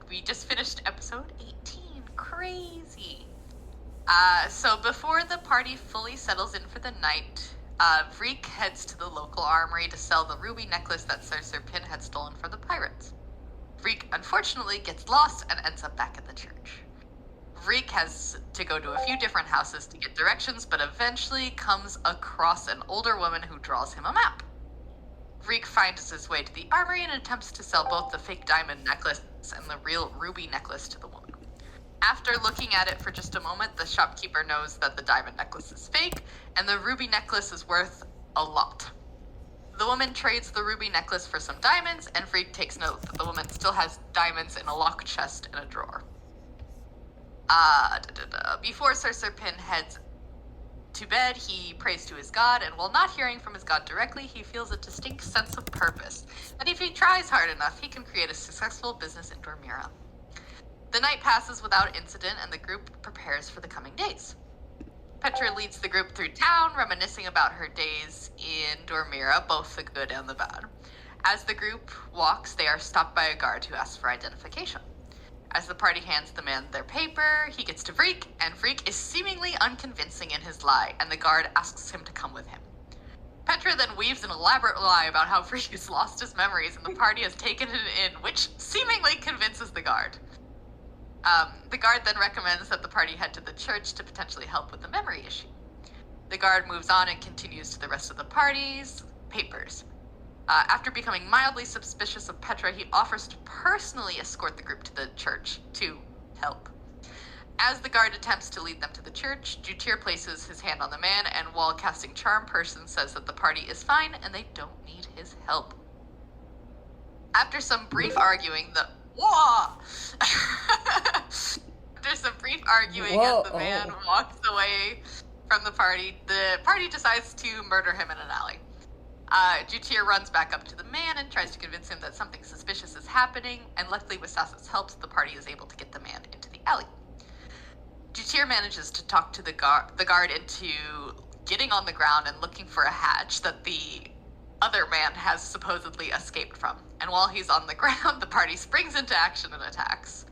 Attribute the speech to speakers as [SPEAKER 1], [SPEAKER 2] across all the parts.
[SPEAKER 1] We just finished episode 18. Crazy. So before the party fully settles in for the night, Vreek heads to the local armory to sell the ruby necklace that Sir Serpin had stolen from the pirates. Vreek unfortunately gets lost and ends up back at the church. Vreek has to go to a few different houses to get directions, but eventually comes across an older woman who draws him a map. Vreek finds his way to the armory and attempts to sell both the fake diamond necklace and the real ruby necklace to the woman. After looking at it for just a moment, the shopkeeper knows that the diamond necklace is fake, and the ruby necklace is worth a lot. The woman trades the ruby necklace for some diamonds, and Vreek takes note that the woman still has diamonds in a locked chest in a drawer. Before Sir Serpin heads to bed, he prays to his god, and while not hearing from his god directly, he feels a distinct sense of purpose, that if he tries hard enough, he can create a successful business in Dormira. The night passes without incident, and the group prepares for the coming days. Petra leads the group through town, reminiscing about her days in Dormira, both the good and the bad. As the group walks, they are stopped by a guard who asks for identification. As the party hands the man their paper, he gets to Vreek, and Vreek is seemingly unconvincing in his lie, and the guard asks him to come with him. Petra then weaves an elaborate lie about how Vreek has lost his memories and the party has taken it in, which seemingly convinces the guard. The guard then recommends that the party head to the church to potentially help with the memory issue. The guard moves on and continues to the rest of the party's papers. After becoming mildly suspicious of Petra, he offers to personally escort the group to the church to help. As the guard attempts to lead them to the church, Jutir places his hand on the man, and while casting Charm Person, says that the party is fine and they don't need his help. After some brief arguing, as the man walks away from the party decides to murder him in an alley. Jutir runs back up to the man and tries to convince him that something suspicious is happening, and luckily with Sassa's help, the party is able to get the man into the alley. Jutir manages to talk to the guard into getting on the ground and looking for a hatch that the other man has supposedly escaped from. And while he's on the ground, the party springs into action and attacks.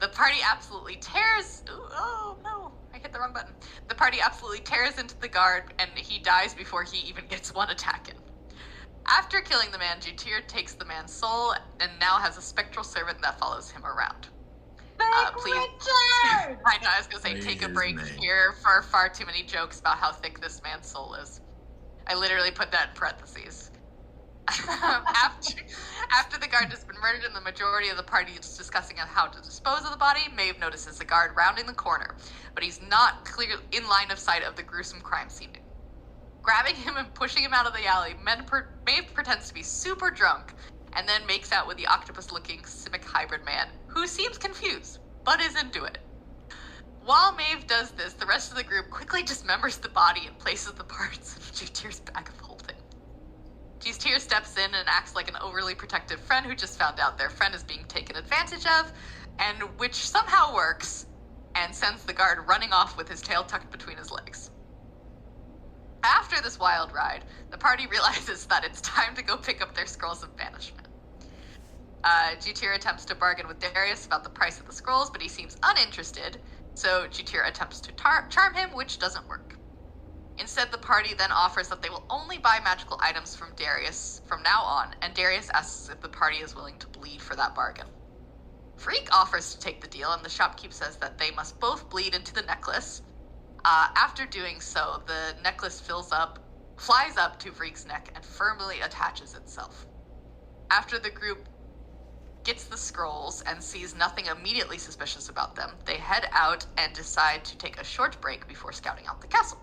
[SPEAKER 1] The party absolutely tears... Oh, no. I hit the wrong button. The party absolutely tears into the guard, and he dies before he even gets one attack in. After killing the man, Jutir takes the man's soul, and now has a spectral servant that follows him around. Please... I know, I was going to say, take a break here for far too many jokes about how thick this man's soul is. I literally put that in parentheses. After the guard has been murdered and the majority of the party is discussing on how to dispose of the body, Maeve notices the guard rounding the corner, but he's not clear in line of sight of the gruesome crime scene. Grabbing him and pushing him out of the alley, Maeve pretends to be super drunk and then makes out with the octopus-looking Simic hybrid man, who seems confused, but is into it. While Maeve does this, the rest of the group quickly dismembers the body and places the parts in Jutir's bag of holding. Jutir steps in and acts like an overly protective friend who just found out their friend is being taken advantage of, and which somehow works, and sends the guard running off with his tail tucked between his legs. After this wild ride, the party realizes that it's time to go pick up their scrolls of banishment. Jutir attempts to bargain with Darius about the price of the scrolls, but he seems uninterested, so Jutir attempts to charm him, which doesn't work. Instead, the party then offers that they will only buy magical items from Darius from now on, and Darius asks if the party is willing to bleed for that bargain. Vreek offers to take the deal, and the shopkeep says that they must both bleed into the necklace. After doing so, the necklace flies up to Vreek's neck and firmly attaches itself. After the group gets the scrolls and sees nothing immediately suspicious about them, they head out and decide to take a short break before scouting out the castle.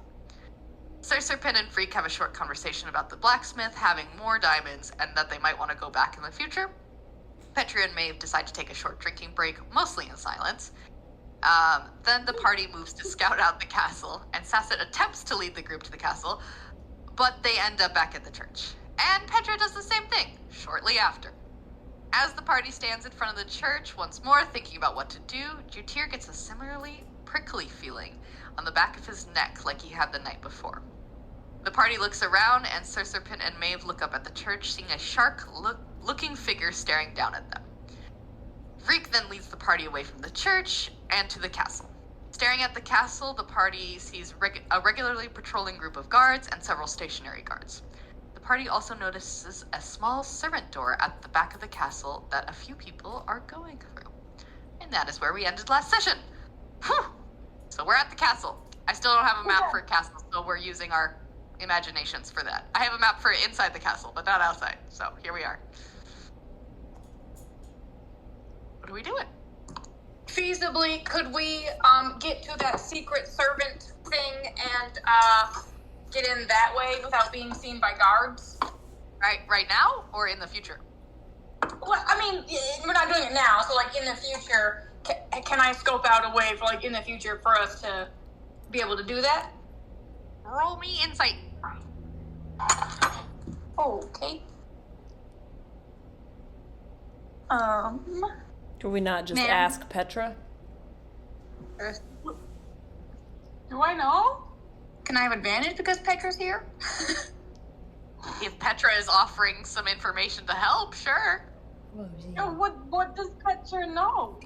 [SPEAKER 1] Sir Serpin and Vreek have a short conversation about the blacksmith having more diamonds and that they might want to go back in the future. Petra and Maeve decide to take a short drinking break, mostly in silence. Then the party moves to scout out the castle, and Sasset attempts to lead the group to the castle, but they end up back at the church. And Petra does the same thing, shortly after. As the party stands in front of the church, once more thinking about what to do, Jutir gets a similarly prickly feeling on the back of his neck like he had the night before. The party looks around, and Sir Serpin and Maeve look up at the church, seeing a shark looking figure staring down at them. Reek then leads the party away from the church and to the castle. Staring at the castle, the party sees a regularly patrolling group of guards and several stationary guards. The party also notices a small servant door at the back of the castle that a few people are going through. And that is where we ended last session. Whew! So we're at the castle. I still don't have a map for a castle, so we're using our imaginations for that. I have a map for inside the castle, but not outside. So here we are. What are we doing?
[SPEAKER 2] Feasibly, could we get to that secret servant thing and get in that way without being seen by guards?
[SPEAKER 1] Right now, or in the future?
[SPEAKER 2] Well, I mean, we're not doing it now, so like in the future, can I scope out a way for like in the future for us to be able to do that?
[SPEAKER 1] Roll me insight.
[SPEAKER 2] Okay.
[SPEAKER 3] Do we not just ask Petra?
[SPEAKER 2] Do I know? Can I have advantage because Petra's here?
[SPEAKER 1] If Petra is offering some information to help, sure.
[SPEAKER 2] What does Petra know?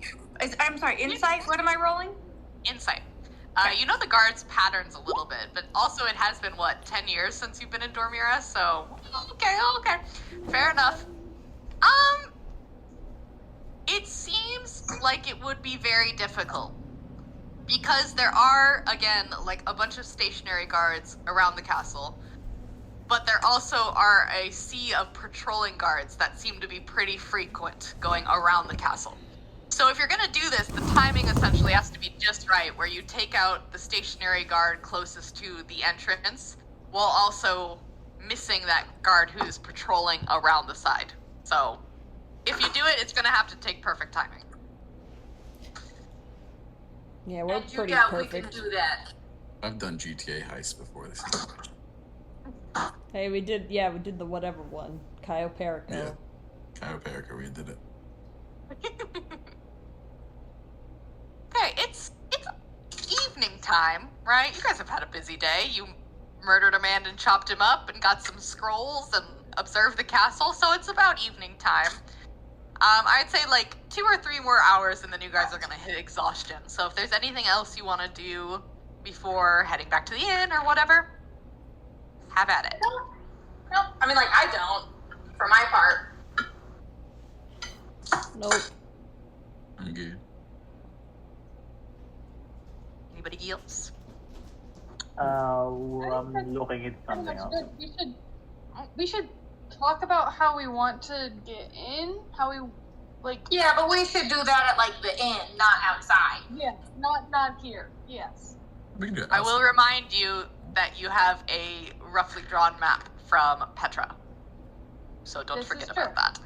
[SPEAKER 2] I'm sorry, insight? What am I rolling?
[SPEAKER 1] Insight. You know the guards' patterns a little bit, but also it has been, 10 years since you've been in Dormira, so... Okay. Fair enough. It seems like it would be very difficult. Because there are, again, like a bunch of stationary guards around the castle, but there also are a sea of patrolling guards that seem to be pretty frequent going around the castle. So if you're going to do this, the timing essentially has to be just right, where you take out the stationary guard closest to the entrance, while also missing that guard who's patrolling around the side. So if you do it, it's going to have to take perfect timing.
[SPEAKER 3] Yeah, we're
[SPEAKER 2] and
[SPEAKER 3] pretty perfect.
[SPEAKER 2] We can do that.
[SPEAKER 4] I've done GTA heists before this.
[SPEAKER 3] Hey, we did the whatever one. Cayo Perico.
[SPEAKER 4] Yeah. Cayo Perico, we did it.
[SPEAKER 1] Okay, it's evening time, right? You guys have had a busy day. You murdered a man and chopped him up and got some scrolls and observed the castle, so it's about evening time. I'd say like 2 or 3 more hours and then you guys are gonna hit exhaustion. So if there's anything else you want to do before heading back to the inn or whatever, have at it.
[SPEAKER 2] No, I mean, like, I don't, for my part.
[SPEAKER 3] Nope.
[SPEAKER 4] I'm good.
[SPEAKER 1] Anybody else?
[SPEAKER 5] I'm looking at something else.
[SPEAKER 6] We should talk about how we want to get in, how we like.
[SPEAKER 2] Yeah, but we should do that at like the inn, not outside.
[SPEAKER 6] Yeah, not here. Yes.
[SPEAKER 4] We can do it
[SPEAKER 1] I will
[SPEAKER 4] outside.
[SPEAKER 1] remind you that you have a roughly drawn map from Petra. So don't
[SPEAKER 6] This
[SPEAKER 1] forget
[SPEAKER 6] is
[SPEAKER 1] about
[SPEAKER 6] true.
[SPEAKER 1] that.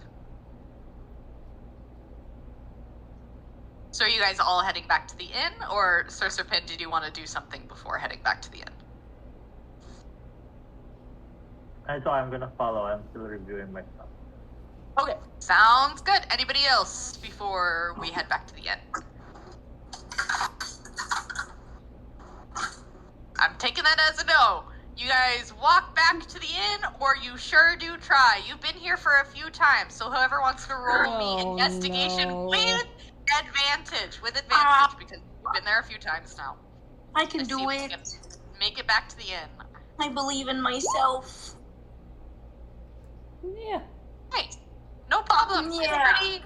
[SPEAKER 1] So are you guys all heading back to the inn, or Sir Serpin, did you want to do something before heading back to the inn?
[SPEAKER 5] And so I'm gonna follow. I'm still reviewing my stuff.
[SPEAKER 1] Okay, sounds good. Anybody else before we head back to the inn? I'm taking that as a no. You guys walk back to the inn, or you sure do try. You've been here for a few times, so whoever wants to roll me
[SPEAKER 3] Oh,
[SPEAKER 1] investigation
[SPEAKER 3] no.
[SPEAKER 1] with advantage, because you've been there a few times now.
[SPEAKER 7] I can
[SPEAKER 1] Let's see
[SPEAKER 7] do
[SPEAKER 1] if we
[SPEAKER 7] it.
[SPEAKER 1] can make it back to the inn.
[SPEAKER 7] I believe in myself.
[SPEAKER 3] Yeah.
[SPEAKER 1] Hey, no problem.
[SPEAKER 7] Yeah.
[SPEAKER 1] It's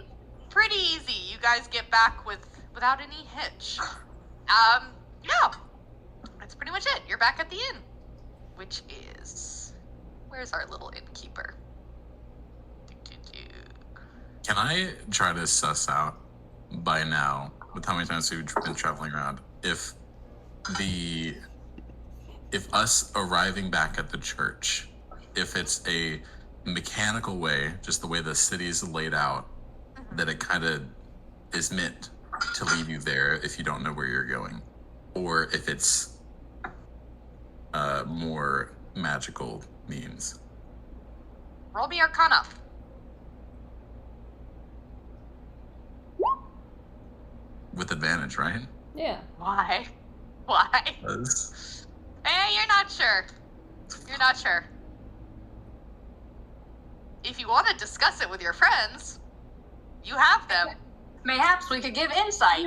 [SPEAKER 1] pretty easy. You guys get back without any hitch. Yeah. That's pretty much it. You're back at the inn. Which is... Where's our little innkeeper?
[SPEAKER 4] Can I try to suss out by now, with how many times we've been traveling around, if us arriving back at the church, if it's a mechanical way, just the way the city's laid out, that it kind of is meant to leave you there if you don't know where you're going, or if it's more magical means.
[SPEAKER 1] Roll me Arcana.
[SPEAKER 4] With advantage, right?
[SPEAKER 3] Yeah.
[SPEAKER 1] Why? Why?
[SPEAKER 4] Because
[SPEAKER 1] You're not sure. You're not sure. if you want to discuss it with your friends, you have them.
[SPEAKER 2] Mayhaps we could give insight.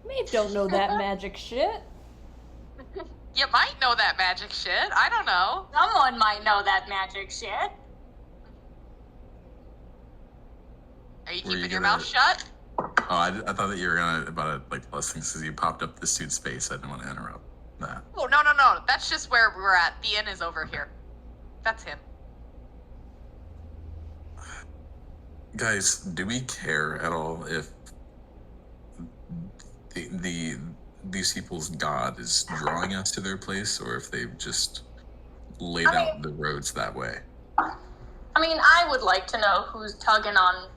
[SPEAKER 3] Me don't know that magic shit.
[SPEAKER 1] You might know that magic shit. I don't know.
[SPEAKER 2] Someone might know that magic shit.
[SPEAKER 1] Are you
[SPEAKER 4] Were you
[SPEAKER 1] keeping your
[SPEAKER 4] gonna-
[SPEAKER 1] mouth shut?
[SPEAKER 4] Oh, I thought that you were gonna about it like blessings because you popped up this dude's face. I didn't want to interrupt that.
[SPEAKER 1] Oh, no. That's just where we're at. The inn is over here. That's him.
[SPEAKER 4] Guys, do we care at all if these people's god is drawing us to their place, or if they've just laid out the roads that way?
[SPEAKER 2] I mean, I would like to know who's tugging on,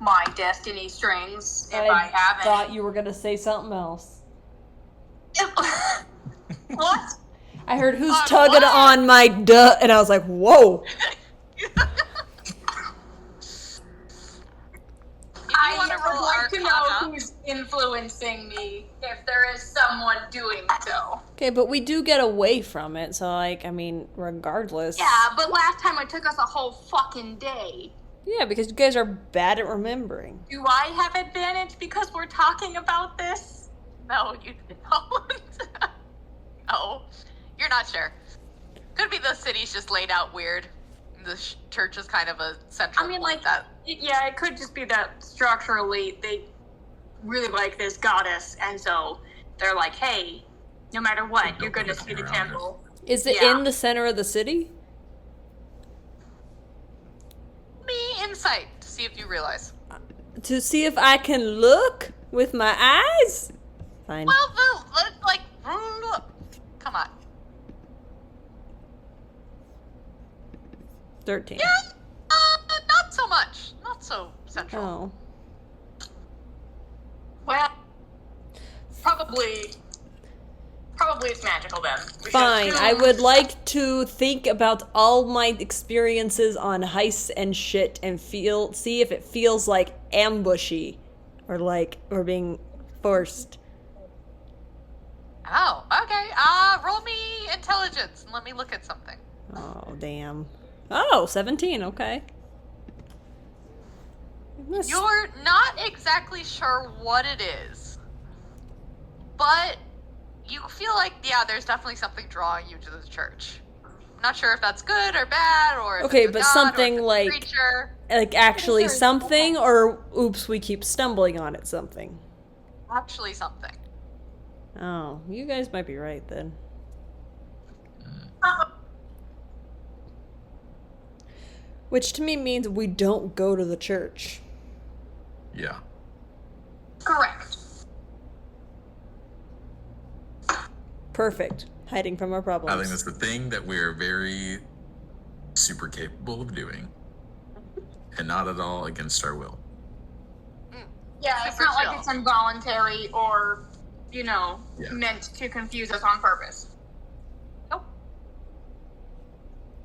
[SPEAKER 2] my destiny strings, if I have
[SPEAKER 3] thought
[SPEAKER 2] any.
[SPEAKER 3] you were gonna say something else.
[SPEAKER 2] What?
[SPEAKER 3] I heard who's
[SPEAKER 1] On
[SPEAKER 3] tugging
[SPEAKER 1] what?
[SPEAKER 3] on my duh, and I was like, whoa.
[SPEAKER 2] I
[SPEAKER 1] wanna
[SPEAKER 2] would
[SPEAKER 1] roll
[SPEAKER 2] like to know
[SPEAKER 1] Arcana?
[SPEAKER 2] who's influencing me, if there is someone doing so.
[SPEAKER 3] Okay, but we do get away from it, so regardless.
[SPEAKER 2] Yeah, but last time it took us a whole fucking day.
[SPEAKER 3] Yeah, because you guys are bad at remembering.
[SPEAKER 2] Do I have advantage because we're talking about this?
[SPEAKER 1] No, you don't. No. You're not sure. Could be the city's just laid out weird. The church is kind of a central
[SPEAKER 2] I mean,
[SPEAKER 1] point
[SPEAKER 2] like,
[SPEAKER 1] that.
[SPEAKER 2] yeah, it could just be that structurally they really like this goddess, and so they're like, hey, no matter what, you're gonna see the temple.
[SPEAKER 3] Is it
[SPEAKER 2] Yeah.
[SPEAKER 3] in the center of the city?
[SPEAKER 1] Me insight to see if you realize.
[SPEAKER 3] To see if I can look with my eyes? Fine.
[SPEAKER 1] Well, come on.
[SPEAKER 3] 13.
[SPEAKER 1] Yeah, not so much. Not so central.
[SPEAKER 3] Oh.
[SPEAKER 2] Well, probably it's magical then. because
[SPEAKER 3] Fine. I
[SPEAKER 2] who-
[SPEAKER 3] would like to think about all my experiences on heists and shit and see if it feels like ambushy or like we're being forced.
[SPEAKER 1] Oh, okay. Roll me intelligence and let me look at something.
[SPEAKER 3] Oh, damn. Oh, 17. Okay. This-
[SPEAKER 1] You're not exactly sure what it is, but you feel like, yeah, there's definitely something drawing you to the church. I'm not sure if that's good or bad, or if
[SPEAKER 3] Okay,
[SPEAKER 1] it's a
[SPEAKER 3] but
[SPEAKER 1] god,
[SPEAKER 3] something
[SPEAKER 1] or if it's a
[SPEAKER 3] like-
[SPEAKER 1] creature.
[SPEAKER 3] Like actually something, or oops, we keep stumbling on it something.
[SPEAKER 1] Actually something.
[SPEAKER 3] Oh, you guys might be right then. Which to me means we don't go to the church.
[SPEAKER 4] Yeah.
[SPEAKER 2] Correct.
[SPEAKER 3] Perfect. Hiding from our problems.
[SPEAKER 4] I think that's the thing that we're very super capable of doing, and not at all against our will.
[SPEAKER 2] Yeah, it's
[SPEAKER 1] Super
[SPEAKER 2] not
[SPEAKER 1] chill.
[SPEAKER 2] like it's involuntary or,
[SPEAKER 4] Yeah.
[SPEAKER 2] meant to confuse us on purpose.
[SPEAKER 1] Nope.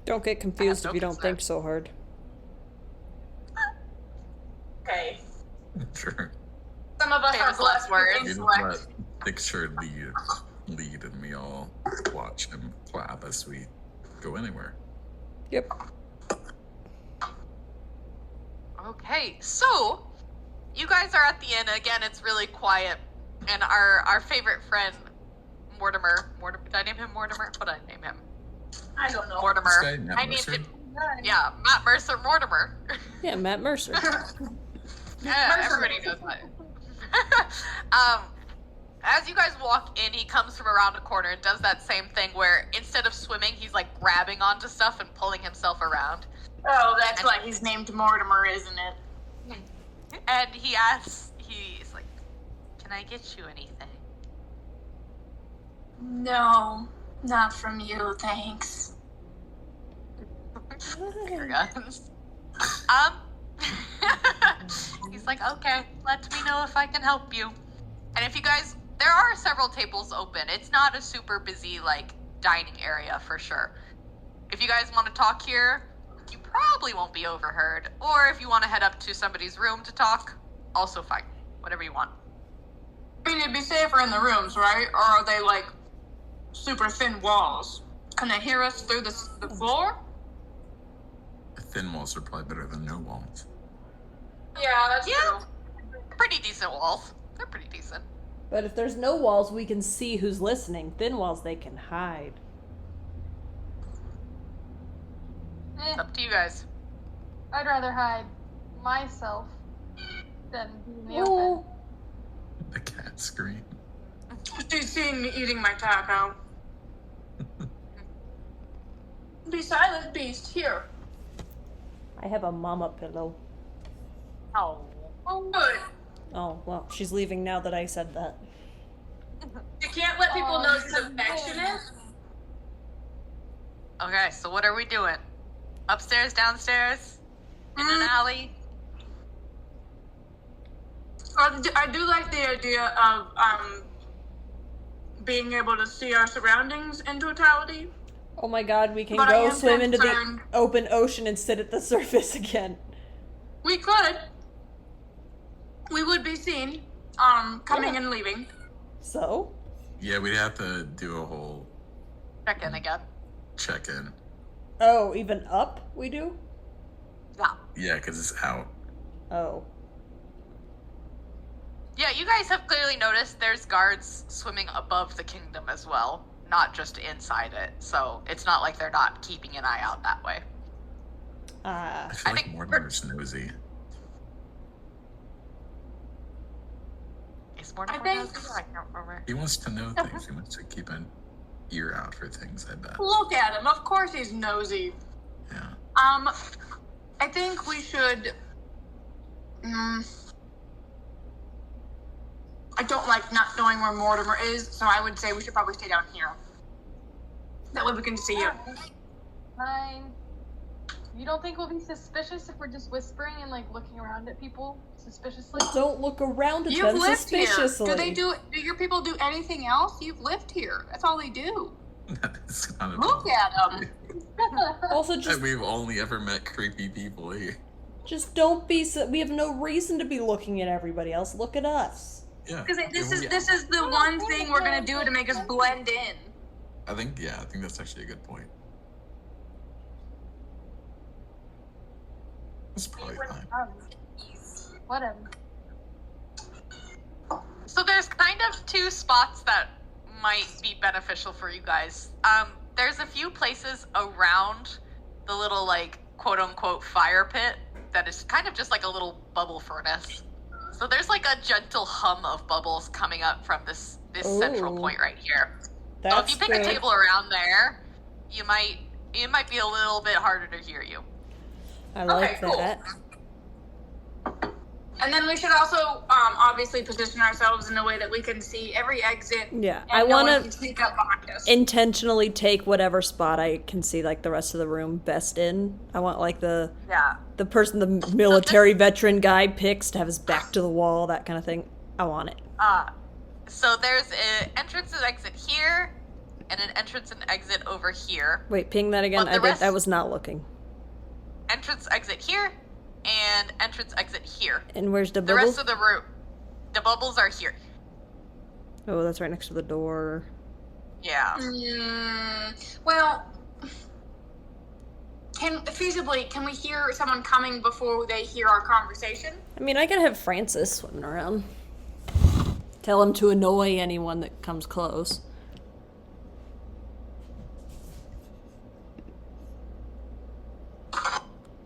[SPEAKER 3] Don't get confused
[SPEAKER 1] no
[SPEAKER 3] if you don't
[SPEAKER 1] concern.
[SPEAKER 3] think so hard.
[SPEAKER 2] Okay.
[SPEAKER 4] Sure.
[SPEAKER 2] Some of us are
[SPEAKER 1] Famous last
[SPEAKER 2] blessed
[SPEAKER 1] words.
[SPEAKER 2] with
[SPEAKER 4] You don't let
[SPEAKER 2] intellect.
[SPEAKER 4] picture lead, and we all watch him clap as we go anywhere.
[SPEAKER 3] Yep.
[SPEAKER 1] Okay, so you guys are at the inn again. It's really quiet, and our favorite friend Mortimer. Did I name him Mortimer? What did I name him?
[SPEAKER 2] I don't know.
[SPEAKER 1] Mortimer.
[SPEAKER 4] This guy, Matt
[SPEAKER 1] I named
[SPEAKER 4] Mercer?
[SPEAKER 1] him. Yeah, Matt Mercer Mortimer.
[SPEAKER 3] Yeah, Matt Mercer.
[SPEAKER 1] Yeah, everybody knows that. As you guys walk in, he comes from around a corner and does that same thing where instead of swimming, he's like grabbing onto stuff and pulling himself around.
[SPEAKER 2] Oh, that's why he's named Mortimer, isn't it?
[SPEAKER 1] And he's like, "Can I get you anything?"
[SPEAKER 2] No, not from you, thanks.
[SPEAKER 1] Finger guns. He's like, "Okay, let me know if I can help you." And if you guys, there are several tables open. It's not a super busy like dining area for sure. If you guys want to talk here, you probably won't be overheard. Or if you want to head up to somebody's room to talk, also fine. Whatever you want.
[SPEAKER 2] I mean, it'd be safer in the rooms, right? Or are they like super thin walls? Can they hear us through the floor?
[SPEAKER 4] I thin walls are probably better than no walls.
[SPEAKER 2] Yeah, that's
[SPEAKER 1] Yeah.
[SPEAKER 2] true.
[SPEAKER 1] Pretty decent walls. They're pretty decent.
[SPEAKER 3] But if there's no walls, we can see who's listening. Thin walls, they can hide.
[SPEAKER 1] It's up to you guys.
[SPEAKER 6] I'd rather hide myself than be in the open.
[SPEAKER 3] Oh,
[SPEAKER 4] The cat scream.
[SPEAKER 2] She's seen me eating my taco. Be silent, beast. Here.
[SPEAKER 3] I have a mama pillow.
[SPEAKER 1] Oh.
[SPEAKER 2] Oh, good.
[SPEAKER 3] Oh, well, she's leaving now that I said that.
[SPEAKER 2] You can't let people know she's
[SPEAKER 6] so
[SPEAKER 2] affectionate.
[SPEAKER 1] Okay, so what are we doing? Upstairs, downstairs, in an alley?
[SPEAKER 2] I do like the idea of being able to see our surroundings in totality.
[SPEAKER 3] Oh my god, we can
[SPEAKER 2] But I
[SPEAKER 3] go
[SPEAKER 2] am
[SPEAKER 3] swim into the
[SPEAKER 2] concerned-
[SPEAKER 3] open ocean and sit at the surface again.
[SPEAKER 2] We could. We would be seen, coming and leaving.
[SPEAKER 3] So?
[SPEAKER 4] Yeah, we'd have to do a whole
[SPEAKER 1] Check in again.
[SPEAKER 4] check-in.
[SPEAKER 3] Oh, even up we do?
[SPEAKER 1] Yeah.
[SPEAKER 4] Yeah, because it's out.
[SPEAKER 3] Oh.
[SPEAKER 1] Yeah, you guys have clearly noticed there's guards swimming above the kingdom as well, not just inside it. So it's not like they're not keeping an eye out that way.
[SPEAKER 3] Ah.
[SPEAKER 4] I feel
[SPEAKER 1] I
[SPEAKER 4] like
[SPEAKER 1] think
[SPEAKER 4] Mortimer's nosy.
[SPEAKER 1] Is Mortimer
[SPEAKER 2] I think-
[SPEAKER 1] nosy? I can't remember.
[SPEAKER 4] He wants to know things. He wants to keep an ear out for things, I bet.
[SPEAKER 2] Look at him. Of course he's nosy.
[SPEAKER 4] Yeah.
[SPEAKER 2] I think we should. I don't like not knowing where Mortimer is, so I would say we should probably stay down here. That way we can see you.
[SPEAKER 6] Fine. You don't think we'll be suspicious if we're just whispering and like looking around at people suspiciously?
[SPEAKER 3] Don't look around at
[SPEAKER 2] You've
[SPEAKER 3] them
[SPEAKER 2] lived here.
[SPEAKER 3] suspiciously.
[SPEAKER 2] Do your people do anything else? You've lived here. That's all they do.
[SPEAKER 4] That is kind of
[SPEAKER 2] Look at them.
[SPEAKER 3] Also, just
[SPEAKER 4] We've only ever met creepy people here.
[SPEAKER 3] just don't be. We have no reason to be looking at everybody else. Look at us.
[SPEAKER 4] Yeah.
[SPEAKER 2] Because this
[SPEAKER 4] Yeah,
[SPEAKER 2] is the one thing we're gonna do to make us blend in.
[SPEAKER 4] I think that's actually a good point. That's probably fine.
[SPEAKER 6] Whatever.
[SPEAKER 1] So there's kind of two spots that might be beneficial for you guys. There's a few places around the little like quote unquote fire pit that is kind of just like a little bubble furnace. So there's like a gentle hum of bubbles coming up from this central
[SPEAKER 3] Ooh.
[SPEAKER 1] point right here.
[SPEAKER 3] That's
[SPEAKER 1] So if you pick
[SPEAKER 3] good.
[SPEAKER 1] a table around there, it might be a little bit harder to hear you.
[SPEAKER 3] I like
[SPEAKER 2] Okay, cool.
[SPEAKER 3] that.
[SPEAKER 2] And then we should also obviously position ourselves in a way that we can see every exit.
[SPEAKER 3] Yeah,
[SPEAKER 2] And
[SPEAKER 3] I
[SPEAKER 2] no one
[SPEAKER 3] want
[SPEAKER 2] can
[SPEAKER 3] to
[SPEAKER 2] sneak up behind us.
[SPEAKER 3] intentionally take whatever spot I can see like the rest of the room best in. I want like the
[SPEAKER 1] Yeah.
[SPEAKER 3] person the military veteran guy picks to have his back to the wall, that kind of thing. I want it.
[SPEAKER 1] So there's an entrance and exit here, and an entrance and exit over here.
[SPEAKER 3] Wait, ping that again.
[SPEAKER 1] But the
[SPEAKER 3] I was not looking.
[SPEAKER 1] Entrance exit here, and entrance exit here.
[SPEAKER 3] And where's the
[SPEAKER 1] The
[SPEAKER 3] bubble?
[SPEAKER 1] rest of the room, the bubbles are here.
[SPEAKER 3] Oh, that's right next to the door.
[SPEAKER 1] Yeah.
[SPEAKER 2] Well, can we hear someone coming before they hear our conversation?
[SPEAKER 3] I mean, I could have Francis swimming around. Tell him to annoy anyone that comes close.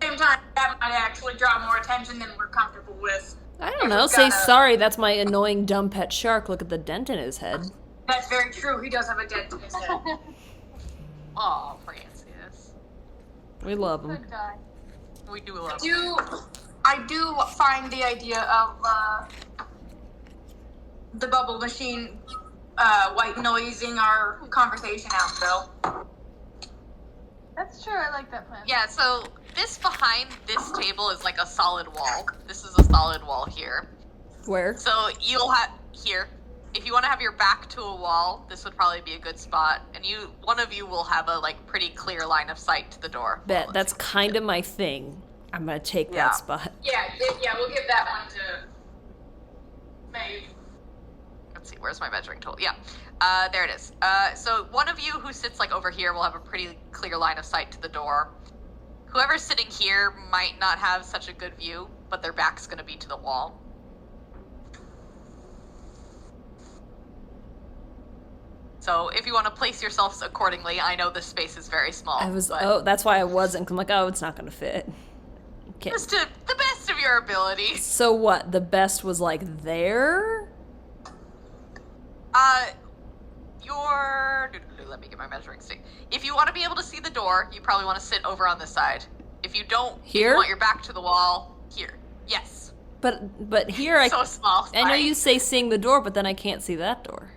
[SPEAKER 2] Same time, that might actually draw more attention than we're comfortable with.
[SPEAKER 3] I don't
[SPEAKER 2] If
[SPEAKER 3] know.
[SPEAKER 2] we've
[SPEAKER 3] Say
[SPEAKER 2] got a-
[SPEAKER 3] sorry. That's my annoying dumb pet shark. Look at the dent in his head.
[SPEAKER 2] That's very true. He does have a dent in his head.
[SPEAKER 1] Oh, Francis.
[SPEAKER 3] We love him.
[SPEAKER 6] Good guy.
[SPEAKER 1] We do love him.
[SPEAKER 2] I do find the idea of the bubble machine white noising our conversation out, though.
[SPEAKER 6] That's true. I like that plan.
[SPEAKER 1] Yeah, so this behind this table is like a solid wall. This is a solid wall here.
[SPEAKER 3] Where?
[SPEAKER 1] So you'll have here. If you want to have your back to a wall, this would probably be a good spot. And one of you will have a like pretty clear line of sight to the door.
[SPEAKER 3] Bet that's kind of my thing. I'm gonna take
[SPEAKER 1] Yeah.
[SPEAKER 3] that spot.
[SPEAKER 2] Yeah, we'll give that one to Maeve.
[SPEAKER 1] Let's see, where's my measuring tool? Yeah, there it is. So one of you who sits like over here will have a pretty clear line of sight to the door. Whoever's sitting here might not have such a good view, but their back's going to be to the wall. So if you want to place yourselves accordingly, I know this space is very small. but
[SPEAKER 3] that's why I wasn't. I'm like, oh, it's not gonna fit. Okay.
[SPEAKER 1] just to the best of your abilities.
[SPEAKER 3] So what? The best was like there?
[SPEAKER 1] Let me get my measuring stick. If you want to be able to see the door, you probably want to sit over on this side. If you don't, if
[SPEAKER 3] Here?
[SPEAKER 1] you want your back to the wall, here. Yes.
[SPEAKER 3] But here I
[SPEAKER 1] So small.
[SPEAKER 3] I know
[SPEAKER 1] sorry.
[SPEAKER 3] you say seeing the door, but then I can't see that door.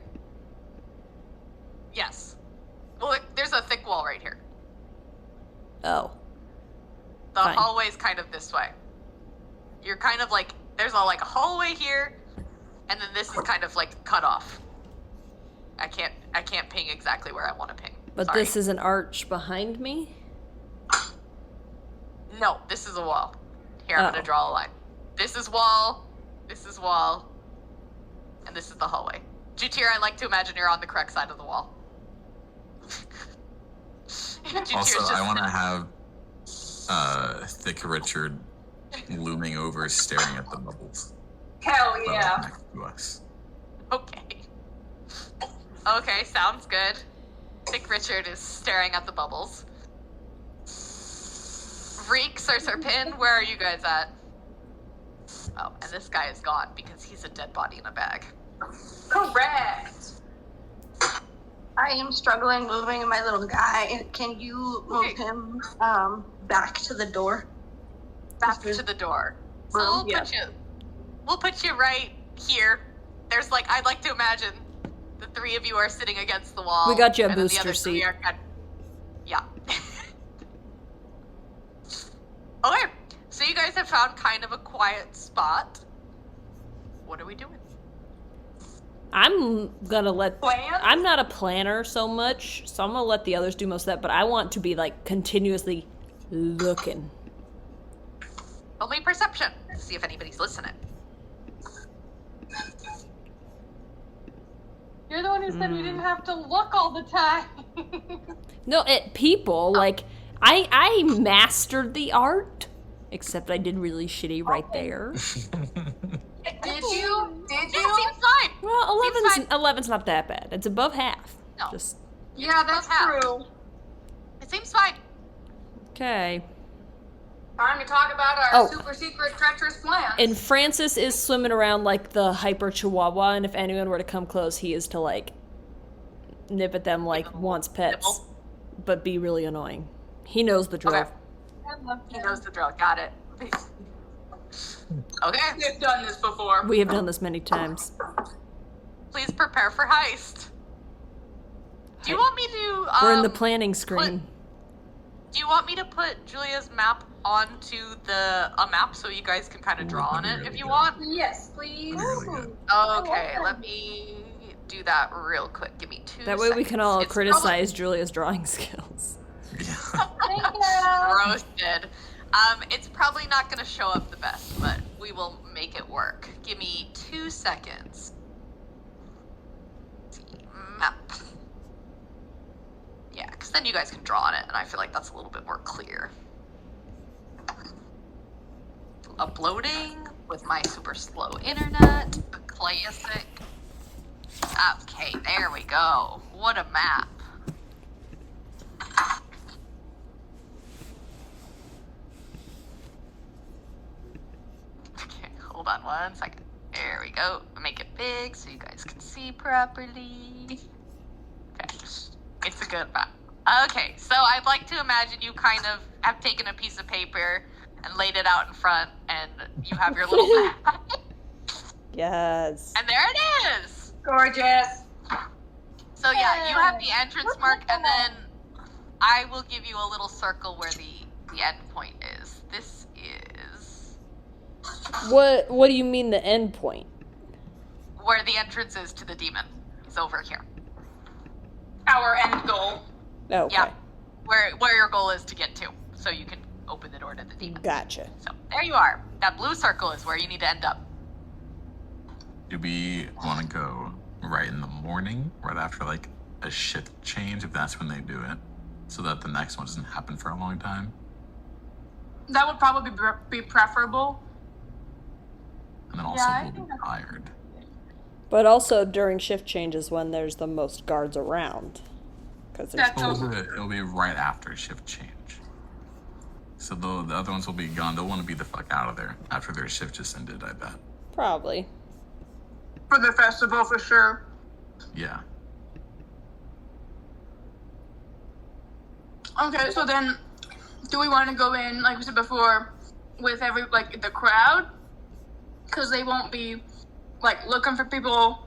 [SPEAKER 1] Yes. Well, there's a thick wall right here.
[SPEAKER 3] Oh.
[SPEAKER 1] The
[SPEAKER 3] Fine.
[SPEAKER 1] hallway's kind of this way. You're kind of like, there's a hallway here, and then this is kind of like cut off. I can't ping exactly where I want to ping.
[SPEAKER 3] But
[SPEAKER 1] Sorry.
[SPEAKER 3] this is an arch behind me?
[SPEAKER 1] No, this is a wall. Here, I'm
[SPEAKER 3] Oh.
[SPEAKER 1] gonna draw a line. This is wall, and this is the hallway. Jutir, I like to imagine you're on the correct side of the wall. Jutir's
[SPEAKER 4] Also,
[SPEAKER 1] just
[SPEAKER 4] I want to have Thick Richard looming over, staring at the bubbles.
[SPEAKER 2] Hell yeah.
[SPEAKER 4] Next to us.
[SPEAKER 1] Okay. Okay, sounds good. Thick Richard is staring at the bubbles. Reeks or Serpin, where are you guys at? Oh, and this guy is gone because he's a dead body in a bag.
[SPEAKER 2] Correct.
[SPEAKER 7] I am struggling moving my little guy. Can you move
[SPEAKER 1] Okay.
[SPEAKER 7] him back to the door?
[SPEAKER 1] Back to the door. So
[SPEAKER 7] Room,
[SPEAKER 1] we'll put you right here. There's I'd like to imagine the three of you are sitting against the wall.
[SPEAKER 3] We got you a
[SPEAKER 1] and then the
[SPEAKER 3] booster
[SPEAKER 1] other three
[SPEAKER 3] seat.
[SPEAKER 1] are yeah. Okay, so you guys have found kind of a quiet spot. What are we doing?
[SPEAKER 3] I'm gonna let
[SPEAKER 2] Plans?
[SPEAKER 3] I'm not a planner so much, so I'm gonna let the others do most of that, but I want to be continuously looking.
[SPEAKER 1] Only perception to see if anybody's listening.
[SPEAKER 6] You're the one who said we didn't have to look all the time.
[SPEAKER 3] No, at people, I mastered the art. Except I did really shitty right there.
[SPEAKER 2] Did you?
[SPEAKER 1] Yeah, it seems fine.
[SPEAKER 3] Well,
[SPEAKER 1] Seems
[SPEAKER 3] 11's not that bad. It's above half.
[SPEAKER 1] No.
[SPEAKER 3] Just
[SPEAKER 2] Yeah, that's
[SPEAKER 1] Half.
[SPEAKER 2] true.
[SPEAKER 1] It seems fine.
[SPEAKER 3] okay.
[SPEAKER 2] Time to talk about our
[SPEAKER 3] Oh.
[SPEAKER 2] super secret treacherous plan.
[SPEAKER 3] And Francis is swimming around like the hyper chihuahua, and if anyone were to come close, he is to nip at them like wants pets,
[SPEAKER 1] Nibble.
[SPEAKER 3] but be really annoying. He knows the drill.
[SPEAKER 1] Okay.
[SPEAKER 6] I love
[SPEAKER 1] He
[SPEAKER 6] him.
[SPEAKER 1] knows the drill. Got it. Okay,
[SPEAKER 2] We've done this before.
[SPEAKER 3] We have done this many times.
[SPEAKER 1] please prepare for heist. Do you want me to?
[SPEAKER 3] We're in the planning screen.
[SPEAKER 1] Do you want me to put Julia's map onto a map so you guys can kind of draw on
[SPEAKER 4] that'd
[SPEAKER 1] it
[SPEAKER 4] be
[SPEAKER 1] if
[SPEAKER 4] really
[SPEAKER 1] you
[SPEAKER 4] good.
[SPEAKER 1] want?
[SPEAKER 2] Yes, please.
[SPEAKER 4] Really good.
[SPEAKER 1] Okay, let me do that real quick. Give me 2
[SPEAKER 3] That way we can all
[SPEAKER 1] seconds. It's
[SPEAKER 3] criticize Julia's drawing skills.
[SPEAKER 4] Yeah.
[SPEAKER 6] Thank you.
[SPEAKER 1] probably roasted. It's probably not going to show up the best, but we will make it work. Give me 2 seconds. Let's see, map. Yeah, because then you guys can draw on it, and I feel like that's a little bit more clear. Uploading with my super slow internet. Classic. Okay, there we go. What a map. Okay, hold on 1 second. There we go. Make it big so you guys can see properly. Okay, it's a good map. Okay, so I'd like to imagine you kind of have taken a piece of paper and laid it out in front, and you have your little map.
[SPEAKER 3] Yes.
[SPEAKER 1] And there it is!
[SPEAKER 2] Gorgeous.
[SPEAKER 1] So yeah, you have the entrance mark, and then I will give you a little circle where the end point is. This is
[SPEAKER 3] What do you mean the end point?
[SPEAKER 1] where the entrance is to the demon. It's over here.
[SPEAKER 2] Our end goal.
[SPEAKER 3] Oh, okay.
[SPEAKER 1] Yeah. Where your goal is to get to, so you can open the door to the demon.
[SPEAKER 3] Gotcha.
[SPEAKER 1] So there you are. That blue circle is where you need to end up.
[SPEAKER 4] Do we want to go right in the morning, right after a shift change, if that's when they do it, so that the next one doesn't happen for a long time?
[SPEAKER 2] That would probably be preferable.
[SPEAKER 4] And then also
[SPEAKER 6] I
[SPEAKER 4] we'll
[SPEAKER 6] think
[SPEAKER 4] be tired.
[SPEAKER 3] But also during shift changes when there's the most guards around. Because there's
[SPEAKER 2] That's
[SPEAKER 4] Well, it'll be right after shift change. So the other ones will be gone. They'll want to be the fuck out of there after their shift just ended, I bet.
[SPEAKER 3] probably.
[SPEAKER 2] For the festival, for sure.
[SPEAKER 4] Yeah.
[SPEAKER 2] Okay, so then, do we want to go in, like we said before, with the crowd? Because they won't be, looking for people,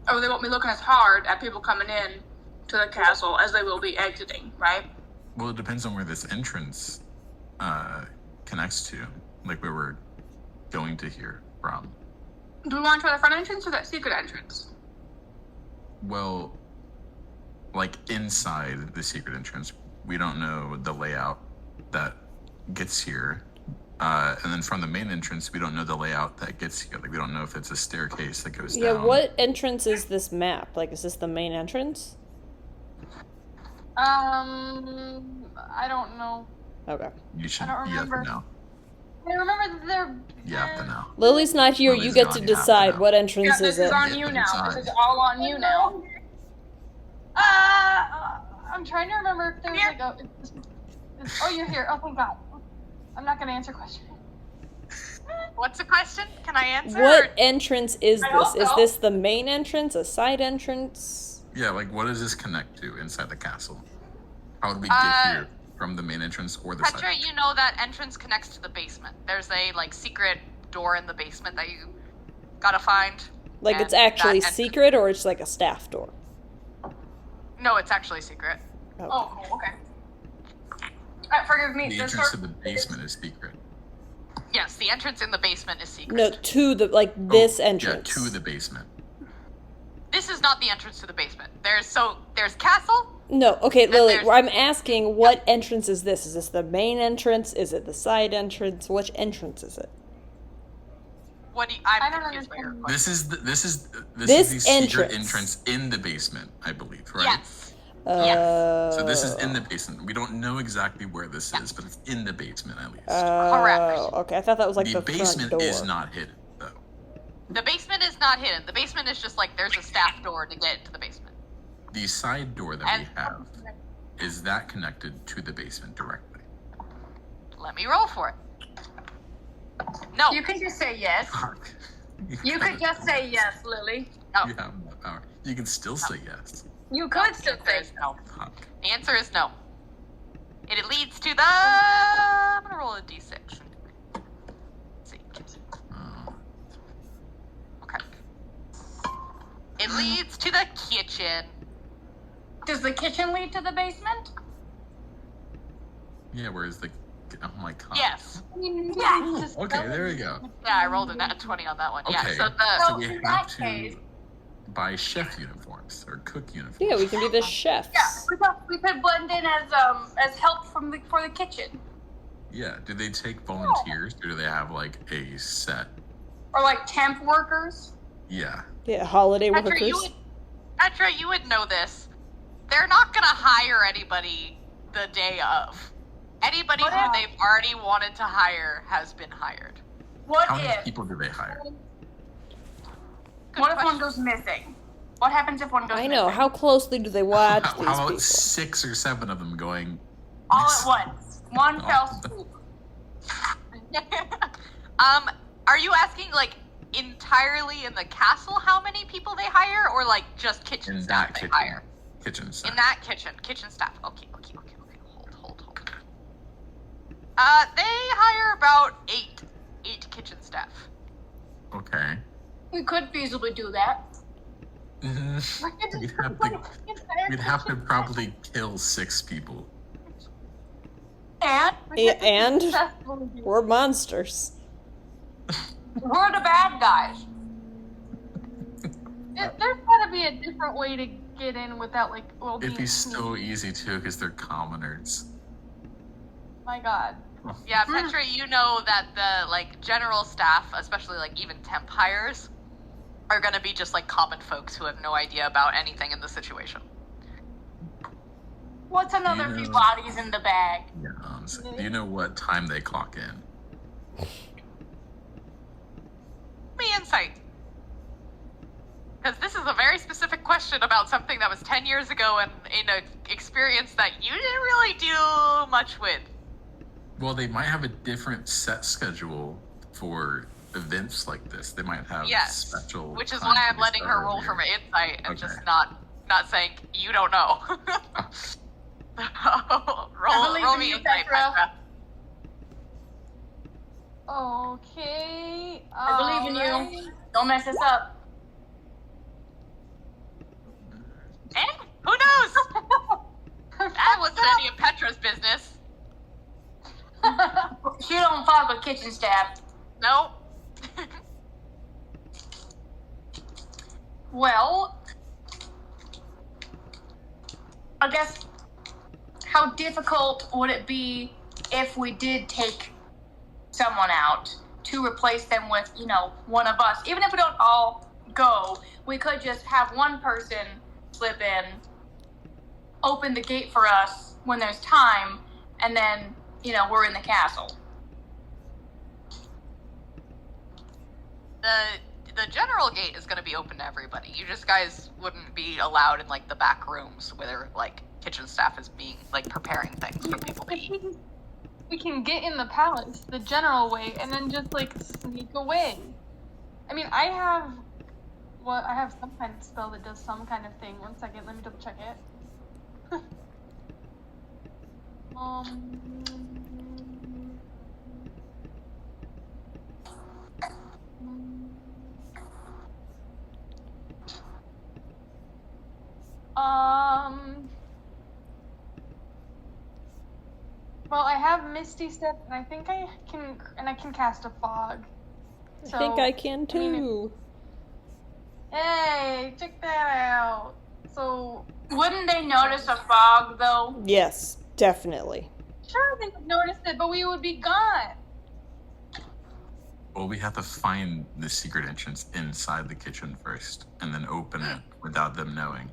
[SPEAKER 2] or they won't be looking as hard at people coming in to the castle as they will be exiting, right?
[SPEAKER 4] Well, it depends on where this entrance connects to, like where we're going to hear from.
[SPEAKER 2] Do we want to try the front entrance or that secret entrance?
[SPEAKER 4] Well, like inside the secret entrance, we don't know the layout that gets here. And then from the main entrance, we don't know the layout that gets here. Like, we don't know if it's a staircase that goes
[SPEAKER 3] Yeah,
[SPEAKER 4] down.
[SPEAKER 3] what entrance is this map? Like, is this the main entrance?
[SPEAKER 6] I don't know.
[SPEAKER 3] Okay.
[SPEAKER 4] You should
[SPEAKER 6] I don't remember.
[SPEAKER 4] know.
[SPEAKER 6] I remember that they're.
[SPEAKER 4] You have to know.
[SPEAKER 3] Lily's not here.
[SPEAKER 4] Lily's
[SPEAKER 3] You get
[SPEAKER 4] gone,
[SPEAKER 3] to
[SPEAKER 4] you have to
[SPEAKER 3] decide
[SPEAKER 4] know.
[SPEAKER 3] what entrance
[SPEAKER 2] Yeah, this
[SPEAKER 3] is it.
[SPEAKER 2] is on
[SPEAKER 4] Get
[SPEAKER 2] you
[SPEAKER 4] to
[SPEAKER 2] now.
[SPEAKER 4] decide.
[SPEAKER 2] This is all on you now.
[SPEAKER 6] I'm trying to remember if there's like a. Oh, you're here. Oh, thank God. I'm not gonna answer questions.
[SPEAKER 1] What's the question? Can I answer?
[SPEAKER 3] What entrance is
[SPEAKER 2] I
[SPEAKER 3] this?
[SPEAKER 2] don't
[SPEAKER 3] Is
[SPEAKER 2] know.
[SPEAKER 3] this the main entrance? A side entrance?
[SPEAKER 4] Yeah, like what does this connect to inside the castle? How would we get here from the main entrance or the
[SPEAKER 1] Petra,
[SPEAKER 4] side?
[SPEAKER 1] you know that entrance connects to the basement. There's a secret door in the basement that you gotta find.
[SPEAKER 3] Like
[SPEAKER 1] and
[SPEAKER 3] it's actually
[SPEAKER 1] that
[SPEAKER 3] secret or it's like a staff door?
[SPEAKER 1] No, it's actually secret.
[SPEAKER 3] Okay.
[SPEAKER 2] Oh, okay. Forgive me.
[SPEAKER 4] The entrance to the basement is secret.
[SPEAKER 1] Yes, the entrance in the basement is secret.
[SPEAKER 3] No, to the this
[SPEAKER 4] Oh,
[SPEAKER 3] entrance.
[SPEAKER 4] Yeah, to the basement.
[SPEAKER 1] This is not the entrance to the basement. There's castle.
[SPEAKER 3] No, okay,
[SPEAKER 1] And
[SPEAKER 3] Lily.
[SPEAKER 1] there's-
[SPEAKER 3] I'm asking, what entrance is this? Is this the main entrance? Is it the side entrance? Which entrance is it?
[SPEAKER 1] What do you,
[SPEAKER 6] I
[SPEAKER 1] I'm
[SPEAKER 6] don't
[SPEAKER 1] confused by your
[SPEAKER 6] understand.
[SPEAKER 1] question.
[SPEAKER 4] This is
[SPEAKER 3] This
[SPEAKER 4] the secret
[SPEAKER 3] entrance.
[SPEAKER 4] entrance in the basement, I believe, right?
[SPEAKER 1] Yes.
[SPEAKER 4] So this is in the basement. We don't know exactly where this is, but it's in the basement at least.
[SPEAKER 1] Correct.
[SPEAKER 3] Okay, I thought that was like
[SPEAKER 4] the
[SPEAKER 3] the
[SPEAKER 4] basement
[SPEAKER 3] front door.
[SPEAKER 4] is not hidden, though.
[SPEAKER 1] The basement is not hidden. The basement is just there's a staff door to get into the basement.
[SPEAKER 4] The side door that
[SPEAKER 1] And-
[SPEAKER 4] we have, is that connected to the basement directly?
[SPEAKER 1] Let me roll for it. No.
[SPEAKER 7] You could just say yes.
[SPEAKER 4] Fuck.
[SPEAKER 7] You could just say yes, Lily.
[SPEAKER 1] No.
[SPEAKER 4] You have no power. You can still say yes.
[SPEAKER 7] You could
[SPEAKER 1] The
[SPEAKER 7] still
[SPEAKER 1] answer
[SPEAKER 7] say
[SPEAKER 1] is no.
[SPEAKER 4] Fuck.
[SPEAKER 1] The answer is no. It leads to the. I'm gonna roll a d6. Let's see.
[SPEAKER 4] Oh.
[SPEAKER 1] Okay. It leads to the kitchen.
[SPEAKER 2] Does the kitchen lead to the basement?
[SPEAKER 4] Yeah, whereas the... Oh my god.
[SPEAKER 1] Yes.
[SPEAKER 2] Yeah.
[SPEAKER 4] Okay, there we go.
[SPEAKER 1] Yeah, I rolled a nat 20 on that one. Yeah.
[SPEAKER 4] Okay.
[SPEAKER 1] So the.
[SPEAKER 4] So we
[SPEAKER 2] in
[SPEAKER 4] have
[SPEAKER 2] that
[SPEAKER 4] to
[SPEAKER 2] case-
[SPEAKER 4] buy chef uniforms or cook uniforms.
[SPEAKER 3] Yeah, we can be the chefs.
[SPEAKER 2] Yeah, we could blend in as help for the kitchen,
[SPEAKER 4] Yeah. Do they take volunteers or do they have a set?
[SPEAKER 2] or temp workers.
[SPEAKER 4] Yeah.
[SPEAKER 3] Yeah, holiday
[SPEAKER 1] Petra,
[SPEAKER 3] workers.
[SPEAKER 1] you would know this. They're not gonna hire anybody the day of. Anybody
[SPEAKER 2] What
[SPEAKER 1] who
[SPEAKER 2] if-
[SPEAKER 1] they've already wanted to hire has been hired.
[SPEAKER 2] What
[SPEAKER 4] How many
[SPEAKER 2] if
[SPEAKER 4] people do they hire?
[SPEAKER 1] Good
[SPEAKER 2] what if one
[SPEAKER 1] question.
[SPEAKER 2] goes missing? What happens if one goes
[SPEAKER 3] I
[SPEAKER 2] missing?
[SPEAKER 3] know. How closely do they watch
[SPEAKER 4] How
[SPEAKER 3] these
[SPEAKER 4] about
[SPEAKER 3] people?
[SPEAKER 4] 6 or 7 of them going?
[SPEAKER 2] All at once, one
[SPEAKER 4] Oh.
[SPEAKER 2] fell swoop.
[SPEAKER 1] Are you asking entirely in the castle how many people they hire, or just kitchen
[SPEAKER 4] In
[SPEAKER 1] staff
[SPEAKER 4] that
[SPEAKER 1] they
[SPEAKER 4] kitchen.
[SPEAKER 1] hire?
[SPEAKER 4] Kitchen staff.
[SPEAKER 1] In that kitchen staff. Okay. Hold. They hire about eight kitchen staff.
[SPEAKER 4] Okay.
[SPEAKER 2] We could feasibly do that.
[SPEAKER 4] We'd have to probably kill 6 people.
[SPEAKER 2] And
[SPEAKER 3] And we're monsters.
[SPEAKER 2] we're the bad guys.
[SPEAKER 6] There's gotta be a different way to get in without being
[SPEAKER 4] It'd be so
[SPEAKER 6] sneaky.
[SPEAKER 4] easy too, because they're commoners.
[SPEAKER 6] My God.
[SPEAKER 1] Yeah, Petra, you know that the general staff, especially even temp hires, are gonna be just common folks who have no idea about anything in the situation.
[SPEAKER 2] What's another
[SPEAKER 4] You
[SPEAKER 2] few
[SPEAKER 4] know-
[SPEAKER 2] bodies in the bag?
[SPEAKER 4] Yeah, honestly. Do you know what time they clock in?
[SPEAKER 1] Me insight. Because this is a very specific question about something that was 10 years ago and in an experience that you didn't really do much with.
[SPEAKER 4] Well, they might have a different set schedule for events like this. They might have
[SPEAKER 1] Yes.
[SPEAKER 4] special.
[SPEAKER 1] Which is
[SPEAKER 4] times
[SPEAKER 1] why
[SPEAKER 4] that
[SPEAKER 1] I'm
[SPEAKER 4] they
[SPEAKER 1] letting
[SPEAKER 4] start
[SPEAKER 1] her roll
[SPEAKER 4] earlier.
[SPEAKER 1] for my insight and
[SPEAKER 4] Okay.
[SPEAKER 1] just not saying you don't know.
[SPEAKER 2] believe
[SPEAKER 1] roll
[SPEAKER 2] in
[SPEAKER 1] me
[SPEAKER 2] you,
[SPEAKER 1] insight,
[SPEAKER 2] Petra.
[SPEAKER 1] Petra.
[SPEAKER 6] Okay.
[SPEAKER 2] I believe in you. Don't mess this up.
[SPEAKER 1] Who knows? That wasn't any of Petra's business.
[SPEAKER 2] She don't fuck with kitchen staff.
[SPEAKER 1] Nope.
[SPEAKER 2] Well, I guess how difficult would it be if we did take someone out to replace them with, one of us? Even if we don't all go, we could just have one person slip in, open the gate for us when there's time, and then, we're in the castle.
[SPEAKER 1] The general gate is going to be open to everybody. You just guys wouldn't be allowed in like the back rooms where like kitchen staff is being like preparing things for people to eat.
[SPEAKER 6] We can get in the palace the general way and then just like sneak away. I mean, I have some kind of spell that does some kind of thing. 1 second, let me double check it. Well, I have Misty Step, and I think I can cast a fog.
[SPEAKER 3] I think I can
[SPEAKER 6] I mean,
[SPEAKER 3] too.
[SPEAKER 6] Hey, check that out. So,
[SPEAKER 2] Wouldn't they notice a fog, though?
[SPEAKER 3] Yes, definitely.
[SPEAKER 6] sure, they would notice it, but we would be gone.
[SPEAKER 4] Well, we have to find the secret entrance inside the kitchen first, and then open it without them knowing.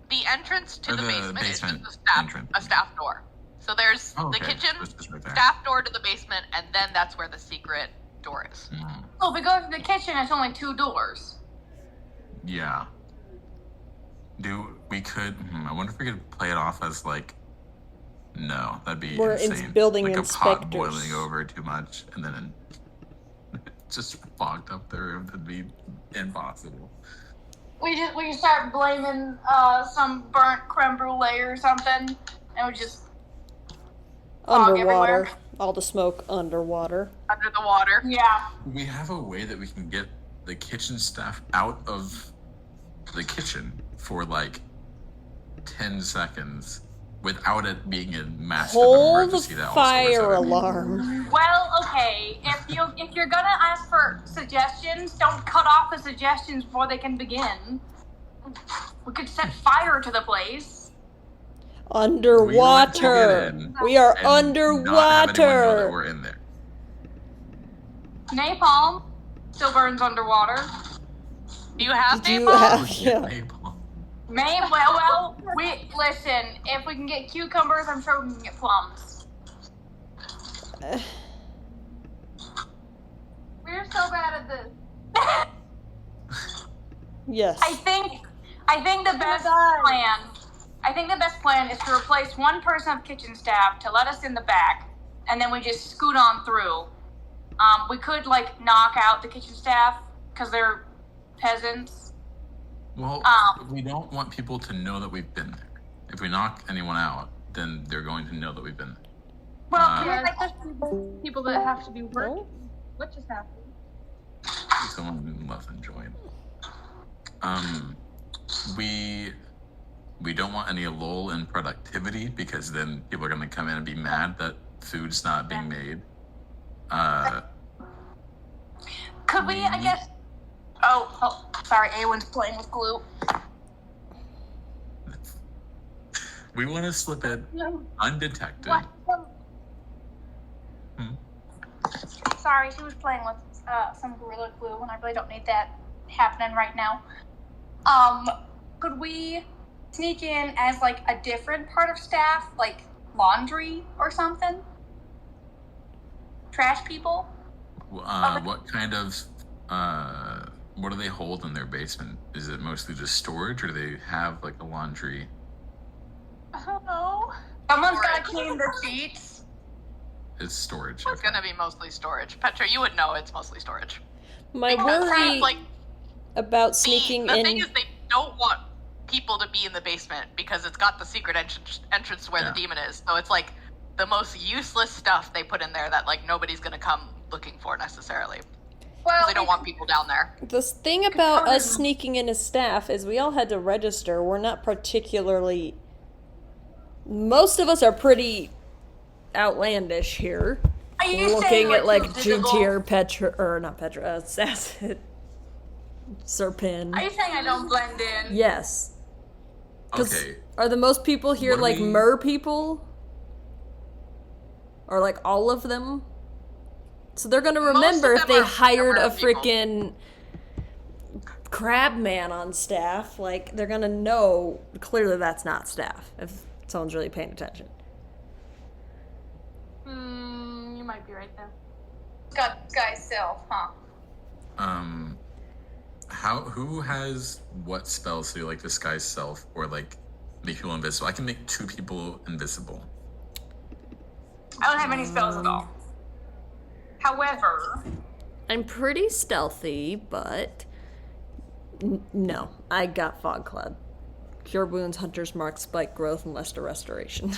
[SPEAKER 1] The entrance to
[SPEAKER 4] Or
[SPEAKER 1] the
[SPEAKER 4] the
[SPEAKER 1] basement is
[SPEAKER 4] basement
[SPEAKER 1] just a
[SPEAKER 4] entrance.
[SPEAKER 1] staff door. So there's
[SPEAKER 4] Oh,
[SPEAKER 1] the
[SPEAKER 4] okay.
[SPEAKER 1] kitchen,
[SPEAKER 4] It's just right there.
[SPEAKER 1] staff door to the basement, and then that's where the secret door is.
[SPEAKER 4] Mm,
[SPEAKER 2] So if we go to the kitchen, it's only 2 doors.
[SPEAKER 4] yeah. I wonder if we could play it off as like, no, that'd be
[SPEAKER 3] We're
[SPEAKER 4] insane.
[SPEAKER 3] building
[SPEAKER 4] like
[SPEAKER 3] inspectors.
[SPEAKER 4] a pot boiling over too much, and then just fogged up the room. That'd be impossible.
[SPEAKER 2] We just start blaming some burnt creme brulee or something, and we just fog
[SPEAKER 3] Underwater.
[SPEAKER 2] everywhere.
[SPEAKER 3] All the smoke underwater.
[SPEAKER 1] Under the water.
[SPEAKER 2] Yeah.
[SPEAKER 4] We have a way that we can get the kitchen staff out of the kitchen for like 10 seconds without it being a massive
[SPEAKER 3] Hold the
[SPEAKER 4] emergency that also is
[SPEAKER 3] fire
[SPEAKER 4] out.
[SPEAKER 3] alarm.
[SPEAKER 2] Well, okay. If you're gonna ask for suggestions, don't cut off the suggestions before they can begin. We could set fire to the place.
[SPEAKER 3] Underwater. We are
[SPEAKER 4] And not have anyone know that
[SPEAKER 3] underwater.
[SPEAKER 4] we're in there.
[SPEAKER 2] Napalm still burns underwater.
[SPEAKER 1] Do you have
[SPEAKER 3] Do you
[SPEAKER 1] napalm?
[SPEAKER 3] have yeah.
[SPEAKER 4] Napalm.
[SPEAKER 2] Well, listen. If we can get cucumbers, I'm sure we can get plums.
[SPEAKER 6] We're so bad at this.
[SPEAKER 3] Yes.
[SPEAKER 2] I think the best plan. I think the best plan is to replace one person of kitchen staff to let us in the back, and then we just scoot on through. We could knock out the kitchen staff because they're peasants.
[SPEAKER 4] Well, we don't want people to know that we've been there. If we knock anyone out, then they're going to know that we've been there.
[SPEAKER 2] Well,
[SPEAKER 6] Yeah, people that have to be working. What just happened?
[SPEAKER 4] Someone left and joined. We don't want any lull in productivity because then people are going to come in and be mad that food's not being made.
[SPEAKER 2] could we? I guess. Oh, sorry. Awen's playing with glue.
[SPEAKER 4] We want to slip in undetected.
[SPEAKER 2] What?
[SPEAKER 4] Hmm?
[SPEAKER 2] Sorry, she was playing with some Gorilla Glue, and I really don't need that happening right now. Could we
[SPEAKER 8] sneak in as like a different part of staff, like laundry or something? Trash people?
[SPEAKER 4] What kind of what do they hold in their basement? Is it mostly just storage, or do they have like a laundry?
[SPEAKER 6] I don't know.
[SPEAKER 8] Someone's gotta clean the sheets.
[SPEAKER 4] It's storage.
[SPEAKER 1] It's gonna be mostly storage. Petra, you would know it's mostly storage.
[SPEAKER 3] My
[SPEAKER 1] Because,
[SPEAKER 3] worry
[SPEAKER 1] like,
[SPEAKER 3] about sneaking
[SPEAKER 1] the
[SPEAKER 3] in.
[SPEAKER 1] thing is, they don't want people to be in the basement because it's got the secret entrance to where the demon is. So it's like the most useless stuff they put in there that like nobody's gonna come looking for necessarily.
[SPEAKER 8] Well,
[SPEAKER 1] They don't want people down there.
[SPEAKER 3] The thing about us sneaking in as staff is we all had to register. We're not particularly. Most of us are pretty outlandish here.
[SPEAKER 8] Are you
[SPEAKER 3] Looking
[SPEAKER 8] saying
[SPEAKER 3] at
[SPEAKER 8] we're
[SPEAKER 3] like
[SPEAKER 8] too visible?
[SPEAKER 3] Juntier, Petra, or not Petra, Sasset, Serpin.
[SPEAKER 8] Are you saying I don't blend in?
[SPEAKER 3] Yes. 'Cause
[SPEAKER 4] Okay.
[SPEAKER 3] are the most people here
[SPEAKER 4] What do
[SPEAKER 3] like
[SPEAKER 4] we-
[SPEAKER 3] mer people? Or like all of them? So they're gonna
[SPEAKER 1] Most of
[SPEAKER 3] remember if
[SPEAKER 1] them
[SPEAKER 3] they
[SPEAKER 1] are
[SPEAKER 3] hired a
[SPEAKER 1] mer people.
[SPEAKER 3] freaking crab man on staff. Like they're gonna know clearly that's not staff if someone's really paying attention.
[SPEAKER 6] You might be right there.
[SPEAKER 8] Got guy's self, huh?
[SPEAKER 4] Who has what spells to like disguise self or like make people invisible? I can make 2 people invisible.
[SPEAKER 8] I don't have any spells at all. However,
[SPEAKER 3] I'm pretty stealthy, but no, I got fog cloud. Cure wounds, hunter's mark, spike growth, and Lester restoration.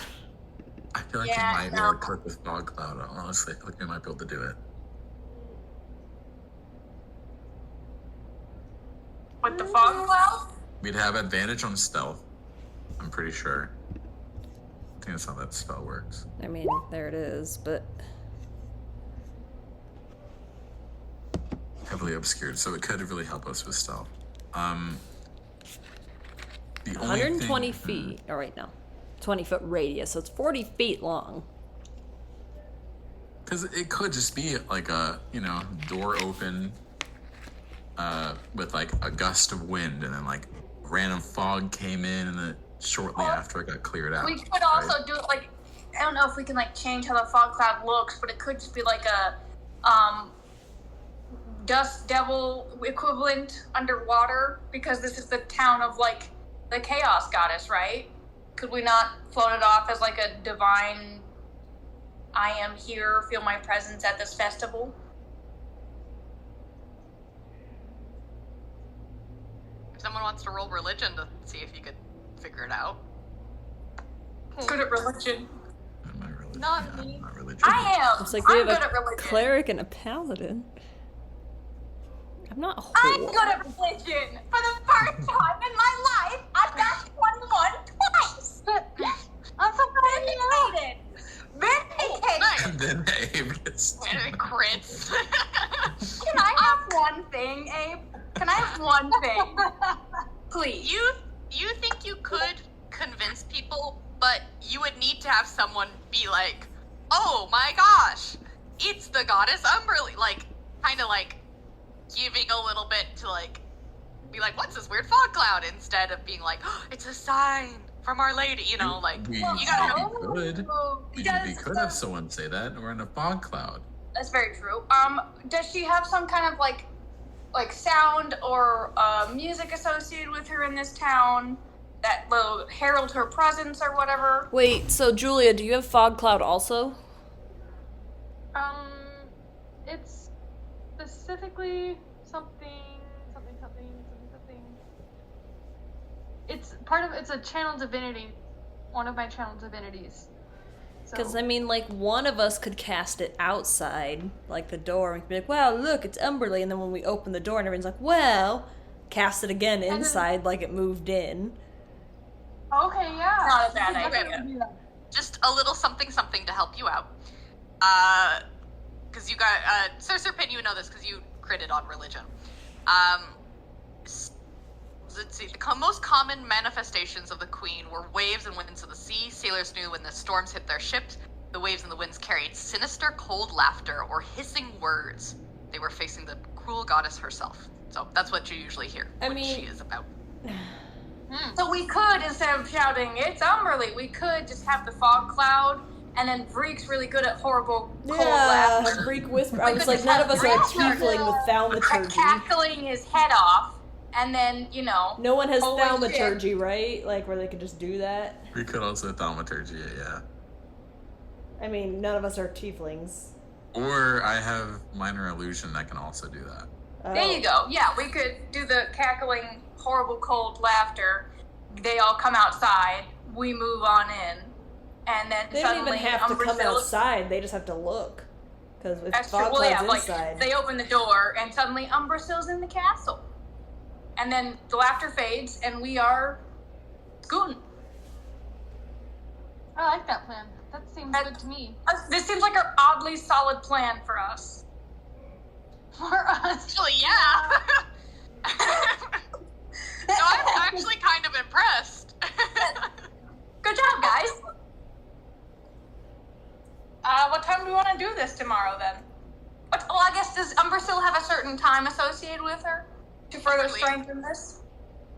[SPEAKER 4] I feel like
[SPEAKER 8] Yeah,
[SPEAKER 4] you might be
[SPEAKER 8] no.
[SPEAKER 4] able to cope with fog cloud. Honestly, I feel like we might be able to do it.
[SPEAKER 8] with the fog cloud,
[SPEAKER 4] We'd have advantage on stealth. I'm pretty sure. I think that's how that spell works.
[SPEAKER 3] I mean, there it is, but
[SPEAKER 4] Heavily obscured, so it could really help us with stealth. The only
[SPEAKER 3] 120
[SPEAKER 4] thing,
[SPEAKER 3] feet. Oh, wait, no. 20-foot radius, so it's 40 feet long.
[SPEAKER 4] Because it could just be like a, door open with like a gust of wind, and then like random fog came in, and then shortly after it got cleared out.
[SPEAKER 8] we could also do it like, I don't know if we can like change how the fog cloud looks, but it could just be like a dust devil equivalent underwater, because this is the town of like the chaos goddess, right? Could we not float it off as like a divine, I am here, feel my presence at this festival?
[SPEAKER 1] If someone wants to roll religion to see if you could figure it out.
[SPEAKER 8] Good at religion.
[SPEAKER 4] Am I religious?
[SPEAKER 6] Not
[SPEAKER 4] Yeah,
[SPEAKER 6] me.
[SPEAKER 4] I'm not religious.
[SPEAKER 8] I am.
[SPEAKER 3] It's like we
[SPEAKER 8] I'm
[SPEAKER 3] have
[SPEAKER 8] good at
[SPEAKER 3] a
[SPEAKER 8] religion.
[SPEAKER 3] cleric and a paladin. I'm not a
[SPEAKER 8] I'm
[SPEAKER 3] whore.
[SPEAKER 8] good at religion. For the first time in my life, I've got 21 twice.
[SPEAKER 6] I'm so
[SPEAKER 8] Vindicated. Vindicated.
[SPEAKER 1] Nice.
[SPEAKER 4] And then Abe gets.
[SPEAKER 1] Crits.
[SPEAKER 8] Can I have one thing, Abe? Can I have one thing? Please.
[SPEAKER 1] You think you could convince people, but you would need to have someone be like, oh my gosh, it's the goddess Umberly. Like, kind of like giving a little bit to like, be like, what's this weird fog cloud? Instead of being like, oh, it's a sign from Our Lady, like,
[SPEAKER 4] We
[SPEAKER 1] you gotta have.
[SPEAKER 4] could. We
[SPEAKER 8] Does-
[SPEAKER 4] could have someone say that, and we're in a fog cloud.
[SPEAKER 8] That's very true. Does she have some kind of like sound or music associated with her in this town that will herald her presence or whatever?
[SPEAKER 3] Wait, so Julia, do you have fog cloud also?
[SPEAKER 6] It's specifically something. It's a channel divinity, one of my channel divinities.
[SPEAKER 3] Because,
[SPEAKER 6] So-
[SPEAKER 3] I mean, like, one of us could cast it outside, like the door, and be like, wow, look, it's Umberly. And then when we open the door, and everyone's like, well, cast it again
[SPEAKER 6] then-
[SPEAKER 3] inside like it moved in.
[SPEAKER 6] Okay, yeah.
[SPEAKER 8] Not a bad
[SPEAKER 6] We could
[SPEAKER 8] idea.
[SPEAKER 6] definitely do that.
[SPEAKER 1] Just a little something to help you out. Because you got, Sir Serpin, you know this because you critted on religion. Let's see, the most common manifestations of the queen were waves and winds of the sea. Sailors knew when the storms hit their ships, the waves and the winds carried sinister, cold laughter or hissing words. They were facing the cruel goddess herself. So that's what you usually hear
[SPEAKER 3] I
[SPEAKER 1] when
[SPEAKER 3] mean-
[SPEAKER 1] she is about.
[SPEAKER 8] So we could, instead of shouting, "It's Umberly," we could just have the fog cloud, and then Vreek's really good at horrible cold laughter.
[SPEAKER 3] Freak whisper.
[SPEAKER 8] We
[SPEAKER 3] I was
[SPEAKER 8] could
[SPEAKER 3] like,
[SPEAKER 8] just
[SPEAKER 3] none
[SPEAKER 8] have
[SPEAKER 3] of us are
[SPEAKER 8] Vreek
[SPEAKER 3] tiefling with thaumaturgy.
[SPEAKER 8] cackling his head off, and then,
[SPEAKER 3] No one has
[SPEAKER 8] holy
[SPEAKER 3] thaumaturgy,
[SPEAKER 8] shit.
[SPEAKER 3] right? Like, where they could just do that?
[SPEAKER 4] We could also thaumaturgy it, yeah.
[SPEAKER 3] I mean, none of us are tieflings.
[SPEAKER 4] Or I have minor illusion that can also do that.
[SPEAKER 8] There you go. Yeah, we could do the cackling, horrible cold laughter. They all come outside. We move on in, and then
[SPEAKER 3] They don't
[SPEAKER 8] suddenly
[SPEAKER 3] even have to come
[SPEAKER 8] Umbrasyl-
[SPEAKER 3] outside. They just have to look. Because if
[SPEAKER 8] That's true.
[SPEAKER 3] fog
[SPEAKER 8] Well,
[SPEAKER 3] cloud's
[SPEAKER 8] yeah,
[SPEAKER 3] inside.
[SPEAKER 8] they open the door, and suddenly Umbrasyl's in the castle, and then the laughter fades, and we are scooting.
[SPEAKER 6] I like that plan. That seems good to me.
[SPEAKER 8] This seems like an oddly solid plan for us.
[SPEAKER 6] For us.
[SPEAKER 1] Actually, yeah. No, I'm actually kind of impressed.
[SPEAKER 8] Good job, guys. What time do we want to do this tomorrow, then? Well, I guess, does Umbrasyl have a certain time associated with her to further
[SPEAKER 1] Typically.
[SPEAKER 8] strengthen this?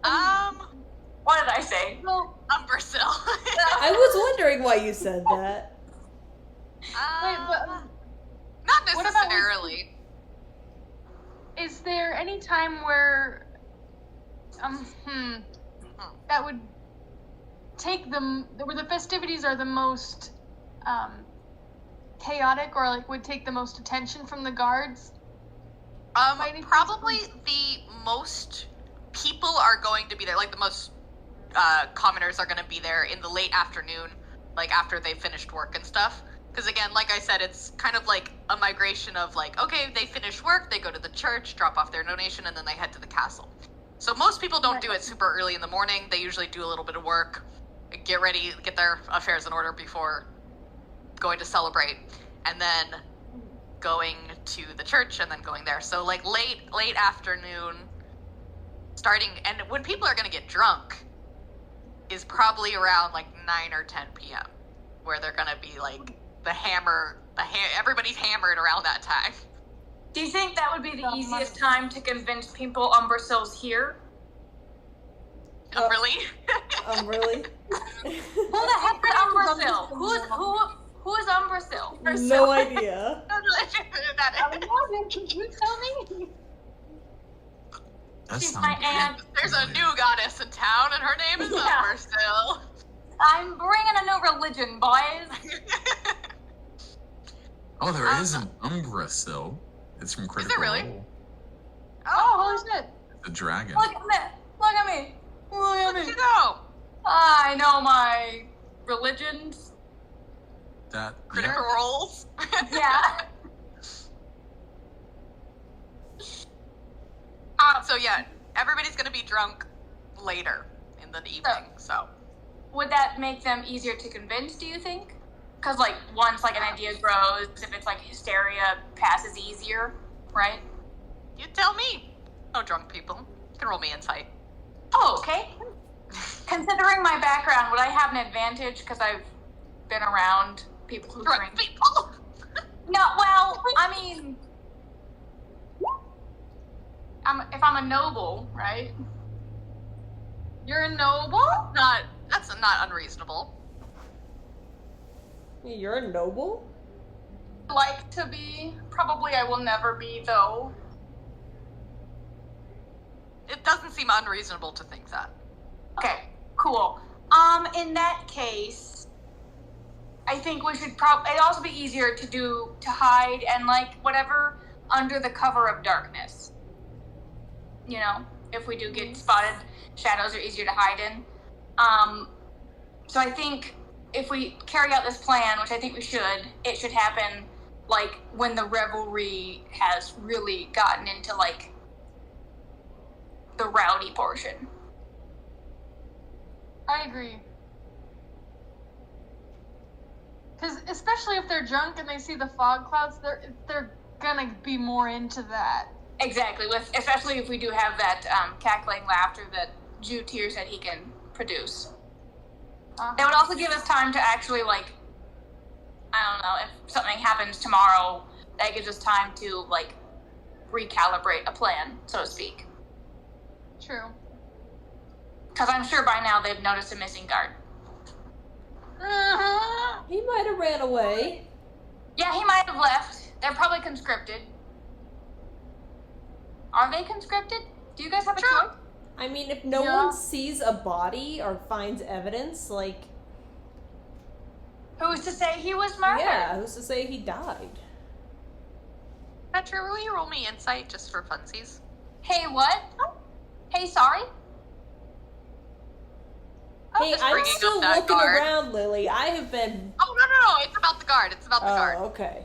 [SPEAKER 8] What did I say?
[SPEAKER 6] Well,
[SPEAKER 1] Umbrasyl.
[SPEAKER 3] I was wondering why you said that.
[SPEAKER 6] wait, but
[SPEAKER 1] Not
[SPEAKER 6] what about
[SPEAKER 1] necessarily.
[SPEAKER 6] is there any time where that would take them where the festivities are the most chaotic, or like would take the most attention from the guards?
[SPEAKER 1] Probably the most people are going to be there, like the most commoners are going to be there in the late afternoon, like after they've finished work and stuff. Because again, like I said, it's kind of like a migration of like, okay, they finish work, they go to the church, drop off their donation, and then they head to the castle. So most people don't do it super early in the morning. They usually do a little bit of work, get ready, get their affairs in order before going to celebrate, and then going to the church and then going there. So like late afternoon, starting, and when people are going to get drunk is probably around like 9 or 10 p.m. where they're going to be like everybody's hammered around that time.
[SPEAKER 8] Do you think that would be the easiest time to convince people Umbrasyl's here?
[SPEAKER 1] Really?
[SPEAKER 3] Really?
[SPEAKER 8] Who the heck is Umbrasyl? Who is Umbrasyl?
[SPEAKER 3] No idea.
[SPEAKER 6] Can you tell me?
[SPEAKER 4] That
[SPEAKER 8] She's
[SPEAKER 4] sounds
[SPEAKER 8] my aunt.
[SPEAKER 1] There's a new goddess in town, and her name is
[SPEAKER 8] Yeah.
[SPEAKER 1] Umbrasyl.
[SPEAKER 8] I'm bringing a new religion, boys.
[SPEAKER 4] Oh, there is an Umbrasyl. It's from Critical
[SPEAKER 1] really?
[SPEAKER 4] Role.
[SPEAKER 6] Oh, holy shit.
[SPEAKER 4] The dragon.
[SPEAKER 8] Look at me. Look at me. Look at
[SPEAKER 1] How'd
[SPEAKER 8] me.
[SPEAKER 1] you know?
[SPEAKER 8] I know my religions.
[SPEAKER 4] That
[SPEAKER 1] Critical Roles.
[SPEAKER 8] Yeah.
[SPEAKER 1] So yeah, everybody's gonna be drunk later in the evening. So
[SPEAKER 8] Would that make them easier to convince, do you think? Because, like, once, like, an idea grows, if it's, like, hysteria passes easier, right?
[SPEAKER 1] you tell me. Oh, drunk people. You can roll me insight.
[SPEAKER 8] Oh, okay. Considering my background, would I have an advantage because I've been around people who
[SPEAKER 1] Drunk
[SPEAKER 8] drink?
[SPEAKER 1] people.
[SPEAKER 8] No, well, I mean, if I'm a noble, right?
[SPEAKER 6] You're a noble?
[SPEAKER 1] That's not unreasonable.
[SPEAKER 3] You're a noble?
[SPEAKER 8] Like to be. Probably I will never be, though.
[SPEAKER 1] It doesn't seem unreasonable to think that.
[SPEAKER 8] Okay, cool. In that case, I think we should it'd also be easier to hide and, like, whatever under the cover of darkness. You know, if we do get spotted, shadows are easier to hide in. So I think if we carry out this plan, which I think we should, it should happen, like, when the revelry has really gotten into, like, the rowdy portion.
[SPEAKER 6] I agree. Because especially if they're drunk and they see the fog clouds, they're gonna be more into that.
[SPEAKER 8] Exactly, especially if we do have that cackling laughter that Jutier said he can produce. It would also give us time to actually, like, I don't know, if something happens tomorrow, that gives us time to, like, recalibrate a plan, so to speak.
[SPEAKER 6] True.
[SPEAKER 8] Because I'm sure by now they've noticed a missing guard.
[SPEAKER 3] He might have ran away.
[SPEAKER 8] Yeah, he might have left. They're probably conscripted. Are they conscripted? Do you guys have a choice?
[SPEAKER 3] I mean, if no one sees a body or finds evidence, like...
[SPEAKER 8] Who's to say he was murdered?
[SPEAKER 3] Yeah, who's to say he died?
[SPEAKER 1] Petra, will you roll me insight just for funsies?
[SPEAKER 8] Hey, what? Hey, sorry?
[SPEAKER 3] Hey,
[SPEAKER 1] just
[SPEAKER 3] I'm
[SPEAKER 1] bringing
[SPEAKER 3] still
[SPEAKER 1] up that
[SPEAKER 3] looking
[SPEAKER 1] guard.
[SPEAKER 3] around, Lily. I have been...
[SPEAKER 1] Oh, no, it's about the guard. It's about the guard.
[SPEAKER 3] Oh, okay.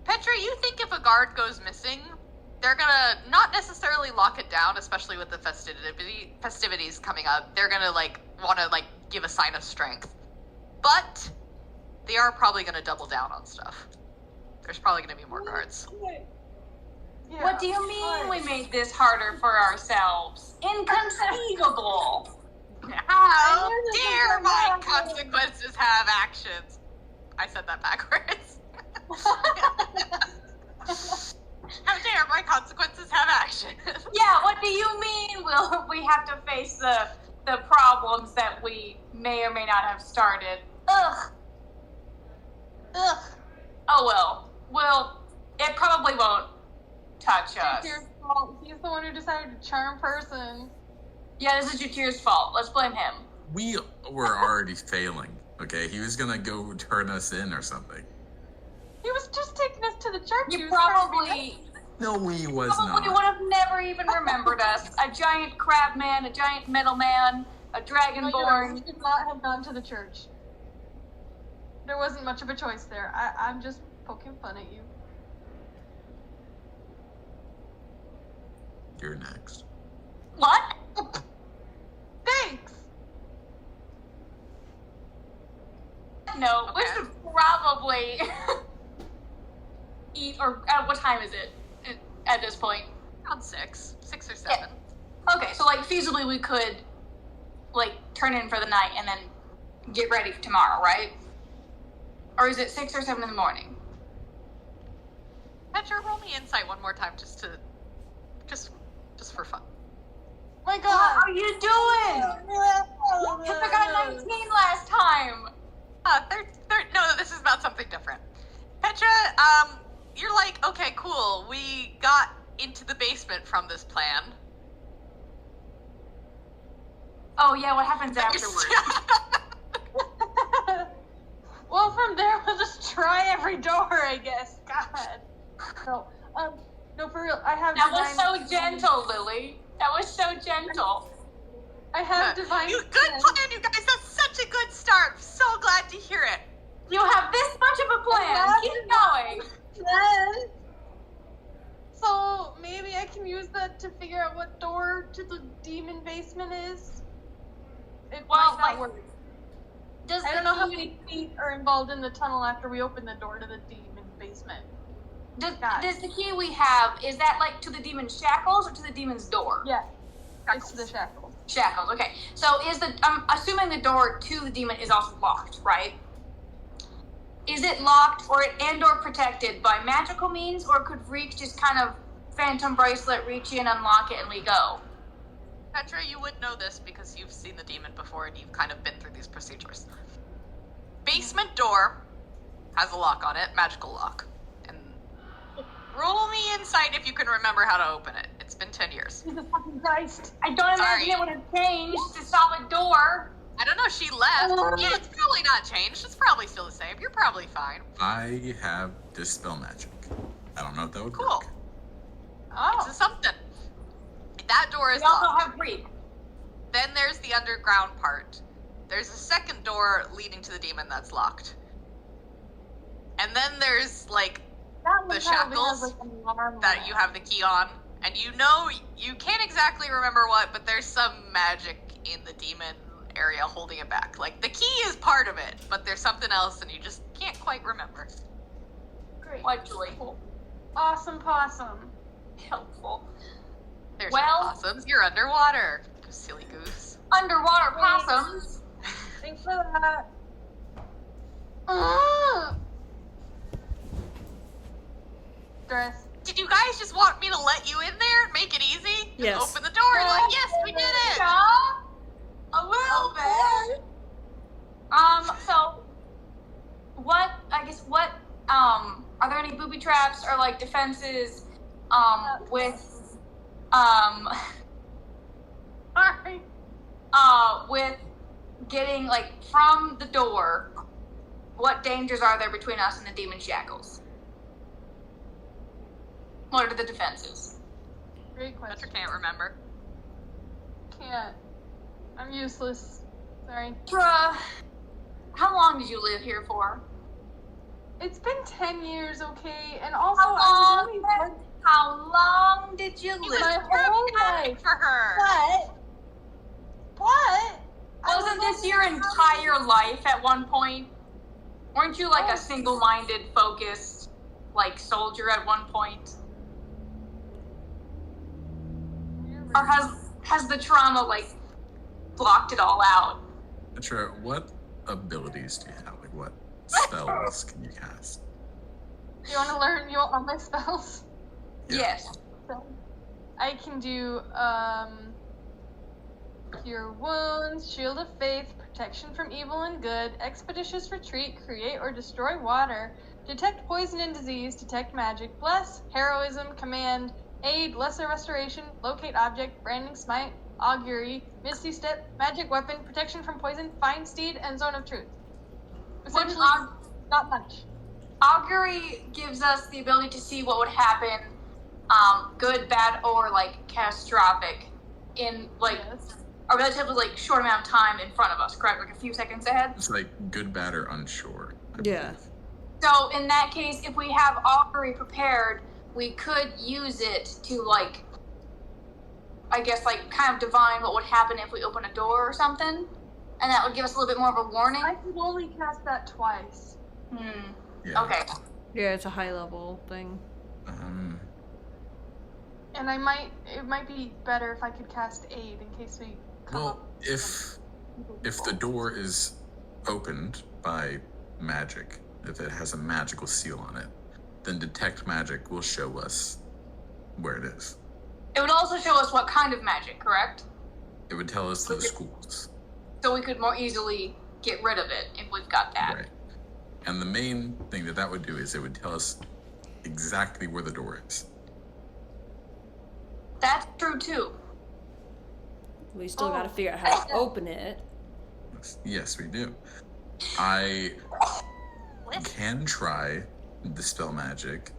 [SPEAKER 1] Petra, you think if a guard goes missing, they're gonna not necessarily lock it down, especially with the festivities coming up. They're gonna, want to, give a sign of strength. But they are probably gonna double down on stuff. There's probably gonna be more guards.
[SPEAKER 6] Yeah,
[SPEAKER 8] What do you mean we made this harder for ourselves? Inconceivable!
[SPEAKER 1] How dare my consequences have actions? I said that backwards. How dare my consequences have actions?
[SPEAKER 8] Yeah, what do you mean we have to face the problems that we may or may not have started? Ugh. Oh well. Well, it probably won't touch us.
[SPEAKER 6] It's your fault. He's the one who decided to charm person.
[SPEAKER 8] Yeah, this is Jatir's fault. Let's blame him.
[SPEAKER 4] We were already failing. Okay, he was gonna go turn us in or something.
[SPEAKER 6] He was just taking us to the church. He
[SPEAKER 8] You
[SPEAKER 6] was trying to be
[SPEAKER 8] probably
[SPEAKER 4] No, he was
[SPEAKER 8] probably
[SPEAKER 4] not.
[SPEAKER 8] would have never even remembered us. A giant crab man, a giant metal man, a
[SPEAKER 6] nice.
[SPEAKER 8] dragonborn.
[SPEAKER 6] We should not have gone to the church. There wasn't much of a choice there. I'm just poking fun at you.
[SPEAKER 4] You're next.
[SPEAKER 8] What?
[SPEAKER 6] Thanks.
[SPEAKER 8] No, we
[SPEAKER 1] Okay.
[SPEAKER 8] should probably eat. Or what time is it at this point?
[SPEAKER 1] Around 6 or 7.
[SPEAKER 8] Okay, so feasibly we could turn in for the night and then get ready for tomorrow, right? Or is it 6 or 7 in the morning?
[SPEAKER 1] Petra, roll me insight one more time, just for fun.
[SPEAKER 6] My
[SPEAKER 8] What
[SPEAKER 6] God.
[SPEAKER 8] are you doing? Because I got a 19 last time.
[SPEAKER 1] No, this is about something different. Petra, you're like, okay, cool. We got into the basement from this plan.
[SPEAKER 8] Oh yeah, what happens afterwards?
[SPEAKER 6] Well, from there we'll just try every door, I guess. God. No, for real. I have.
[SPEAKER 8] That was
[SPEAKER 6] divine-
[SPEAKER 8] so gentle, Lily. That was so gentle.
[SPEAKER 6] I have divine.
[SPEAKER 1] Good
[SPEAKER 6] sense.
[SPEAKER 1] plan, you guys. That's such a good start. I'm so glad to hear it.
[SPEAKER 8] You have this much of a plan. Keep going.
[SPEAKER 6] So maybe I can use that to figure out what door to the demon basement is. It
[SPEAKER 8] Well,
[SPEAKER 6] might not work.
[SPEAKER 8] Does
[SPEAKER 6] I
[SPEAKER 8] the
[SPEAKER 6] don't know how
[SPEAKER 8] key-
[SPEAKER 6] many feet are involved in the tunnel after we open the door to the demon basement.
[SPEAKER 8] Does the key we have, is that to the demon's shackles or to the demon's door?
[SPEAKER 6] Yeah, it's the shackles.
[SPEAKER 8] Shackles, okay. So I'm assuming the door to the demon is also locked, right? Is it locked or protected by magical means, or could Reek just kind of phantom bracelet, reach in, unlock it, and we go?
[SPEAKER 1] Petra, you would know this because you've seen the demon before and you've kind of been through these procedures. Basement door has a lock on it, magical lock. And roll me insight if you can remember how to open it. It's been 10 years.
[SPEAKER 6] Jesus fucking Christ.
[SPEAKER 8] I don't
[SPEAKER 1] Sorry.
[SPEAKER 8] imagine it would have changed to solid door.
[SPEAKER 1] I don't know, she left. Yeah, it's probably not changed. It's probably still the same. You're probably fine.
[SPEAKER 4] I have dispel magic. I don't know if that would
[SPEAKER 1] Cool.
[SPEAKER 4] work.
[SPEAKER 6] Oh.
[SPEAKER 1] It's something. That door is
[SPEAKER 8] We also
[SPEAKER 1] locked.
[SPEAKER 8] have Reek.
[SPEAKER 1] Then there's the underground part. There's a second door leading to the demon that's locked. And then there's
[SPEAKER 6] That one
[SPEAKER 1] the
[SPEAKER 6] probably has,
[SPEAKER 1] shackles
[SPEAKER 6] an alarm on
[SPEAKER 1] that
[SPEAKER 6] it.
[SPEAKER 1] you have the key on. And you can't exactly remember what, but there's some magic in the demon area holding it back. The key is part of it, but there's something else and you just can't quite remember.
[SPEAKER 6] Great.
[SPEAKER 8] What, Julie?
[SPEAKER 6] Awesome possum.
[SPEAKER 8] Helpful.
[SPEAKER 1] There's
[SPEAKER 8] Well-
[SPEAKER 1] no possums. You're underwater, you silly goose.
[SPEAKER 8] Underwater possums.
[SPEAKER 6] Thanks for that. Stress.
[SPEAKER 1] Did you guys just want me to let you in there and make it easy? Just
[SPEAKER 3] Yes.
[SPEAKER 1] open the door and yes, we did it!
[SPEAKER 8] Job. traps are like defenses with
[SPEAKER 6] Alright.
[SPEAKER 8] with getting like from the door. What dangers are there between us and the demon shackles? What are the defenses?
[SPEAKER 6] Great
[SPEAKER 1] Petra
[SPEAKER 6] question.
[SPEAKER 1] can't remember.
[SPEAKER 6] Can't. I'm useless. Sorry.
[SPEAKER 8] Petra, how long did you live here for?
[SPEAKER 6] It's been 10 years, okay? And also,
[SPEAKER 8] How
[SPEAKER 6] I'm
[SPEAKER 8] long?
[SPEAKER 6] really hard
[SPEAKER 8] How long did you
[SPEAKER 1] He
[SPEAKER 8] live?
[SPEAKER 1] was
[SPEAKER 6] my whole
[SPEAKER 1] dramatic
[SPEAKER 6] life.
[SPEAKER 1] for her.
[SPEAKER 6] What? What?
[SPEAKER 8] Wasn't this your entire life at one point? Weren't you like a single-minded, focused, like soldier at one point? Or has the trauma like blocked it all out?
[SPEAKER 4] Petra, what abilities do you have? Like, what spells can you cast?
[SPEAKER 6] You want to learn all my spells?
[SPEAKER 4] Yeah.
[SPEAKER 8] Yes.
[SPEAKER 6] So, I can do Cure Wounds, Shield of Faith, Protection from Evil and Good, Expeditious Retreat, Create or Destroy Water, Detect Poison and Disease, Detect Magic, Bless, Heroism, Command, Aid, Lesser Restoration, Locate Object, Branding Smite, Augury, Misty Step, Magic Weapon, Protection from Poison, Find Steed, and Zone of Truth. Essentially, not much.
[SPEAKER 8] Augury gives us the ability to see what would happen, good, bad, or like catastrophic, in like
[SPEAKER 6] Yes.
[SPEAKER 8] a relatively like short amount of time in front of us. Correct, like a few seconds ahead.
[SPEAKER 4] It's like good, bad, or unsure. I
[SPEAKER 3] Yeah.
[SPEAKER 4] believe.
[SPEAKER 8] So in that case, if we have Augury prepared, we could use it to like, I guess like kind of divine what would happen if we open a door or something, and that would give us a little bit more of a warning.
[SPEAKER 6] I could only cast that twice.
[SPEAKER 4] Yeah.
[SPEAKER 8] Okay.
[SPEAKER 3] Yeah, it's a high level thing.
[SPEAKER 6] And it might be better if I could cast Aid in case we come
[SPEAKER 4] Well,
[SPEAKER 6] up.
[SPEAKER 4] if the door is opened by magic, if it has a magical seal on it, then detect magic will show us where it is.
[SPEAKER 8] It would also show us what kind of magic, correct?
[SPEAKER 4] It would tell us the schools.
[SPEAKER 8] So we could more easily get rid of it if we've got that.
[SPEAKER 4] Right. And the main thing that would do is it would tell us exactly where the door is.
[SPEAKER 8] That's true too.
[SPEAKER 3] We still gotta figure out how to open it.
[SPEAKER 4] Yes, we do. I can try dispel magic.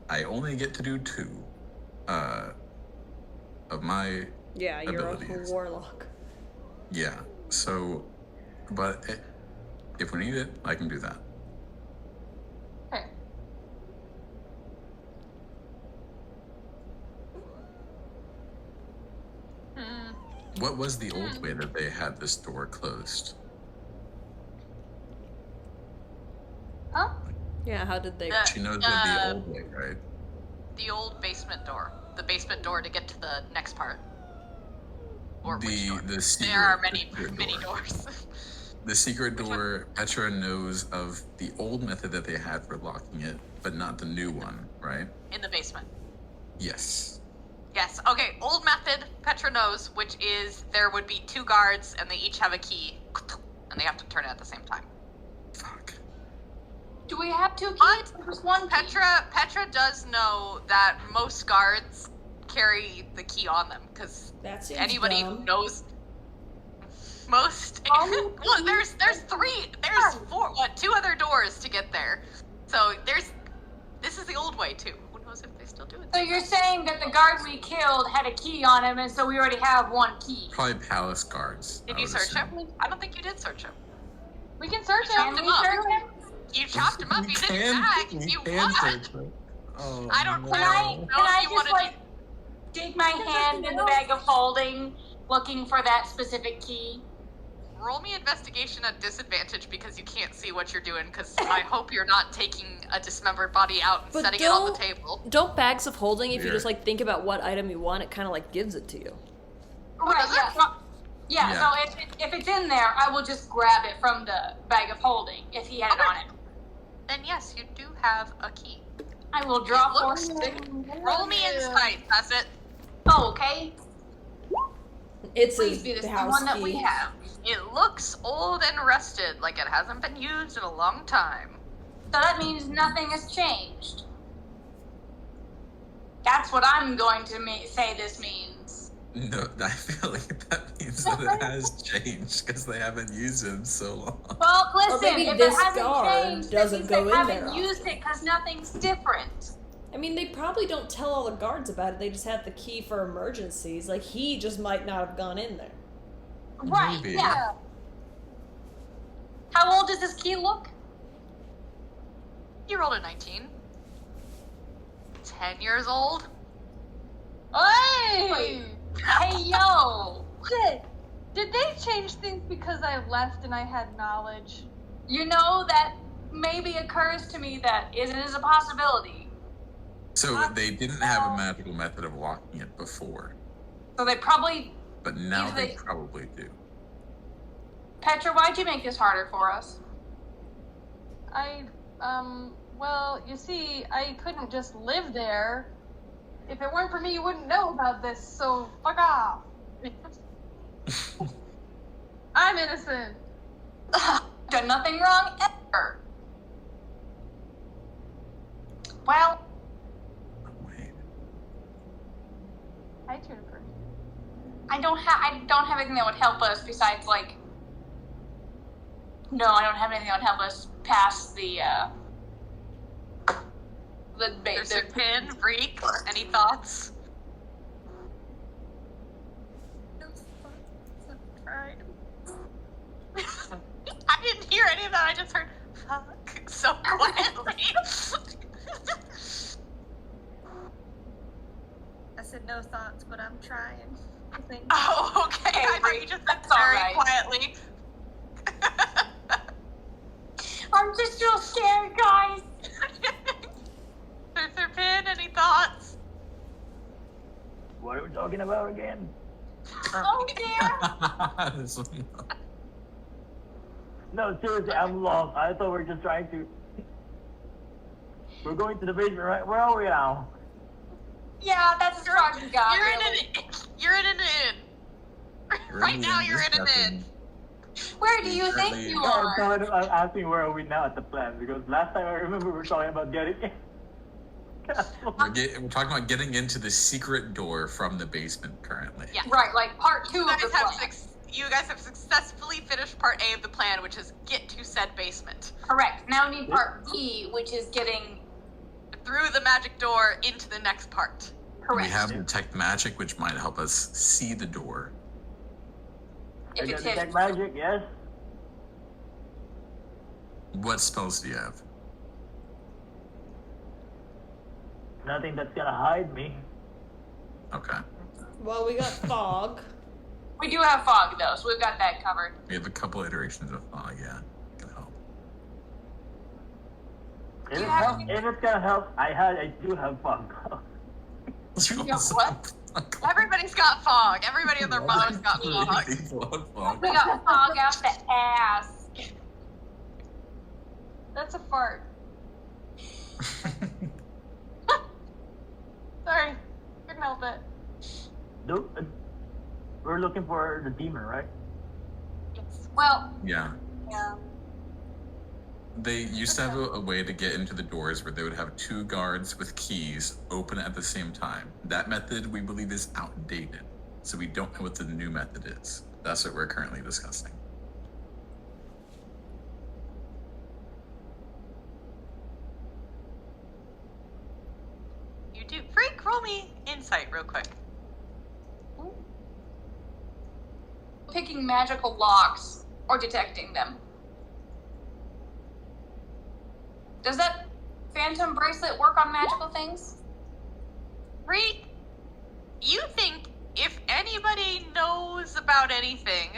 [SPEAKER 4] I only get to do 2 of my
[SPEAKER 3] Yeah, you're
[SPEAKER 4] abilities.
[SPEAKER 3] a warlock.
[SPEAKER 4] Yeah. So, but if we need it, I can do that.
[SPEAKER 6] Okay.
[SPEAKER 4] What was the old way that they had this door closed?
[SPEAKER 6] Huh?
[SPEAKER 3] Yeah, how did they?
[SPEAKER 4] She knows what the old way, right?
[SPEAKER 1] The old basement door. The basement door to get to the next part. Or which door?
[SPEAKER 4] The secret.
[SPEAKER 1] There are
[SPEAKER 4] the
[SPEAKER 1] many
[SPEAKER 4] secret door.
[SPEAKER 1] doors.
[SPEAKER 4] The secret door. Petra knows of the old method that they had for locking it, but not the new one, right?
[SPEAKER 1] In the basement.
[SPEAKER 4] Yes.
[SPEAKER 1] Yes. Okay. Old method. Petra knows, which is there would be 2 guards, and they each have a key, and they have to turn it at the same time.
[SPEAKER 4] Fuck.
[SPEAKER 8] Do we have 2 keys?
[SPEAKER 1] But
[SPEAKER 8] Or just 1 key?
[SPEAKER 1] Petra does know that most guards carry the key on them because
[SPEAKER 3] That seems
[SPEAKER 1] anybody
[SPEAKER 3] dumb.
[SPEAKER 1] who knows most.
[SPEAKER 8] Oh.
[SPEAKER 1] Well, there's 2 other doors to get there, so this is the old way too. Who knows if they still do it?
[SPEAKER 8] So you're saying that the guard we killed had a key on him, and so we already have 1 key.
[SPEAKER 4] Probably palace guards.
[SPEAKER 1] Did
[SPEAKER 4] I
[SPEAKER 1] you
[SPEAKER 4] would
[SPEAKER 1] search
[SPEAKER 4] assume.
[SPEAKER 1] him? I don't think you did search him.
[SPEAKER 6] We can search
[SPEAKER 8] Can
[SPEAKER 6] him.
[SPEAKER 8] we search him?
[SPEAKER 1] You chopped him up.
[SPEAKER 4] We
[SPEAKER 1] You didn't
[SPEAKER 4] can-
[SPEAKER 1] attack.
[SPEAKER 4] we
[SPEAKER 1] You
[SPEAKER 4] can
[SPEAKER 1] want.
[SPEAKER 4] search them. Oh,
[SPEAKER 1] I don't
[SPEAKER 4] no.
[SPEAKER 8] Can I
[SPEAKER 1] know if you
[SPEAKER 8] just
[SPEAKER 1] wanna
[SPEAKER 8] like dig my hand in the bag of holding, looking for that specific key?
[SPEAKER 1] Roll me investigation at disadvantage because you can't see what you're doing. Because I hope you're not taking a dismembered body out and
[SPEAKER 3] But
[SPEAKER 1] setting it on the
[SPEAKER 3] don't-
[SPEAKER 1] table.
[SPEAKER 3] Don't bags of holding, if you
[SPEAKER 4] Weird.
[SPEAKER 3] just like think about what item you want, it kind of like gives it to you.
[SPEAKER 8] Right,
[SPEAKER 1] does
[SPEAKER 8] yeah.
[SPEAKER 1] it?
[SPEAKER 8] Yeah,
[SPEAKER 4] Yeah.
[SPEAKER 8] so if it's in there, I will just grab it from the bag of holding if he had it on it.
[SPEAKER 1] Then yes, you do have a key.
[SPEAKER 8] I will draw
[SPEAKER 1] It looks-
[SPEAKER 8] 4.
[SPEAKER 1] Roll me insight. That's it.
[SPEAKER 8] Oh, okay.
[SPEAKER 3] It's
[SPEAKER 8] Please be
[SPEAKER 3] the
[SPEAKER 8] the
[SPEAKER 3] house
[SPEAKER 8] one that
[SPEAKER 3] key.
[SPEAKER 8] we have.
[SPEAKER 1] It looks old and rusted, like it hasn't been used in a long time.
[SPEAKER 8] So that means nothing has changed. That's what I'm going to say this means.
[SPEAKER 4] No, I feel like that means that it has changed because they haven't used it in so long.
[SPEAKER 8] Well, listen,
[SPEAKER 3] Or maybe
[SPEAKER 8] if
[SPEAKER 3] this
[SPEAKER 8] it hasn't
[SPEAKER 3] guard
[SPEAKER 8] changed, that
[SPEAKER 3] doesn't
[SPEAKER 8] means
[SPEAKER 3] go
[SPEAKER 8] they
[SPEAKER 3] in
[SPEAKER 8] haven't
[SPEAKER 3] there
[SPEAKER 8] used
[SPEAKER 3] often.
[SPEAKER 8] it because nothing's different.
[SPEAKER 3] I mean, they probably don't tell all the guards about it. They just have the key for emergencies. Like, he just might not have gone in there.
[SPEAKER 8] Right,
[SPEAKER 4] Maybe.
[SPEAKER 8] yeah. How old does this key look?
[SPEAKER 1] You rolled a 19. 10 years old?
[SPEAKER 6] Hey!
[SPEAKER 8] Hey, yo!
[SPEAKER 6] Shit! Did they change things because I left and I had knowledge?
[SPEAKER 8] You know, that maybe occurs to me that it is a possibility.
[SPEAKER 4] So they didn't have a magical method of locking it before,
[SPEAKER 8] So they probably...
[SPEAKER 4] but now
[SPEAKER 8] Either
[SPEAKER 4] they
[SPEAKER 8] they-
[SPEAKER 4] probably do.
[SPEAKER 8] Petra, why'd you make this harder for us?
[SPEAKER 6] Well, you see, I couldn't just live there. If it weren't for me, you wouldn't know about this, so fuck off. I'm innocent.
[SPEAKER 8] Done nothing wrong ever. Well,
[SPEAKER 4] Oh, wait.
[SPEAKER 6] Hi, Jennifer.
[SPEAKER 8] I don't have anything that would help us besides, like... No, I don't have anything that would help us pass the
[SPEAKER 1] Mr. Pin, Freak, any thoughts? I didn't hear any of that. I just heard fuck so quietly.
[SPEAKER 9] I said no thoughts, but I'm trying. I think.
[SPEAKER 1] Oh, okay. I thought you just said
[SPEAKER 8] That's all
[SPEAKER 1] very
[SPEAKER 8] right.
[SPEAKER 1] quietly.
[SPEAKER 8] I'm just real scared, guys.
[SPEAKER 1] Mr. Pin, any thoughts?
[SPEAKER 5] What are we talking about again?
[SPEAKER 8] Oh dear.
[SPEAKER 4] This one-
[SPEAKER 5] No, seriously, I'm lost. I thought we were just trying to. We're going to the basement, right? Where are we now?
[SPEAKER 8] Yeah, that's as far as we got.
[SPEAKER 1] You're in
[SPEAKER 8] really.
[SPEAKER 1] an inn. You're in an inn. Right now, you're in an inn.
[SPEAKER 8] Where do you think
[SPEAKER 4] Currently-
[SPEAKER 8] you
[SPEAKER 5] No,
[SPEAKER 8] are?
[SPEAKER 5] I'm asking where are we now at the plan because last time I remember we were talking about getting in.
[SPEAKER 4] We're talking about getting into the secret door from the basement currently.
[SPEAKER 1] Yeah.
[SPEAKER 8] Right, like part 2
[SPEAKER 1] You
[SPEAKER 8] of
[SPEAKER 1] guys,
[SPEAKER 8] the plan.
[SPEAKER 1] you guys have successfully finished part A of the plan, which is get to said basement.
[SPEAKER 8] Correct. Now we need part B, which is getting
[SPEAKER 1] Through the magic door into the next part.
[SPEAKER 8] correct.
[SPEAKER 4] We have detect magic, which might help us see the door.
[SPEAKER 5] I
[SPEAKER 8] if
[SPEAKER 5] got
[SPEAKER 8] it's
[SPEAKER 5] detect
[SPEAKER 8] hidden.
[SPEAKER 5] magic, yes.
[SPEAKER 4] What spells do you have?
[SPEAKER 5] Nothing that's gonna hide me.
[SPEAKER 4] Okay.
[SPEAKER 3] Well, we got fog.
[SPEAKER 8] We do have fog though, so we've got that covered.
[SPEAKER 4] We have a couple iterations of fog, yeah. Can help.
[SPEAKER 5] If it's gonna help, I do have fog.
[SPEAKER 4] You
[SPEAKER 8] got what?
[SPEAKER 1] Everybody's got fog. Everybody and their mother's got fog.
[SPEAKER 8] We got fog out the ass.
[SPEAKER 6] That's a fart. Sorry. Couldn't help it.
[SPEAKER 5] Nope. We're looking for the demon, right?
[SPEAKER 8] Well,
[SPEAKER 4] Yeah.
[SPEAKER 8] yeah.
[SPEAKER 4] They used to have a way to get into the doors where they would have two guards with keys open at the same time. That method, we believe, is outdated. So we don't know what the new method is. That's what we're currently discussing.
[SPEAKER 1] You do. Freak, roll me insight real quick.
[SPEAKER 8] Picking magical locks or detecting them. Does that phantom bracelet work on magical things?
[SPEAKER 1] Freak, you think if anybody knows about anything,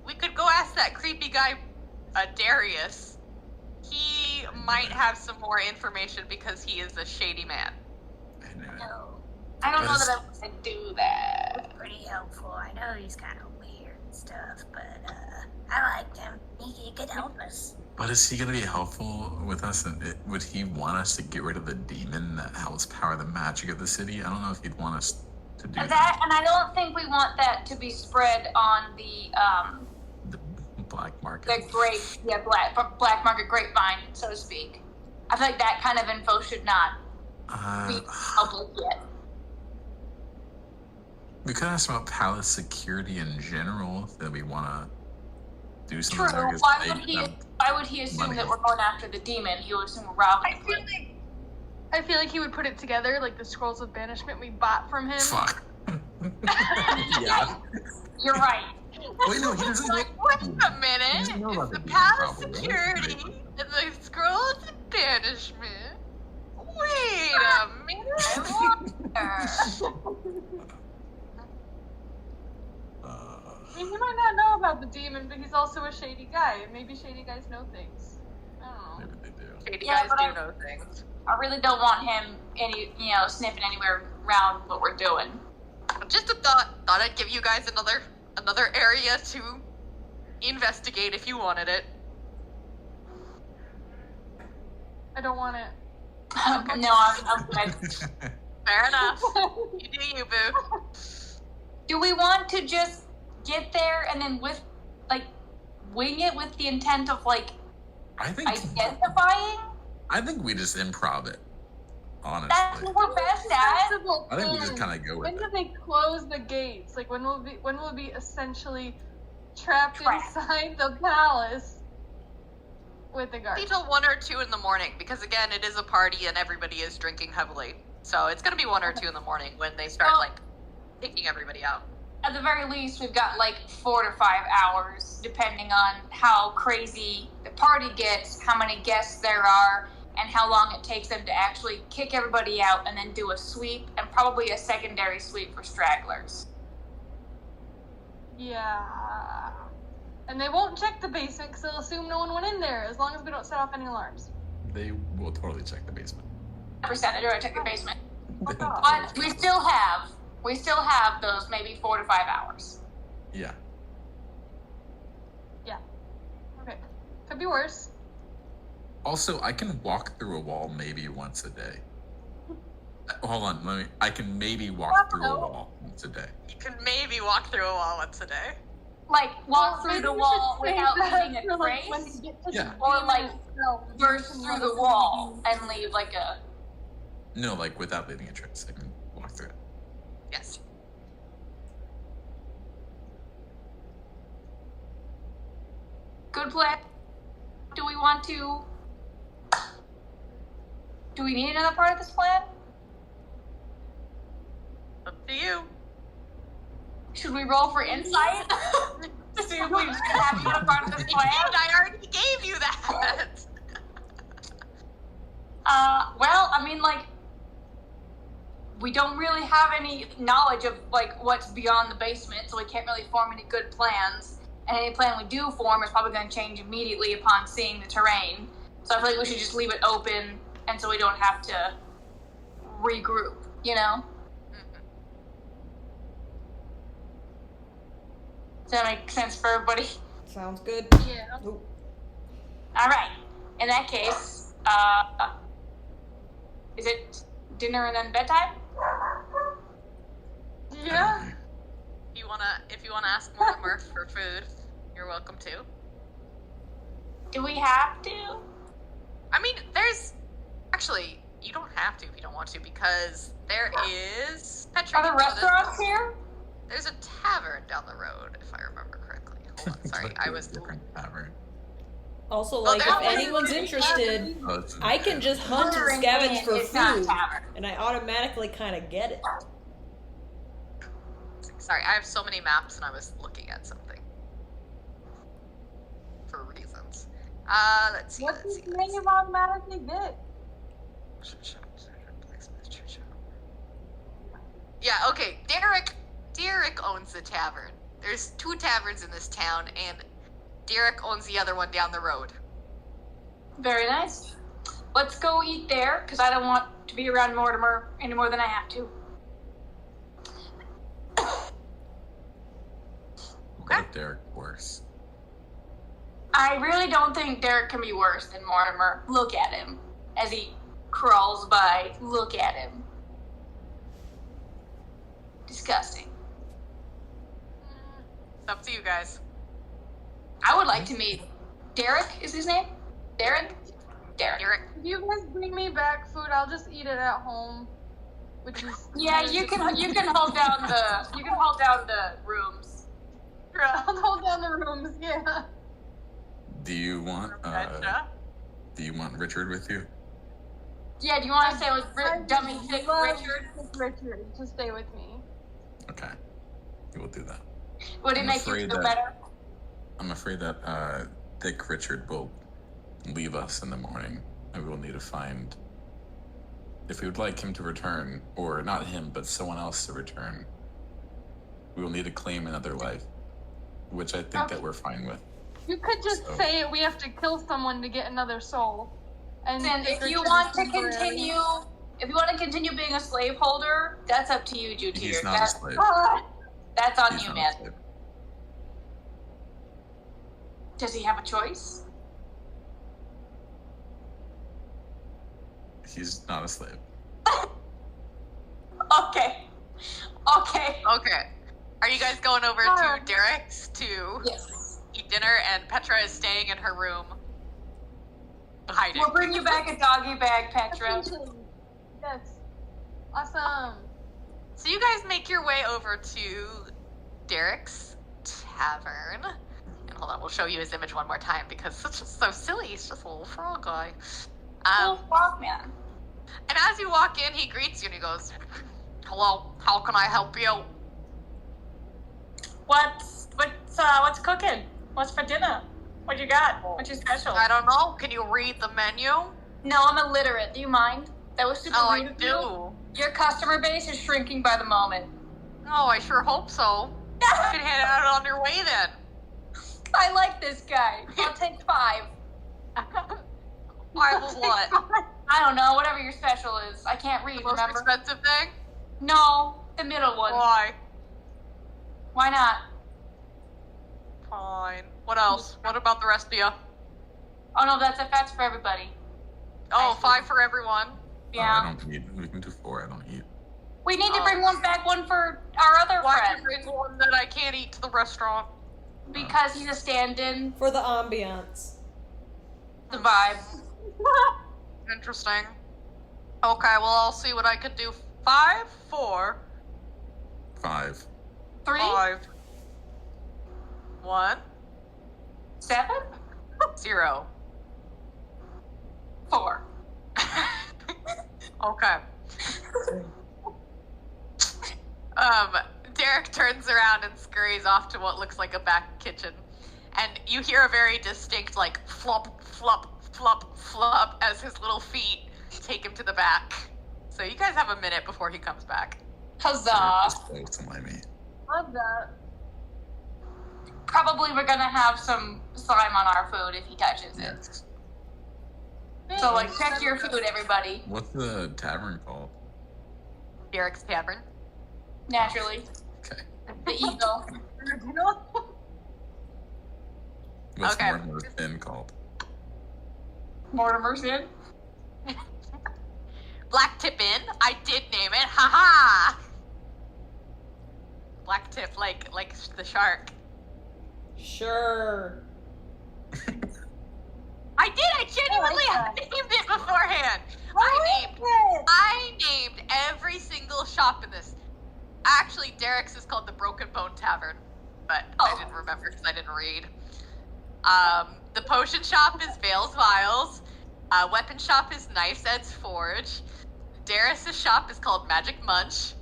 [SPEAKER 1] we could go ask that creepy guy, Darius. He might have some more information because he is a shady man.
[SPEAKER 4] I know it.
[SPEAKER 9] No,
[SPEAKER 8] I don't know
[SPEAKER 4] Yes.
[SPEAKER 8] that I want to do that.
[SPEAKER 9] pretty helpful. I know he's kind of weird and stuff, but I liked him. He could help us.
[SPEAKER 4] But is he going to be helpful with us? And would he want us to get rid of the demon that helps power the magic of the city? I don't know if he'd want us to do
[SPEAKER 8] That, and I don't think we want that to be spread on the
[SPEAKER 4] The black market.
[SPEAKER 8] black market grapevine, so to speak. I feel like that kind of info should not be public yet.
[SPEAKER 4] We could ask about palace security in general, that we want to do something
[SPEAKER 8] True.
[SPEAKER 4] there. 'Cause
[SPEAKER 8] Why would he assume
[SPEAKER 4] money.
[SPEAKER 8] that we're going after the demon? He would assume we're robbing the place.
[SPEAKER 6] I feel like he would put it together, like the scrolls of banishment we bought from him.
[SPEAKER 4] Fuck. Yeah.
[SPEAKER 8] You're right.
[SPEAKER 4] Wait, no, he doesn't know.
[SPEAKER 1] Like, wait a minute.
[SPEAKER 4] doesn't know about
[SPEAKER 1] It's the
[SPEAKER 4] the
[SPEAKER 1] palace
[SPEAKER 4] demon problem,
[SPEAKER 1] security
[SPEAKER 4] right?
[SPEAKER 1] and the scrolls of banishment. Wait a minute.
[SPEAKER 6] I mean, he might not know about the demon, but he's also a shady guy. And maybe shady guys know things. I don't know.
[SPEAKER 4] Maybe they do.
[SPEAKER 1] Shady
[SPEAKER 8] Yeah,
[SPEAKER 1] guys
[SPEAKER 8] but
[SPEAKER 1] do know things.
[SPEAKER 8] I really don't want him sniffing anywhere around what we're doing.
[SPEAKER 1] Just a thought. Thought I'd give you guys another area to investigate if you wanted it.
[SPEAKER 6] I don't want it.
[SPEAKER 8] No, I'm good.
[SPEAKER 1] Fair enough. You do you, boo.
[SPEAKER 8] Do we want to just get there and then wing it with the intent of
[SPEAKER 4] I think we just improv it.
[SPEAKER 8] That's
[SPEAKER 4] Honestly,
[SPEAKER 8] what we're best at.
[SPEAKER 4] I think we just kind of go with
[SPEAKER 6] When
[SPEAKER 4] it.
[SPEAKER 6] do they close the gates? Like when will be essentially trapped inside the palace with the guards?
[SPEAKER 1] Maybe till 1 or 2 in the morning, because again, it is a party and everybody is drinking heavily. So it's gonna be 1 or 2 in the morning when they start kicking everybody out.
[SPEAKER 8] At the very least, we've got 4 to 5 hours, depending on how crazy the party gets, how many guests there are, and how long it takes them to actually kick everybody out and then do a sweep, and probably a secondary sweep for stragglers.
[SPEAKER 6] Yeah. And they won't check the basement because they'll assume no one went in there, as long as we don't set off any alarms.
[SPEAKER 4] They will totally check the basement.
[SPEAKER 8] Percentage, or I check the basement.
[SPEAKER 4] They'll
[SPEAKER 8] But
[SPEAKER 4] totally
[SPEAKER 8] we
[SPEAKER 4] check.
[SPEAKER 8] still have those maybe 4 to 5 hours.
[SPEAKER 4] Yeah.
[SPEAKER 6] Okay. Could be worse.
[SPEAKER 4] Also, I can walk through a wall maybe once a day. Hold on, I can maybe walk through a wall once a day.
[SPEAKER 1] You can maybe walk through a wall once a day.
[SPEAKER 8] Walk through
[SPEAKER 6] Maybe
[SPEAKER 8] the
[SPEAKER 6] we
[SPEAKER 8] wall
[SPEAKER 6] should save
[SPEAKER 8] without
[SPEAKER 6] that
[SPEAKER 8] leaving a
[SPEAKER 6] for, when
[SPEAKER 8] trace,
[SPEAKER 6] we get to
[SPEAKER 4] Yeah.
[SPEAKER 6] the
[SPEAKER 8] or
[SPEAKER 6] demon itself.
[SPEAKER 8] burst through the wall and leave a...
[SPEAKER 4] No, without leaving a trace, I can walk through it.
[SPEAKER 1] Yes.
[SPEAKER 8] Good plan. Do we need another part of this plan?
[SPEAKER 1] Up to you.
[SPEAKER 8] Should we roll for insight? To see if we should have another part of this plan?
[SPEAKER 1] I already gave you that.
[SPEAKER 8] We don't really have any knowledge of what's beyond the basement, so we can't really form any good plans. And any plan we do form is probably going to change immediately upon seeing the terrain. So I feel like we should just leave it open, and so we don't have to regroup, Does that make sense for everybody?
[SPEAKER 3] Sounds good.
[SPEAKER 6] Yeah.
[SPEAKER 3] Ooh.
[SPEAKER 8] All right. In that case, is it dinner and then bedtime?
[SPEAKER 6] Yeah.
[SPEAKER 1] If you wanna ask Mortimer for food, you're welcome to.
[SPEAKER 8] Do we have to?
[SPEAKER 1] I mean, actually, you don't have to if you don't want to, because there is
[SPEAKER 8] Are there restaurants here?
[SPEAKER 1] There's a tavern down the road, if I remember correctly. Hold on, sorry, I was.
[SPEAKER 4] different tavern.
[SPEAKER 3] Also,
[SPEAKER 1] there
[SPEAKER 3] if
[SPEAKER 1] was-
[SPEAKER 3] anyone's interested,
[SPEAKER 4] Oh, it's in
[SPEAKER 3] I
[SPEAKER 4] the
[SPEAKER 3] can just hunt and
[SPEAKER 8] Ordering
[SPEAKER 3] scavenge
[SPEAKER 8] in
[SPEAKER 3] for
[SPEAKER 8] is not
[SPEAKER 3] food,
[SPEAKER 8] tavern.
[SPEAKER 3] and I automatically kind of get it.
[SPEAKER 1] Sorry, I have so many maps and I was looking at something. For reasons. Let's see.
[SPEAKER 6] What's his name automatically get?
[SPEAKER 1] Yeah, okay. Derek owns the tavern. There's 2 taverns in this town, and Derek owns the other one down the road.
[SPEAKER 8] Very nice. Let's go eat there, because I don't want to be around Mortimer any more than I have to.
[SPEAKER 4] What if Derek worse?
[SPEAKER 8] I really don't think Derek can be worse than Mortimer. Look at him. As he crawls by, look at him. Disgusting.
[SPEAKER 1] It's up to you guys.
[SPEAKER 8] I would like to meet Derek, is his name? Darren? Derek.
[SPEAKER 1] Derek.
[SPEAKER 6] If you guys bring me back food, I'll just eat it at home. Which is
[SPEAKER 8] Yeah, you can hold down the rooms.
[SPEAKER 6] I'll hold down the rooms. Yeah.
[SPEAKER 4] Do you want Richard with you?
[SPEAKER 8] Yeah, do you want to stay with dummy thick
[SPEAKER 6] love
[SPEAKER 8] Richard?
[SPEAKER 6] Richard to stay with me.
[SPEAKER 4] Okay, we will do that.
[SPEAKER 8] Would it
[SPEAKER 4] I'm
[SPEAKER 8] make you
[SPEAKER 4] afraid
[SPEAKER 8] feel
[SPEAKER 4] that-
[SPEAKER 8] better?
[SPEAKER 4] I'm afraid that Thick Richard will leave us in the morning, and we will need to find. If we would like him to return, or not him, but someone else to return, we will need to claim another life, which I think that we're fine with.
[SPEAKER 6] You could just
[SPEAKER 4] So-
[SPEAKER 6] say we have to kill someone to get another soul.
[SPEAKER 8] And if you
[SPEAKER 6] Richard
[SPEAKER 8] want to
[SPEAKER 6] is temporary.
[SPEAKER 8] continue being a slaveholder, that's up to you, Jutier.
[SPEAKER 4] He's not a slave.
[SPEAKER 8] That's on
[SPEAKER 4] He's
[SPEAKER 8] you,
[SPEAKER 4] not
[SPEAKER 8] man.
[SPEAKER 4] a slave.
[SPEAKER 8] Does he have a choice?
[SPEAKER 4] He's not a slave.
[SPEAKER 8] Okay.
[SPEAKER 1] Okay. Are you guys going over to Derek's to
[SPEAKER 8] Yes.
[SPEAKER 1] eat dinner, and Petra is staying in her room hiding?
[SPEAKER 8] We'll bring you back a doggy bag, Petra.
[SPEAKER 6] Yes. Awesome.
[SPEAKER 1] So you guys make your way over to Derek's tavern. And hold on, we'll show you his image one more time because it's just so silly. He's just a little frog guy.
[SPEAKER 8] Oh, Frogman.
[SPEAKER 1] And as you walk in, he greets you and he goes, "Hello, how can I help you?"
[SPEAKER 8] What's cooking? What's for dinner? What you got? What's your special?
[SPEAKER 1] I don't know. Can you read the menu?
[SPEAKER 8] No, I'm illiterate. Do you mind? That was super
[SPEAKER 1] Oh,
[SPEAKER 8] rude
[SPEAKER 1] I
[SPEAKER 8] of you.
[SPEAKER 1] do.
[SPEAKER 8] Your customer base is shrinking by the moment.
[SPEAKER 1] Oh, I sure hope so. You can head out on your way then.
[SPEAKER 8] I like this guy. I'll take 5.
[SPEAKER 1] 5 of what?
[SPEAKER 8] I don't know, whatever your special is. I can't read,
[SPEAKER 1] The most
[SPEAKER 8] remember?
[SPEAKER 1] expensive thing?
[SPEAKER 8] No, the middle one.
[SPEAKER 1] Why?
[SPEAKER 8] Why not?
[SPEAKER 1] Fine. What else? What about the rest of you?
[SPEAKER 8] Oh no, that's for everybody.
[SPEAKER 1] Oh, 5 for everyone.
[SPEAKER 8] Yeah.
[SPEAKER 4] Oh, I don't eat. We can do 4. I don't eat.
[SPEAKER 8] We need to bring one for our other
[SPEAKER 1] Why
[SPEAKER 8] friend.
[SPEAKER 1] bring one that I can't eat to the restaurant?
[SPEAKER 8] Because he's a stand-in.
[SPEAKER 3] For the ambiance.
[SPEAKER 8] The vibe.
[SPEAKER 1] Interesting. Okay, well, I'll see what I could do. 5, 4,
[SPEAKER 4] 5.
[SPEAKER 8] 3,
[SPEAKER 1] 5, 1,
[SPEAKER 8] 7,
[SPEAKER 1] 0.
[SPEAKER 8] 4.
[SPEAKER 1] Okay. Derek turns around and scurries off to what looks like a back kitchen. And you hear a very distinct, like, flop, flop, flop, flop as his little feet take him to the back. So you guys have a minute before he comes back.
[SPEAKER 8] Huzzah.
[SPEAKER 4] Slimy.
[SPEAKER 6] Love that.
[SPEAKER 8] Probably we're gonna have some slime on our food if he touches it.
[SPEAKER 4] Yes.
[SPEAKER 8] So like, check your food, everybody.
[SPEAKER 4] What's the tavern called?
[SPEAKER 1] Derek's Tavern.
[SPEAKER 8] Naturally.
[SPEAKER 4] Okay.
[SPEAKER 8] The eagle.
[SPEAKER 4] What's
[SPEAKER 1] Okay.
[SPEAKER 4] Mortimer's Inn called?
[SPEAKER 8] Mortimer's in.
[SPEAKER 1] Black Tip Inn. I did name it. Haha. Black Tip, like the shark.
[SPEAKER 3] Sure.
[SPEAKER 1] I did. I genuinely named it beforehand. I named every single shop in this. Actually, Derek's is called the Broken Bone Tavern, but I didn't remember because I didn't read. The potion shop is Vale's Vials. Weapon shop is Knife's Ed's Forge. Darius's shop is called Magic Munch.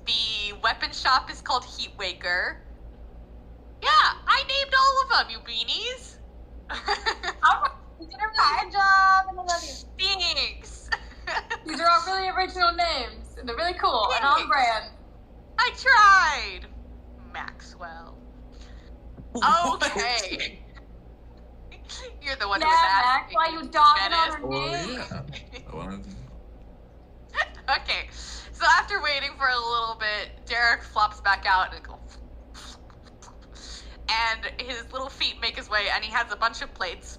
[SPEAKER 1] The weapon shop is called Heatwaker. Yeah, I named all of them, you beanies.
[SPEAKER 6] You did a really good job, and I love you.
[SPEAKER 1] Thanks.
[SPEAKER 8] These are all really original names, and they're really cool and on brand.
[SPEAKER 1] I tried. Maxwell. Okay. You're the one
[SPEAKER 8] Yeah,
[SPEAKER 1] who was
[SPEAKER 8] Max,
[SPEAKER 1] asking.
[SPEAKER 8] why you dogging on her
[SPEAKER 4] Oh,
[SPEAKER 8] name?
[SPEAKER 4] yeah. I wanted to...
[SPEAKER 1] Okay, so after waiting for a little bit, Derek flops back out and goes, and his little feet make his way, and he has a bunch of plates.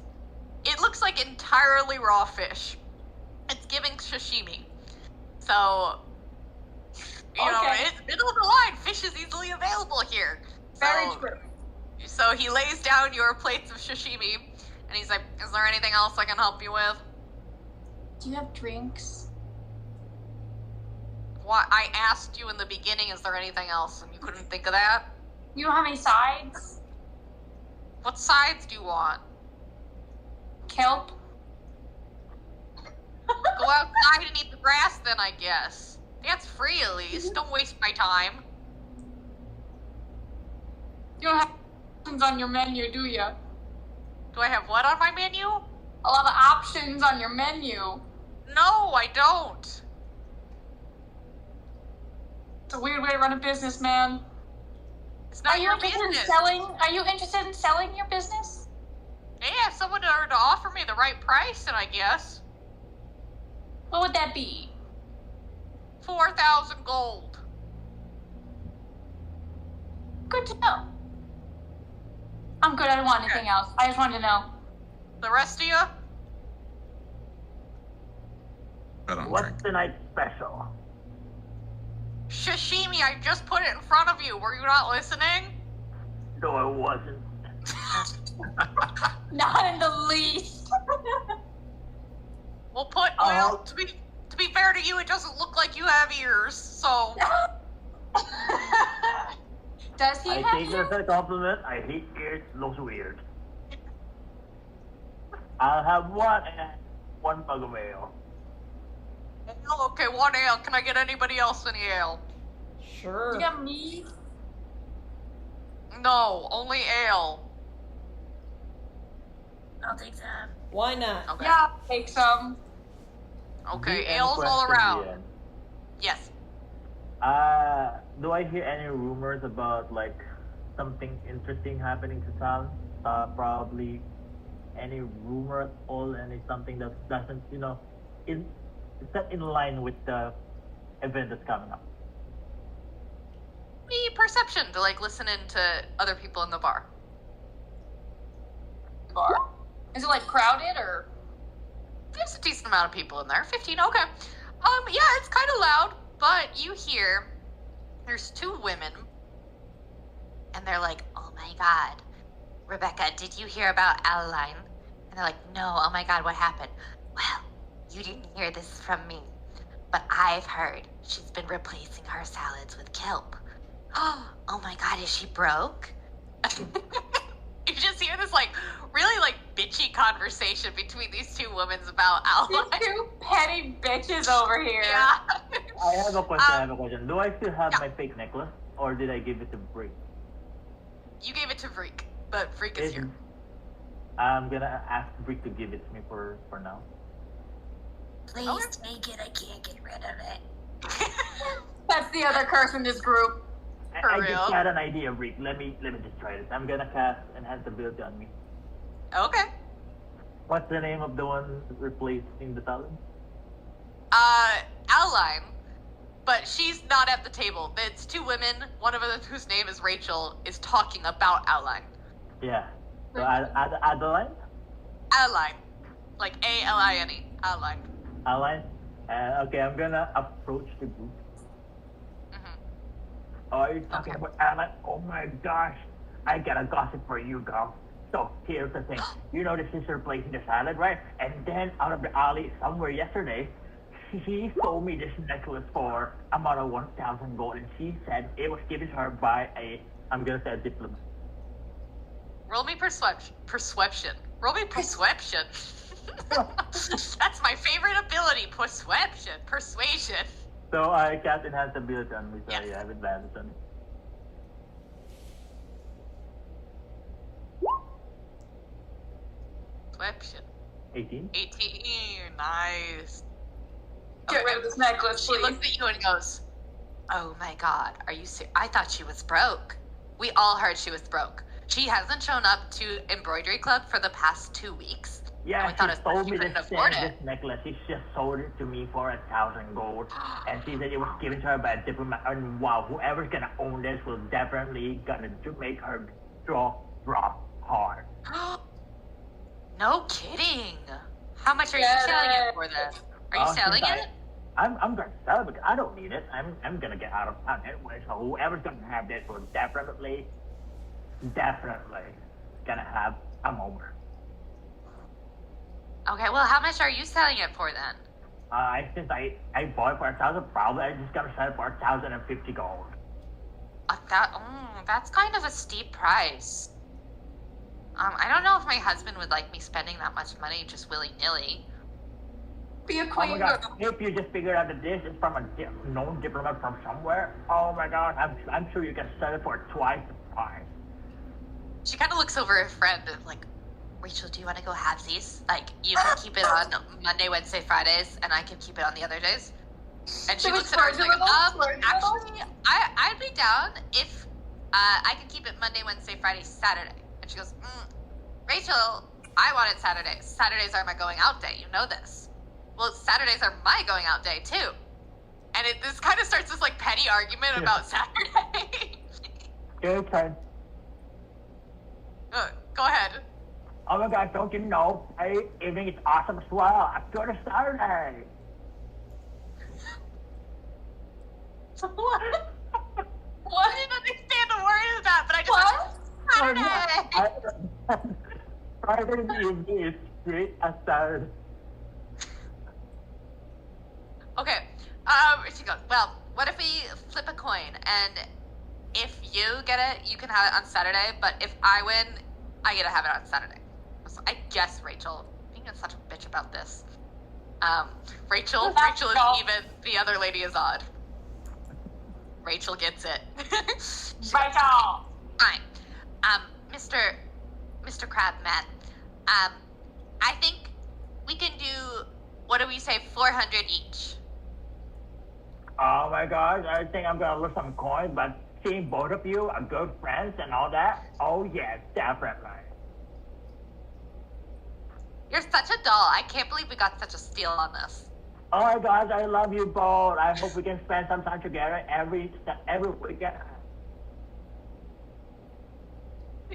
[SPEAKER 1] It looks like entirely raw fish. It's giving sashimi. So, you know,
[SPEAKER 8] Okay.
[SPEAKER 1] it's middle of the line. Fish is easily available here. So,
[SPEAKER 8] Very true.
[SPEAKER 1] So he lays down your plates of sashimi, and he's like, "Is there anything else I can help you with?"
[SPEAKER 8] Do you have drinks?
[SPEAKER 1] What I asked you in the beginning, is there anything else, and you couldn't think of that?
[SPEAKER 8] You don't have any sides?
[SPEAKER 1] What sides do you want?
[SPEAKER 8] Kelp?
[SPEAKER 1] Go outside and eat the grass then, I guess. That's free at least. Don't waste my time.
[SPEAKER 8] You don't have options on your menu, do you?
[SPEAKER 1] Do I have what on my menu?
[SPEAKER 8] A lot of options on your menu.
[SPEAKER 1] No, I don't.
[SPEAKER 8] It's a weird way to run a business, man.
[SPEAKER 1] It's not your business.
[SPEAKER 8] Are you interested in selling your business?
[SPEAKER 1] Yeah, if someone were to offer me the right price, then I guess.
[SPEAKER 8] What would that be?
[SPEAKER 1] 4,000 gold.
[SPEAKER 8] Good to know. I'm good. I don't want anything else. I just wanted to know.
[SPEAKER 1] The rest of you?
[SPEAKER 4] I don't
[SPEAKER 5] What's
[SPEAKER 4] drink.
[SPEAKER 5] tonight's special?
[SPEAKER 1] Sashimi, I just put it in front of you. Were you not listening?
[SPEAKER 5] No, I wasn't.
[SPEAKER 8] Not in the least.
[SPEAKER 1] Well, to be fair to you, it doesn't look like you have ears, so.
[SPEAKER 8] Does he
[SPEAKER 5] I
[SPEAKER 8] have
[SPEAKER 5] take it as a compliment. I hate ears. Looks weird. I'll have one mug of ale.
[SPEAKER 1] Okay, one ale. Can I get anybody else any ale?
[SPEAKER 3] Sure.
[SPEAKER 8] You got me?
[SPEAKER 1] No, only ale.
[SPEAKER 9] I'll take some.
[SPEAKER 3] Why not?
[SPEAKER 1] Okay.
[SPEAKER 8] Yeah, I'll take some.
[SPEAKER 1] Okay,
[SPEAKER 5] The end
[SPEAKER 1] ales all
[SPEAKER 5] question,
[SPEAKER 1] around.
[SPEAKER 5] the end.
[SPEAKER 1] Yes.
[SPEAKER 5] Do I hear any rumors about like something interesting happening to town? Probably any rumor at all, and something that doesn't, is not in line with the event that's coming up.
[SPEAKER 1] Be perception to like listen in to other people in the bar.
[SPEAKER 8] Bar. Is it like crowded or?
[SPEAKER 1] There's a decent amount of people in there. 15, okay. Yeah, it's kind of loud, but you hear there's two women, and they're like, "Oh my god, Rebecca, did you hear about Adeline?" And they're like, "No, oh my god, what happened?" "Well, you didn't hear this from me, but I've heard she's been replacing her salads with kelp." "Oh my god, is she broke?" You just hear this like really like bitchy conversation between these two women about Adeline.
[SPEAKER 8] These two petty bitches over here.
[SPEAKER 1] Yeah.
[SPEAKER 5] I have a question. Do I still have
[SPEAKER 1] yeah.
[SPEAKER 5] my fake necklace, or did I give it to Brick?
[SPEAKER 1] You gave it to Vreek, but Vreek is here.
[SPEAKER 5] I'm gonna ask Brick to give it to me for now.
[SPEAKER 9] Please
[SPEAKER 1] Okay.
[SPEAKER 9] take it. I can't get rid of it.
[SPEAKER 8] That's the other curse in this group.
[SPEAKER 1] For
[SPEAKER 5] I
[SPEAKER 1] real?
[SPEAKER 5] just had an idea, Brick. Let me just try this. I'm gonna cast Enhance Ability on me.
[SPEAKER 1] Okay.
[SPEAKER 5] What's the name of the one replacing the talent?
[SPEAKER 1] Adeline, but she's not at the table. It's two women, one of them whose name is Rachel, is talking about Adeline.
[SPEAKER 5] Yeah. So Adeline?
[SPEAKER 1] Adeline. Like A-L-I-N-E. Adeline.
[SPEAKER 5] Adeline? Okay, I'm gonna approach the group.
[SPEAKER 1] Mm-hmm.
[SPEAKER 5] Are you talking about Adeline? Oh my gosh. I got a gossip for you, girl. So here's the thing. You know this is replacing the salad, right? And then out of the alley somewhere yesterday, she sold me this necklace for about 1,000 gold, and she said it was given to her by I'm gonna say a diplomat.
[SPEAKER 1] Roll me persuasion. Roll me persuasion. That's my favorite ability. Persuasion.
[SPEAKER 5] So I cast Enhance Ability on me, so
[SPEAKER 1] Yes.
[SPEAKER 5] yeah, I have advantage on it.
[SPEAKER 1] Persuasion.
[SPEAKER 5] 18?
[SPEAKER 1] 18. Nice.
[SPEAKER 8] Get rid of this necklace,
[SPEAKER 1] She
[SPEAKER 8] please.
[SPEAKER 1] looks at you and goes, "Oh my god, are you serious? I thought she was broke. We all heard she was broke. She hasn't shown up to embroidery club for the past 2 weeks.
[SPEAKER 5] Yeah,
[SPEAKER 1] we thought
[SPEAKER 5] she
[SPEAKER 1] it
[SPEAKER 5] told
[SPEAKER 1] she
[SPEAKER 5] me
[SPEAKER 1] couldn't
[SPEAKER 5] this,
[SPEAKER 1] afford it."
[SPEAKER 5] this necklace. She just sold it to me for 1,000 gold. And she said it was given to her by a diplomat. And wow, whoever's gonna own this will definitely gonna make her drop hard.
[SPEAKER 1] No kidding. How much are you
[SPEAKER 8] Get
[SPEAKER 1] selling
[SPEAKER 8] it.
[SPEAKER 1] it for then? Are you selling
[SPEAKER 5] since
[SPEAKER 1] it?
[SPEAKER 5] I'm gonna sell it because I don't need it. I'm gonna get out of town anyway. So whoever's gonna have this will definitely definitely gonna have a moment.
[SPEAKER 1] Okay, well, how much are you selling it for then?
[SPEAKER 5] Since I bought it for 1,000, probably I just gotta sell it for 1,050 gold.
[SPEAKER 1] That's kind of a steep price. I don't know if my husband would like me spending that much money just willy-nilly.
[SPEAKER 8] Be a
[SPEAKER 5] Oh my
[SPEAKER 8] queen
[SPEAKER 5] god,
[SPEAKER 8] girl.
[SPEAKER 5] if you just figured out that this is from a known diplomat from somewhere, oh my god, I'm sure you can sell it for twice the price.
[SPEAKER 1] She kind of looks over at her friend and like, Rachel, do you want to go halvesies? Like, you can keep it on Monday, Wednesday, Fridays, and I can keep it on the other days. And she
[SPEAKER 8] So we
[SPEAKER 1] looks at her and is like,
[SPEAKER 8] splurge a little?
[SPEAKER 1] actually, I'd be down if I could keep it Monday, Wednesday, Friday, Saturday. And she goes, Rachel, I wanted Saturdays. Saturdays are my going out day. You know this. Well, Saturdays are my going out day too. And this kind of starts this like petty argument about Saturday.
[SPEAKER 5] Your turn.
[SPEAKER 1] Go ahead.
[SPEAKER 5] Oh my god, don't you know? Friday evening is awesome as well. I'm going to Saturday.
[SPEAKER 1] What? What? I didn't understand a word of that, but I just Saturday.
[SPEAKER 5] Friday evening is great as Saturday.
[SPEAKER 1] Okay. She goes, well, what if we flip a coin and if you get it, you can have it on Saturday, but if I win, I get to have it on Saturday. So I guess Rachel, being such a bitch about this. Rachel is even, the other lady is odd. Rachel gets it.
[SPEAKER 8] Rachel!
[SPEAKER 1] Fine. Mr. Crabman, I think we can do, what do we say, 400 each?
[SPEAKER 5] Oh my gosh, I think I'm gonna lose some coins, but seeing both of you are good friends and all that, oh yes, definitely.
[SPEAKER 1] You're such a doll. I can't believe we got such a steal on this.
[SPEAKER 5] Oh my gosh, I love you both. I hope we can spend some time together every weekend.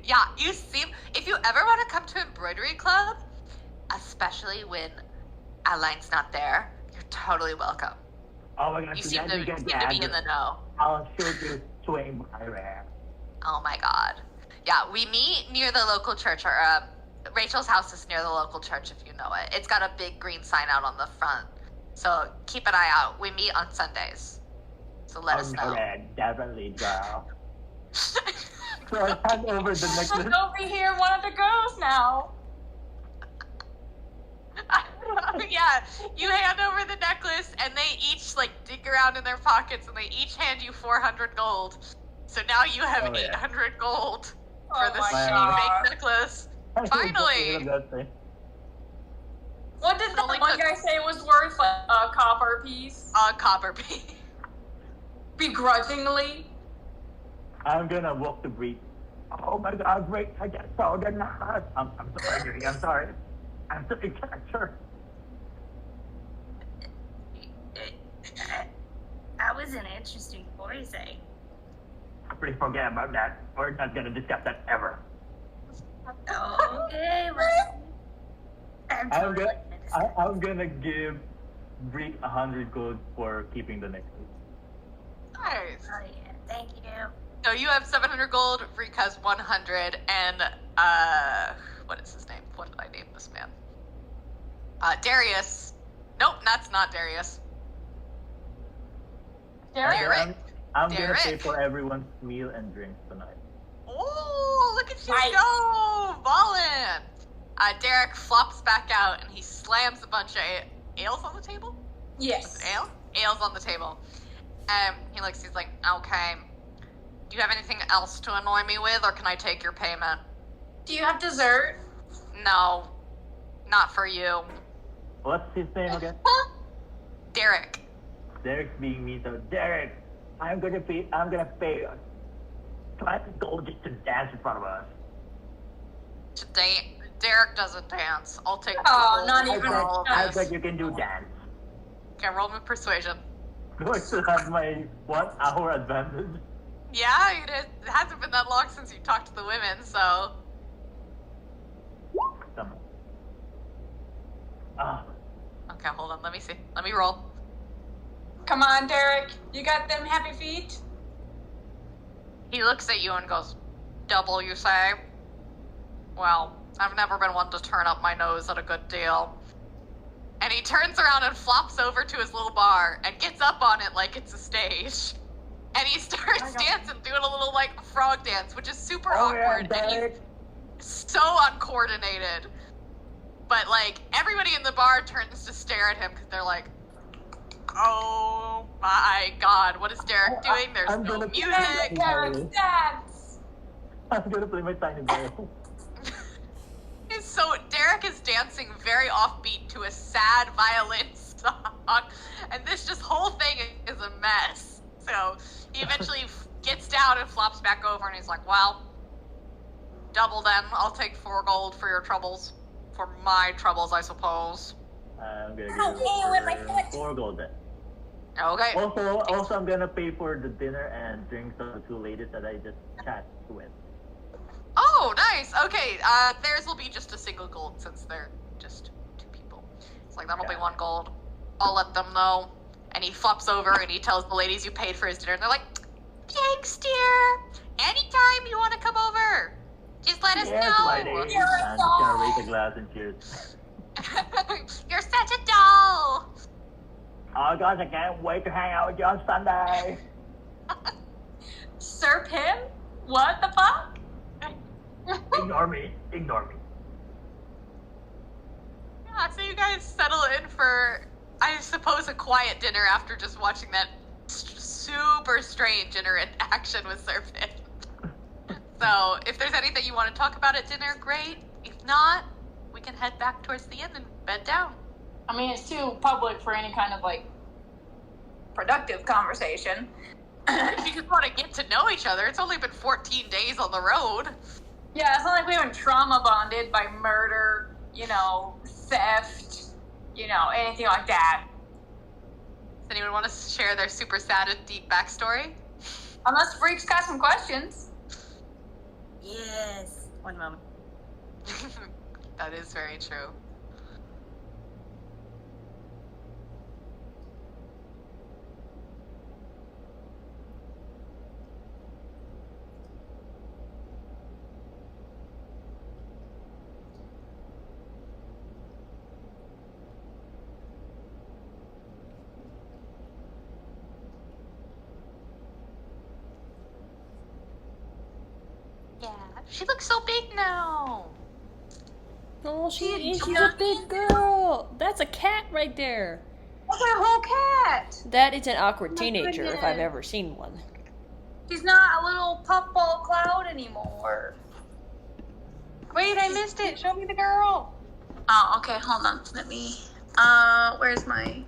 [SPEAKER 1] Yeah, you seem, if you ever want to come to embroidery club, especially when Aline's not there, you're totally welcome.
[SPEAKER 5] Oh my gosh,
[SPEAKER 1] You seem to be in the know.
[SPEAKER 5] I'll sure do swing by there.
[SPEAKER 1] Oh my god. Yeah, we meet near the local church, or Rachel's house is near the local church if you know it. It's got a big green sign out on the front. So keep an eye out. We meet on Sundays. So let us know.
[SPEAKER 5] Definitely, girl. So I hand over the necklace.
[SPEAKER 8] She's over here, one of the girls now.
[SPEAKER 1] Yeah, you hand over the necklace and they each like dig around in their pockets and they each hand you 400 gold. So now you have 800 gold for this fake necklace. Finally!
[SPEAKER 8] What did that one guy say was worth? Like a copper piece?
[SPEAKER 1] A copper piece.
[SPEAKER 8] Begrudgingly?
[SPEAKER 5] I'm gonna walk the breed. Oh my god, great, I just saw the knot. I'm sorry, I'm sorry. I'm the character.
[SPEAKER 9] That was an interesting voice, eh?
[SPEAKER 5] Please forget about that. We're not gonna discuss that ever.
[SPEAKER 9] Okay, well,
[SPEAKER 5] I'm gonna give Breek 100 gold for keeping the necklace.
[SPEAKER 1] Nice.
[SPEAKER 9] Oh yeah, thank you.
[SPEAKER 1] So you have 700 gold, Reek has 100, and, what is his name? What did I name this man? Darius. Nope, that's not Darius. Derek.
[SPEAKER 5] I'm gonna pay for everyone's meal and drinks tonight.
[SPEAKER 1] Oh, look at you go! Ballin'! Derek flops back out and he slams a bunch of ales on the table?
[SPEAKER 8] Yes.
[SPEAKER 1] Ale? Ales on the table. He's like, okay. Do you have anything else to annoy me with, or can I take your payment?
[SPEAKER 8] Do you have dessert?
[SPEAKER 1] No. Not for you.
[SPEAKER 5] What's his name again?
[SPEAKER 1] Derek.
[SPEAKER 5] Derek's being mean, so Derek, I'm gonna pay 20 gold just to dance in front of us.
[SPEAKER 1] Today, Derek doesn't dance. I'll take
[SPEAKER 8] Oh, not even
[SPEAKER 5] I bet you can do dance.
[SPEAKER 1] Okay, roll me persuasion.
[SPEAKER 5] Do I still have my 1 hour advantage?
[SPEAKER 1] Yeah, it hasn't been that long since you talked to the women, so...
[SPEAKER 5] Come on.
[SPEAKER 1] Okay, hold on, let me see. Let me roll.
[SPEAKER 8] Come on, Derek. You got them happy feet?
[SPEAKER 1] He looks at you and goes, Double, you say? Well, I've never been one to turn up my nose at a good deal. And he turns around and flops over to his little bar and gets up on it like it's a stage. And he starts dancing, doing a little, like, frog dance, which is super awkward. And he's so uncoordinated. But, like, everybody in the bar turns to stare at him because they're like, oh my god, what is Derek doing? There's no music.
[SPEAKER 8] Derek, dance!
[SPEAKER 5] I'm gonna play my tiny violin.
[SPEAKER 1] So Derek is dancing very offbeat to a sad violin song, and this just whole thing is a mess. So he eventually gets down and flops back over, and he's like, well, double then. I'll take 4 gold for your troubles. For my troubles, I suppose.
[SPEAKER 5] I'm gonna
[SPEAKER 9] Oh, with my
[SPEAKER 5] give
[SPEAKER 9] foot.
[SPEAKER 5] 4 gold then.
[SPEAKER 1] Okay.
[SPEAKER 5] Also, I'm gonna pay for the dinner and drinks of the 2 ladies that I just chatted with.
[SPEAKER 1] Oh, nice. Okay, theirs will be just a single gold since they're just 2 people. It's like, that'll be 1 gold. I'll let them know. And he flops over and he tells the ladies you paid for his dinner, and they're like, thanks, dear. Anytime you want to come over, just let us know.
[SPEAKER 5] Lady. I'm just gonna raise a glass and cheers.
[SPEAKER 1] You're such a doll.
[SPEAKER 5] Oh gosh, I can't wait to hang out with you on Sunday.
[SPEAKER 8] Sir Pim? What the fuck?
[SPEAKER 5] Ignore me. Ignore me.
[SPEAKER 1] Yeah, so you guys settle in for, I suppose, a quiet dinner after just watching that super strange interaction with Sir Pim. So, if there's anything you want to talk about at dinner, great. If not, we can head back towards the inn and bed down.
[SPEAKER 8] I mean, it's too public for any kind of, like, productive conversation.
[SPEAKER 1] If you just want to get to know each other, it's only been 14 days on the road.
[SPEAKER 8] Yeah, it's not like we haven't trauma bonded by murder, you know, theft, you know, anything like that.
[SPEAKER 1] Does anyone want to share their super sad and deep backstory?
[SPEAKER 8] Unless Freak's got some questions.
[SPEAKER 9] Yes. One moment.
[SPEAKER 1] That is very true. Yeah, she looks so big now.
[SPEAKER 3] Oh, she's a big girl. That's a cat right there.
[SPEAKER 8] Look at a whole cat!
[SPEAKER 3] That is an awkward
[SPEAKER 8] My
[SPEAKER 3] teenager if
[SPEAKER 8] goodness.
[SPEAKER 3] I've ever seen one.
[SPEAKER 8] She's not a little puffball cloud anymore. Wait, I missed it. Show me the girl. Oh, okay, hold on. Let me, where's my...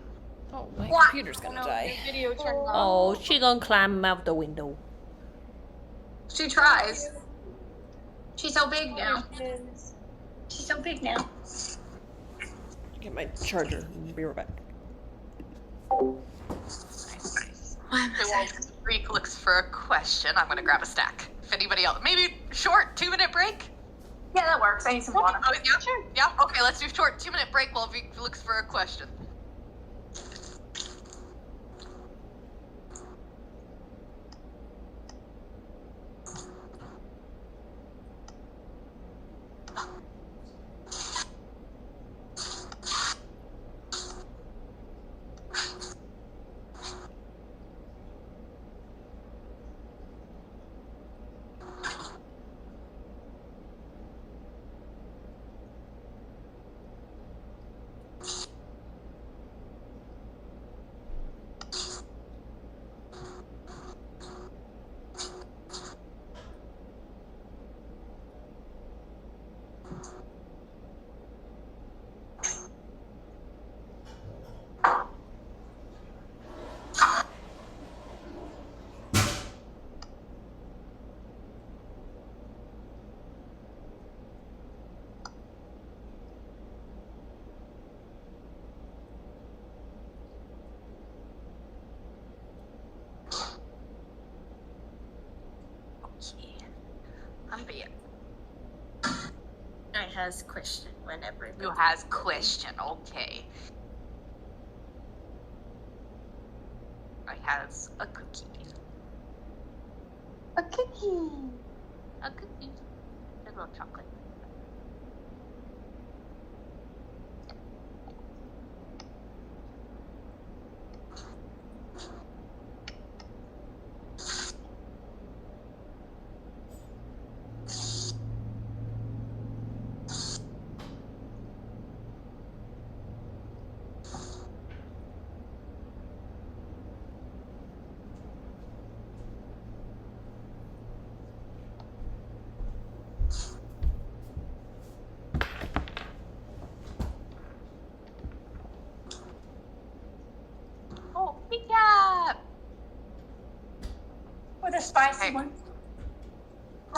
[SPEAKER 3] Oh, my
[SPEAKER 8] What?
[SPEAKER 3] computer's gonna
[SPEAKER 6] No,
[SPEAKER 3] die.
[SPEAKER 6] the video turned off.
[SPEAKER 3] Oh, she gonna climb out the window.
[SPEAKER 8] She tries. She's so big now.
[SPEAKER 6] There it is.
[SPEAKER 8] She's so big now.
[SPEAKER 3] Get my charger. Be right back.
[SPEAKER 1] While Freak looks for a question, I'm gonna grab a stack. If anybody else, maybe short 2-minute break.
[SPEAKER 8] Yeah, that works. I need some water.
[SPEAKER 1] Oh, yeah, sure. Yeah, okay. Let's do short 2-minute break while Freak looks for a question.
[SPEAKER 9] I has question whenever.
[SPEAKER 1] Who has question? Okay. I has a cookie.
[SPEAKER 6] A cookie.
[SPEAKER 1] a cookie. A little chocolate. Oh, recap!
[SPEAKER 8] With a spicy
[SPEAKER 1] Hey.
[SPEAKER 8] one.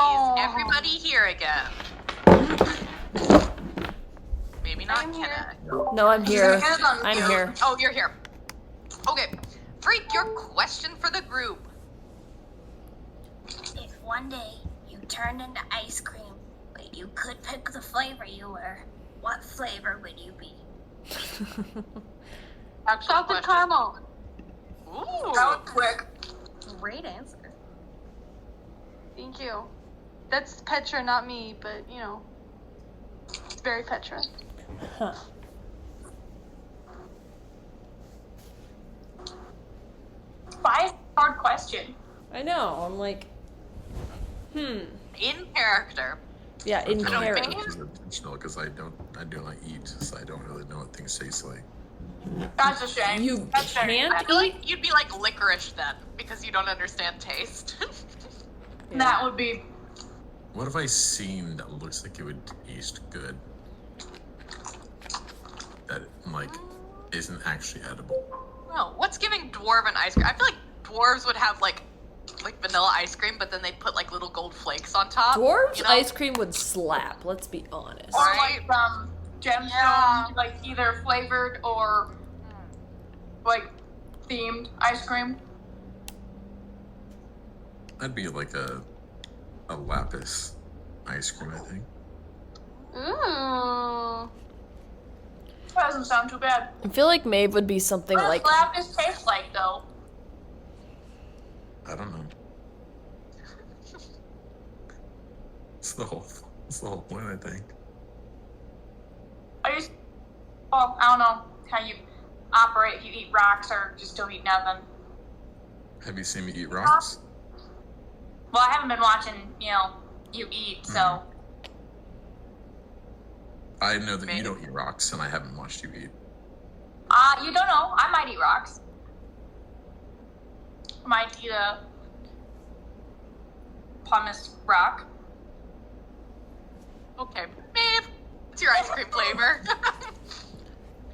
[SPEAKER 1] Is everybody here again? Maybe not
[SPEAKER 6] I'm here.
[SPEAKER 1] Kenna.
[SPEAKER 3] No, I'm here.
[SPEAKER 8] Kenna's on
[SPEAKER 3] I'm
[SPEAKER 8] mute.
[SPEAKER 3] here.
[SPEAKER 1] Oh, you're here. Okay. Freak, your question for the group.
[SPEAKER 9] If one day you turned into ice cream, but you could pick the flavor you were, what flavor would you be?
[SPEAKER 1] Actual
[SPEAKER 6] Salted
[SPEAKER 1] question.
[SPEAKER 6] caramel.
[SPEAKER 1] Ooh.
[SPEAKER 8] That was quick.
[SPEAKER 9] Great answer.
[SPEAKER 6] Thank you. That's Petra, not me, but you know, it's very Petra.
[SPEAKER 3] Huh.
[SPEAKER 8] Why is it a hard question?
[SPEAKER 3] I know. I'm like,
[SPEAKER 1] In character.
[SPEAKER 3] yeah, in
[SPEAKER 1] I don't
[SPEAKER 3] character.
[SPEAKER 1] think-
[SPEAKER 4] This is intentional because I do not eat, so I don't really know what things taste like.
[SPEAKER 8] That's a shame.
[SPEAKER 3] You
[SPEAKER 8] That's very
[SPEAKER 3] can't
[SPEAKER 1] I
[SPEAKER 8] sad.
[SPEAKER 1] feel like you'd be like licorice then, because you don't understand taste.
[SPEAKER 8] That would be.
[SPEAKER 4] What have I seen that looks like it would taste good? That like isn't actually edible.
[SPEAKER 1] Well, what's giving dwarven ice cream? I feel like dwarves would have like vanilla ice cream, but then they'd put like little gold flakes on top.
[SPEAKER 3] Dwarves
[SPEAKER 1] you know?
[SPEAKER 3] ice cream would slap. Let's be honest.
[SPEAKER 8] Or
[SPEAKER 1] Right.
[SPEAKER 8] like gemstones,
[SPEAKER 6] Yeah.
[SPEAKER 8] like either flavored or like themed ice cream.
[SPEAKER 4] That'd be like a lapis ice cream, I think.
[SPEAKER 6] Ooh.
[SPEAKER 8] That doesn't sound too bad.
[SPEAKER 3] I feel like Maeve would be something
[SPEAKER 8] What
[SPEAKER 3] like
[SPEAKER 8] does lapis taste like though?
[SPEAKER 4] I don't know. It's the whole point, I think.
[SPEAKER 8] Well, I don't know how you operate if you eat rocks or just don't eat nothing.
[SPEAKER 4] Have you seen me eat rocks?
[SPEAKER 8] Well, I haven't been watching, you eat, so.
[SPEAKER 4] I know that
[SPEAKER 1] Maybe.
[SPEAKER 4] you don't eat rocks, and I haven't watched you eat.
[SPEAKER 8] You don't know. I might eat rocks. I might eat a pumice rock.
[SPEAKER 1] Okay, babe. What's your ice cream flavor?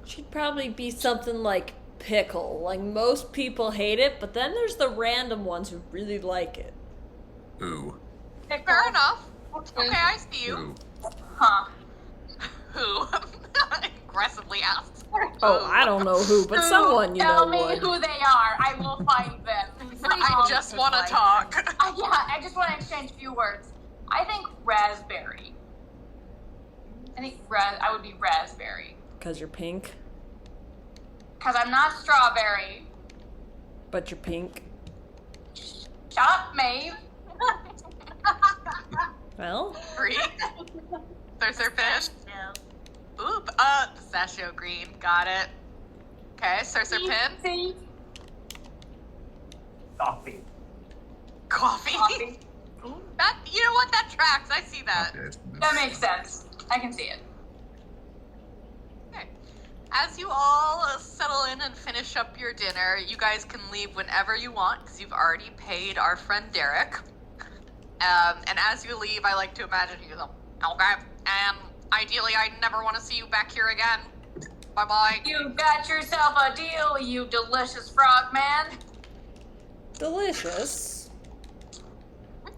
[SPEAKER 3] she'd probably be something like pickle. Like most people hate it, but then there's the random ones who really like it.
[SPEAKER 4] Ooh.
[SPEAKER 1] Fair enough. Okay, I see you.
[SPEAKER 4] Ooh.
[SPEAKER 8] Huh.
[SPEAKER 1] Who? Aggressively asks.
[SPEAKER 3] Oh, I don't know who, but someone you
[SPEAKER 8] Tell
[SPEAKER 3] know
[SPEAKER 8] me
[SPEAKER 3] would.
[SPEAKER 8] who they are. I will find them.
[SPEAKER 1] I just want to talk.
[SPEAKER 8] I just want to exchange a few words. I think raspberry. I would be raspberry.
[SPEAKER 3] Because you're pink,
[SPEAKER 8] Because I'm not strawberry.
[SPEAKER 3] but you're pink.
[SPEAKER 8] Shut up, Maeve.
[SPEAKER 3] Well,
[SPEAKER 1] Green. Sorcerer fish.
[SPEAKER 9] No.
[SPEAKER 1] Oop. Pistachio green. Got it. Okay, Sorcerer pin.
[SPEAKER 8] See?
[SPEAKER 5] Coffee.
[SPEAKER 1] Coffee.
[SPEAKER 8] Coffee.
[SPEAKER 1] That, you know what? That tracks. I see that.
[SPEAKER 4] Okay.
[SPEAKER 8] That makes sense. I can see it.
[SPEAKER 1] Okay. As you all settle in and finish up your dinner, you guys can leave whenever you want because you've already paid our friend Derek. And as you leave, I like to imagine you go, okay, and ideally I never want to see you back here again. Bye-bye.
[SPEAKER 8] You got yourself a deal, you delicious frog man.
[SPEAKER 3] delicious.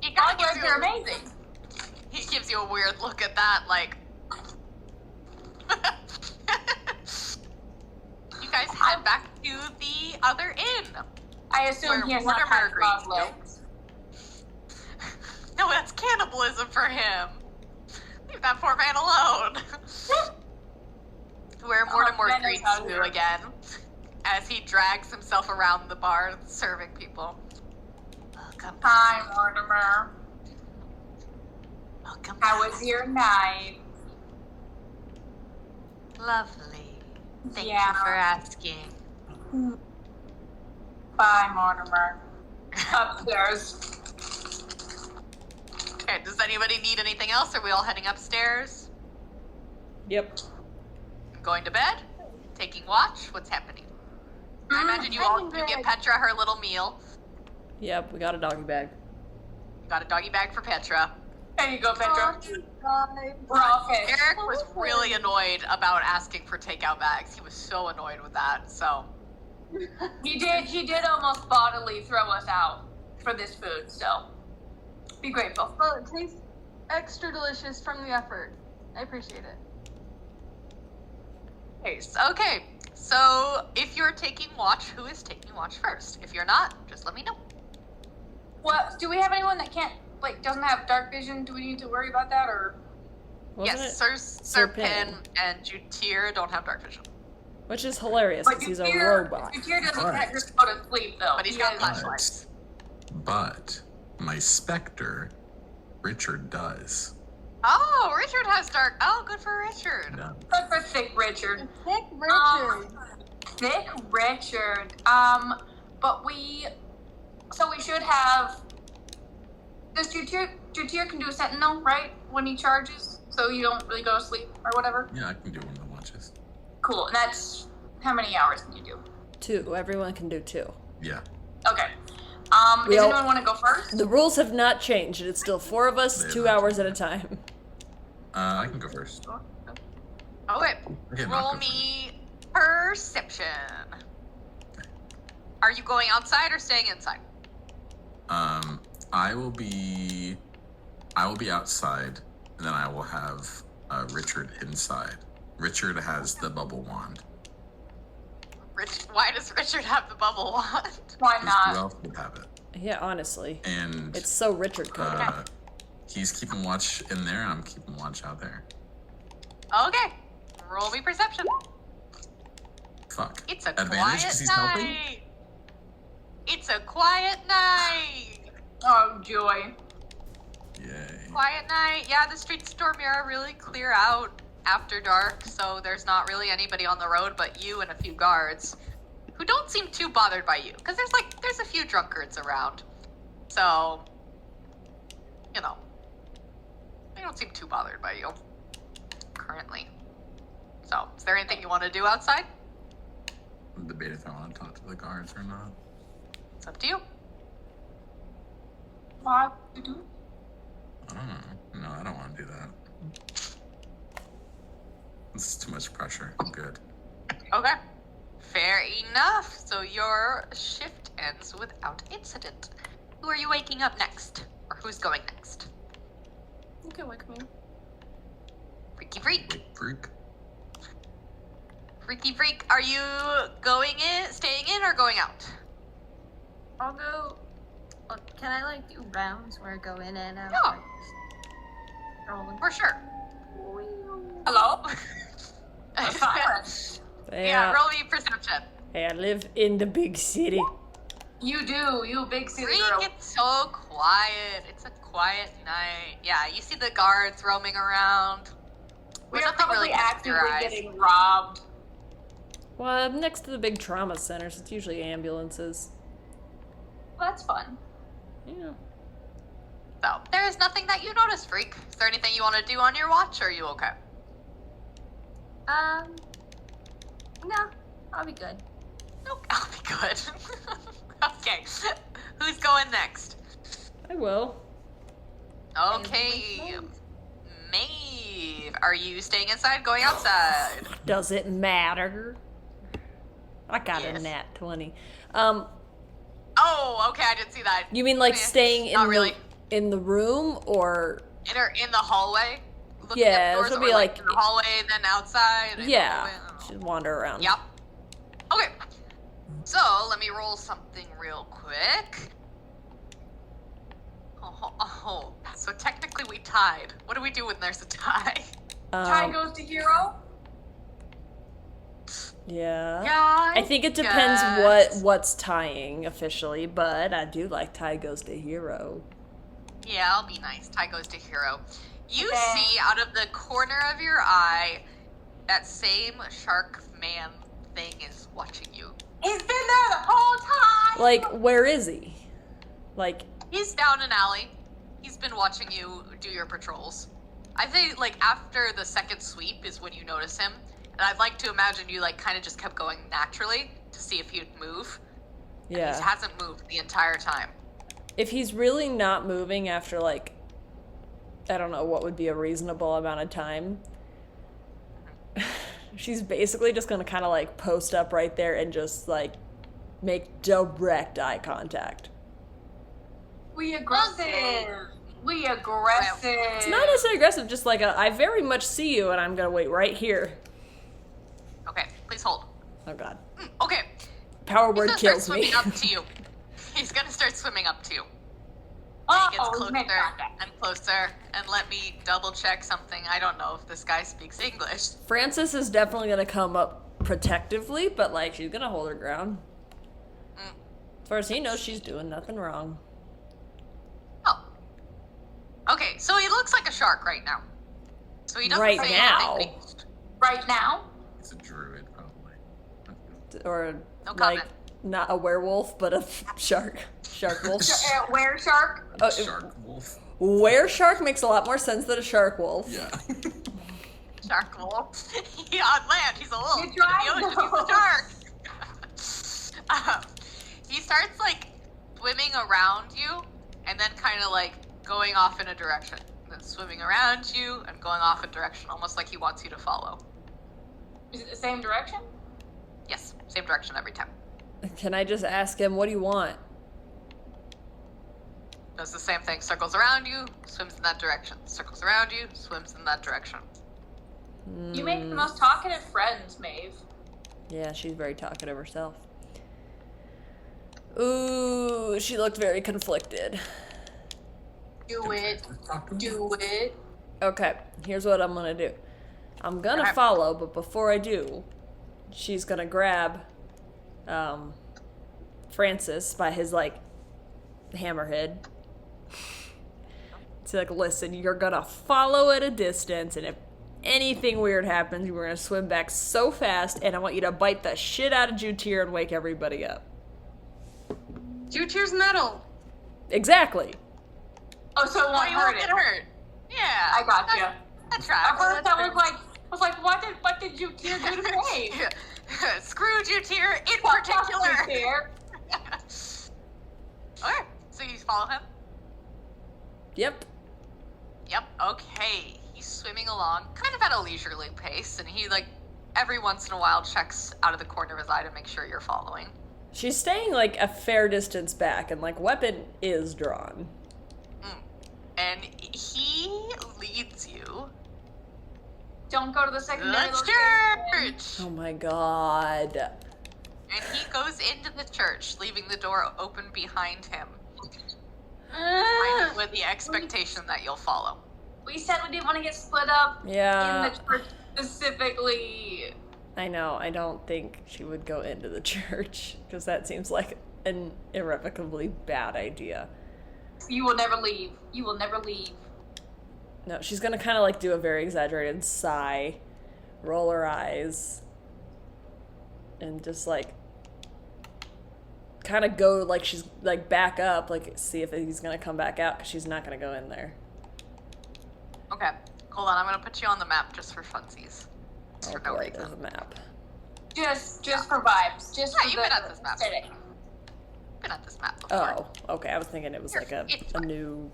[SPEAKER 1] He
[SPEAKER 8] I
[SPEAKER 1] kind of gives
[SPEAKER 8] think
[SPEAKER 1] you
[SPEAKER 8] you're amazing.
[SPEAKER 1] He gives you a weird look at that, like... You guys head back to the other inn.
[SPEAKER 8] I assume
[SPEAKER 1] Where
[SPEAKER 8] he has not
[SPEAKER 1] Mortimer
[SPEAKER 8] had frog
[SPEAKER 1] agrees.
[SPEAKER 8] legs.
[SPEAKER 1] No, that's cannibalism for him. Leave that poor man alone. Where Mortimer
[SPEAKER 8] Menace
[SPEAKER 1] greets
[SPEAKER 8] out
[SPEAKER 1] you
[SPEAKER 8] here.
[SPEAKER 1] again as he drags himself around the bar serving people. Welcome.
[SPEAKER 8] Hi, Mortimer.
[SPEAKER 1] Welcome.
[SPEAKER 8] How was your night?
[SPEAKER 1] Lovely. Thank
[SPEAKER 8] Yeah.
[SPEAKER 1] you for asking.
[SPEAKER 8] Bye, Mortimer. Upstairs.
[SPEAKER 1] Okay, does anybody need anything else? Are we all heading upstairs?
[SPEAKER 3] Yep.
[SPEAKER 1] Going to bed? Taking watch? What's happening? I imagine you all you get Petra her little meal.
[SPEAKER 3] Yep, we got a doggy bag.
[SPEAKER 1] You got a doggy bag for Petra.
[SPEAKER 8] There you go, Petra.
[SPEAKER 6] Bye.
[SPEAKER 8] We're all fish.
[SPEAKER 1] Eric was really annoyed about asking for takeout bags. He was so annoyed with that, so.
[SPEAKER 8] He did almost bodily throw us out for this food, so be grateful.
[SPEAKER 6] Well, it tastes extra delicious from the effort. I appreciate it.
[SPEAKER 1] Okay, so if you're taking watch, who is taking watch first? If you're not, just let me know.
[SPEAKER 8] What, do we have anyone that doesn't have dark vision? Do we need to worry about that, or?
[SPEAKER 3] Wasn't
[SPEAKER 1] Yes,
[SPEAKER 3] it?
[SPEAKER 1] Sir Pin and Jutir don't have dark vision.
[SPEAKER 3] Which is hilarious
[SPEAKER 8] But
[SPEAKER 3] because he's a
[SPEAKER 8] Jutir-
[SPEAKER 3] robot.
[SPEAKER 8] Jutir doesn't
[SPEAKER 4] Right.
[SPEAKER 8] just go to sleep, though.
[SPEAKER 1] But he's
[SPEAKER 8] He
[SPEAKER 1] got
[SPEAKER 8] has-
[SPEAKER 1] flashlights.
[SPEAKER 4] But my specter, Richard, does.
[SPEAKER 1] Oh, Richard has dark. Oh, good for Richard.
[SPEAKER 4] Yeah.
[SPEAKER 8] Good for Thick Richard.
[SPEAKER 6] Thick Richard.
[SPEAKER 8] Thick Richard. But we should have. Does Jutir can do a sentinel, right? When he charges, so you don't really go to sleep or whatever.
[SPEAKER 4] Yeah, I can do one of the watches.
[SPEAKER 8] Cool. And that's how many hours can you do?
[SPEAKER 3] 2. Everyone can do 2.
[SPEAKER 4] Yeah.
[SPEAKER 8] Okay.
[SPEAKER 3] We
[SPEAKER 8] Does
[SPEAKER 3] all-
[SPEAKER 8] anyone want to go first?
[SPEAKER 3] The rules have not changed. It's still 4 of us,
[SPEAKER 4] They have
[SPEAKER 3] 2
[SPEAKER 4] not
[SPEAKER 3] hours at a time.
[SPEAKER 4] I can go first.
[SPEAKER 1] Okay,
[SPEAKER 4] Okay, not
[SPEAKER 1] roll
[SPEAKER 4] go
[SPEAKER 1] me perception. Are you going outside or staying inside?
[SPEAKER 4] I will be outside, and then I will have Richard inside. Richard has the bubble wand.
[SPEAKER 1] Why does Richard have the bubble wand?
[SPEAKER 8] Why
[SPEAKER 4] Who
[SPEAKER 8] not?
[SPEAKER 4] else would have it?
[SPEAKER 3] Yeah, honestly.
[SPEAKER 4] And
[SPEAKER 3] It's so Richard coded.
[SPEAKER 4] he's keeping watch in there, and I'm keeping watch out there.
[SPEAKER 1] Okay, roll me perception.
[SPEAKER 4] Fuck.
[SPEAKER 1] It's a
[SPEAKER 4] Advantage
[SPEAKER 1] quiet
[SPEAKER 4] 'cause he's helping?
[SPEAKER 1] night. It's a quiet night.
[SPEAKER 8] Oh, joy.
[SPEAKER 4] Yay.
[SPEAKER 1] Quiet night. Yeah, the streets of Dormir are really clear out after dark, so there's not really anybody on the road but you and a few guards who don't seem too bothered by you because there's a few drunkards around. So, you know, they don't seem too bothered by you currently. So, is there anything you want to do outside?
[SPEAKER 4] I'm debating if I want to talk to the guards or not.
[SPEAKER 1] It's up to you.
[SPEAKER 8] Why would you do?
[SPEAKER 4] I don't know. No, I don't want to do that. This is too much pressure. I'm good.
[SPEAKER 1] Okay. Fair enough. So your shift ends without incident. Who are you waking up next? Or who's going next?
[SPEAKER 6] You can wake me.
[SPEAKER 1] Freaky Freak.
[SPEAKER 4] Wait, freak.
[SPEAKER 1] Freaky Freak, are you going in, staying in, or going out?
[SPEAKER 10] I'll go. Can I like do rounds where I go in and out?
[SPEAKER 1] Yeah.
[SPEAKER 10] Like, rolling.
[SPEAKER 1] For sure.
[SPEAKER 8] Hello? Silence.
[SPEAKER 1] Yeah, roll me perception.
[SPEAKER 3] Hey, I live in the big city.
[SPEAKER 8] You do, you big city
[SPEAKER 1] Freak,
[SPEAKER 8] girl.
[SPEAKER 1] it's so quiet. It's a quiet night. Yeah, you see the guards roaming around.
[SPEAKER 8] We
[SPEAKER 1] But
[SPEAKER 8] are
[SPEAKER 1] nothing
[SPEAKER 8] probably
[SPEAKER 1] really catches
[SPEAKER 8] actively
[SPEAKER 1] your eyes.
[SPEAKER 8] getting robbed.
[SPEAKER 3] Well, I'm next to the big trauma centers. It's usually ambulances.
[SPEAKER 8] Well, that's fun.
[SPEAKER 3] Yeah.
[SPEAKER 1] So, there is nothing that you notice, Freak. Is there anything you want to do on your watch, or are you okay?
[SPEAKER 10] No, I'll be good.
[SPEAKER 1] Nope, I'll be good. Okay, who's going next?
[SPEAKER 3] I will.
[SPEAKER 1] Okay, Maeve, are you staying inside, going outside?
[SPEAKER 3] Does it matter? I got a
[SPEAKER 1] Yes.
[SPEAKER 3] nat 20.
[SPEAKER 1] Oh, okay, I didn't see that.
[SPEAKER 3] You mean like
[SPEAKER 1] Eh,
[SPEAKER 3] staying in
[SPEAKER 1] not really.
[SPEAKER 3] in the room or
[SPEAKER 1] In the hallway? Looking
[SPEAKER 3] Yeah,
[SPEAKER 1] at doors,
[SPEAKER 3] it'll
[SPEAKER 1] or
[SPEAKER 3] be like-
[SPEAKER 1] in the hallway and then outside? and
[SPEAKER 3] yeah,
[SPEAKER 1] hallway, I don't know.
[SPEAKER 3] should wander around.
[SPEAKER 1] Yep. Okay. So let me roll something real quick. Oh. So technically we tied. What do we do when there's a tie?
[SPEAKER 8] Tie goes to hero.
[SPEAKER 3] Yeah.
[SPEAKER 1] Yeah.
[SPEAKER 3] I think it depends
[SPEAKER 1] guess.
[SPEAKER 3] what's tying officially, but I do like tie goes to hero.
[SPEAKER 1] Yeah, I'll be nice. Tie goes to hero. You see out of the corner of your eye that same shark man thing is watching you.
[SPEAKER 8] He's been there the whole time!
[SPEAKER 3] Like, where is he? Like,
[SPEAKER 1] he's down an alley. He's been watching you do your patrols. I think, like, after the second sweep is when you notice him. And I'd like to imagine you, like, kind of just kept going naturally to see if he'd move.
[SPEAKER 3] yeah.
[SPEAKER 1] And he hasn't moved the entire time.
[SPEAKER 3] If he's really not moving after, like, I don't know what would be a reasonable amount of time, she's basically just gonna kind of, like, post up right there and just, like, make direct eye contact.
[SPEAKER 8] We aggressive. We aggressive.
[SPEAKER 3] It's not necessarily aggressive, just like I very much see you and I'm gonna wait right here.
[SPEAKER 1] Okay, please hold.
[SPEAKER 3] Oh god.
[SPEAKER 1] Okay.
[SPEAKER 3] Power
[SPEAKER 1] He's
[SPEAKER 3] word
[SPEAKER 1] gonna
[SPEAKER 3] kills
[SPEAKER 1] start
[SPEAKER 3] me.
[SPEAKER 1] swimming up to you. He's gonna start swimming up to you.
[SPEAKER 8] Oh,
[SPEAKER 1] He gets closer and closer, and let me double check something. I don't know if this guy speaks English.
[SPEAKER 3] Frances is definitely gonna come up protectively, but like she's gonna hold her ground. As far as he knows, she's doing nothing wrong.
[SPEAKER 1] Oh. Okay, so he looks like a shark right now. So he doesn't
[SPEAKER 3] Right
[SPEAKER 1] say
[SPEAKER 3] now.
[SPEAKER 1] anything.
[SPEAKER 8] Right now?
[SPEAKER 4] It's a druid, probably.
[SPEAKER 3] Or
[SPEAKER 1] No
[SPEAKER 3] like
[SPEAKER 1] comment.
[SPEAKER 3] not a werewolf, but a shark. Shark wolf.
[SPEAKER 8] Where shark?
[SPEAKER 3] Oh,
[SPEAKER 4] Shark wolf.
[SPEAKER 3] were shark makes a lot more sense than a shark wolf.
[SPEAKER 4] Yeah.
[SPEAKER 1] Shark wolf. He on land, he's a wolf.
[SPEAKER 8] You
[SPEAKER 1] In the
[SPEAKER 8] tried
[SPEAKER 1] ocean, he's a shark. He starts like swimming around you, and then kind of like going off in a direction. Then swimming around you and going off a direction, almost like he wants you to follow.
[SPEAKER 8] Is it the same direction?
[SPEAKER 1] Yes, same direction every time.
[SPEAKER 3] Can I just ask him, what do you want?
[SPEAKER 1] Does the same thing. Circles around you, swims in that direction. Circles around you, swims in that direction.
[SPEAKER 8] You make the most talkative friends, Maeve.
[SPEAKER 3] Yeah, she's very talkative herself. Ooh, she looked very conflicted.
[SPEAKER 8] Do it. Do it.
[SPEAKER 3] Okay, here's what I'm gonna do. I'm gonna
[SPEAKER 1] Okay.
[SPEAKER 3] follow, but before I do, she's gonna grab Francis by his like hammerhead. It's like, listen, you're gonna follow at a distance, and if anything weird happens, we're gonna swim back so fast, and I want you to bite the shit out of Jutir and wake everybody up.
[SPEAKER 7] Jutir's metal.
[SPEAKER 3] Exactly.
[SPEAKER 8] Oh, so it won't
[SPEAKER 1] you
[SPEAKER 8] hurt
[SPEAKER 1] won't
[SPEAKER 8] it.
[SPEAKER 1] get hurt. Yeah.
[SPEAKER 8] I got you.
[SPEAKER 1] That
[SPEAKER 8] At
[SPEAKER 1] tracks.
[SPEAKER 8] first, I was like, what did you do to me?
[SPEAKER 1] Screw Jutir in particular.
[SPEAKER 8] Here.
[SPEAKER 1] Okay, so you follow him?
[SPEAKER 3] Yep.
[SPEAKER 1] Yep, okay. He's swimming along, kind of at a leisurely pace, and he, like, every once in a while checks out of the corner of his eye to make sure you're following.
[SPEAKER 3] She's staying like a fair distance back, and like weapon is drawn.
[SPEAKER 1] And he leads you
[SPEAKER 8] Don't go to the
[SPEAKER 1] to
[SPEAKER 8] secondary
[SPEAKER 1] the
[SPEAKER 8] location.
[SPEAKER 1] church!
[SPEAKER 3] Oh my god.
[SPEAKER 1] And he goes into the church, leaving the door open behind him, kind of with the expectation that you'll follow.
[SPEAKER 8] We said we didn't want to get split up
[SPEAKER 3] Yeah.
[SPEAKER 8] in the church specifically.
[SPEAKER 3] I know, I don't think she would go into the church, because that seems like an irrevocably bad idea.
[SPEAKER 8] You will never leave. You will never leave.
[SPEAKER 3] No, she's gonna kind of like do a very exaggerated sigh, roll her eyes, and just like kind of go like she's like back up, like see if he's gonna come back out, because she's not gonna go in there.
[SPEAKER 1] Okay, hold on, I'm gonna put you on the map just for funsies. Just
[SPEAKER 3] Oh
[SPEAKER 1] for no
[SPEAKER 3] boy,
[SPEAKER 1] reason.
[SPEAKER 3] there's a map.
[SPEAKER 8] Just for vibes. Just
[SPEAKER 1] Yeah,
[SPEAKER 8] for
[SPEAKER 1] you've
[SPEAKER 8] the
[SPEAKER 1] been at this map.
[SPEAKER 8] aesthetic.
[SPEAKER 1] Been at this map before.
[SPEAKER 3] Oh, okay, I was thinking it was like a
[SPEAKER 1] It's
[SPEAKER 3] new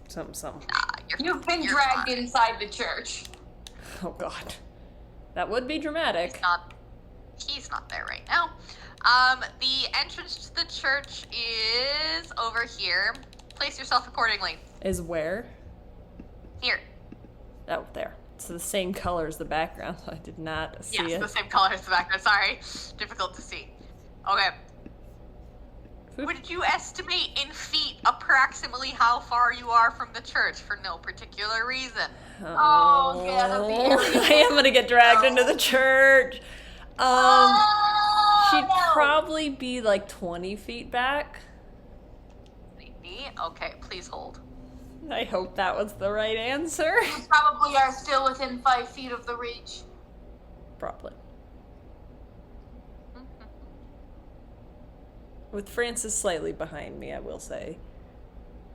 [SPEAKER 3] something.
[SPEAKER 1] You're
[SPEAKER 8] You've been
[SPEAKER 1] you're
[SPEAKER 8] dragged
[SPEAKER 1] fine.
[SPEAKER 8] inside the church.
[SPEAKER 3] Oh god. That would be dramatic.
[SPEAKER 1] He's not there right now. The entrance to the church is over here. Place yourself accordingly.
[SPEAKER 3] Is where?
[SPEAKER 1] Here.
[SPEAKER 3] Oh, there. It's the same color as the background. I did not see
[SPEAKER 1] Yes,
[SPEAKER 3] it.
[SPEAKER 1] the same color as the background. Sorry. Difficult to see. Okay. Would you estimate in feet approximately how far you are from the church for no particular reason?
[SPEAKER 8] Oh, get out of the area.
[SPEAKER 3] I am gonna get dragged into the church. She'd
[SPEAKER 8] no.
[SPEAKER 3] probably be like 20 feet back.
[SPEAKER 1] Maybe. Okay, please hold.
[SPEAKER 3] I hope that was the right answer.
[SPEAKER 8] You probably are still within 5 feet of the reach.
[SPEAKER 3] Probably. With Francis slightly behind me, I will say.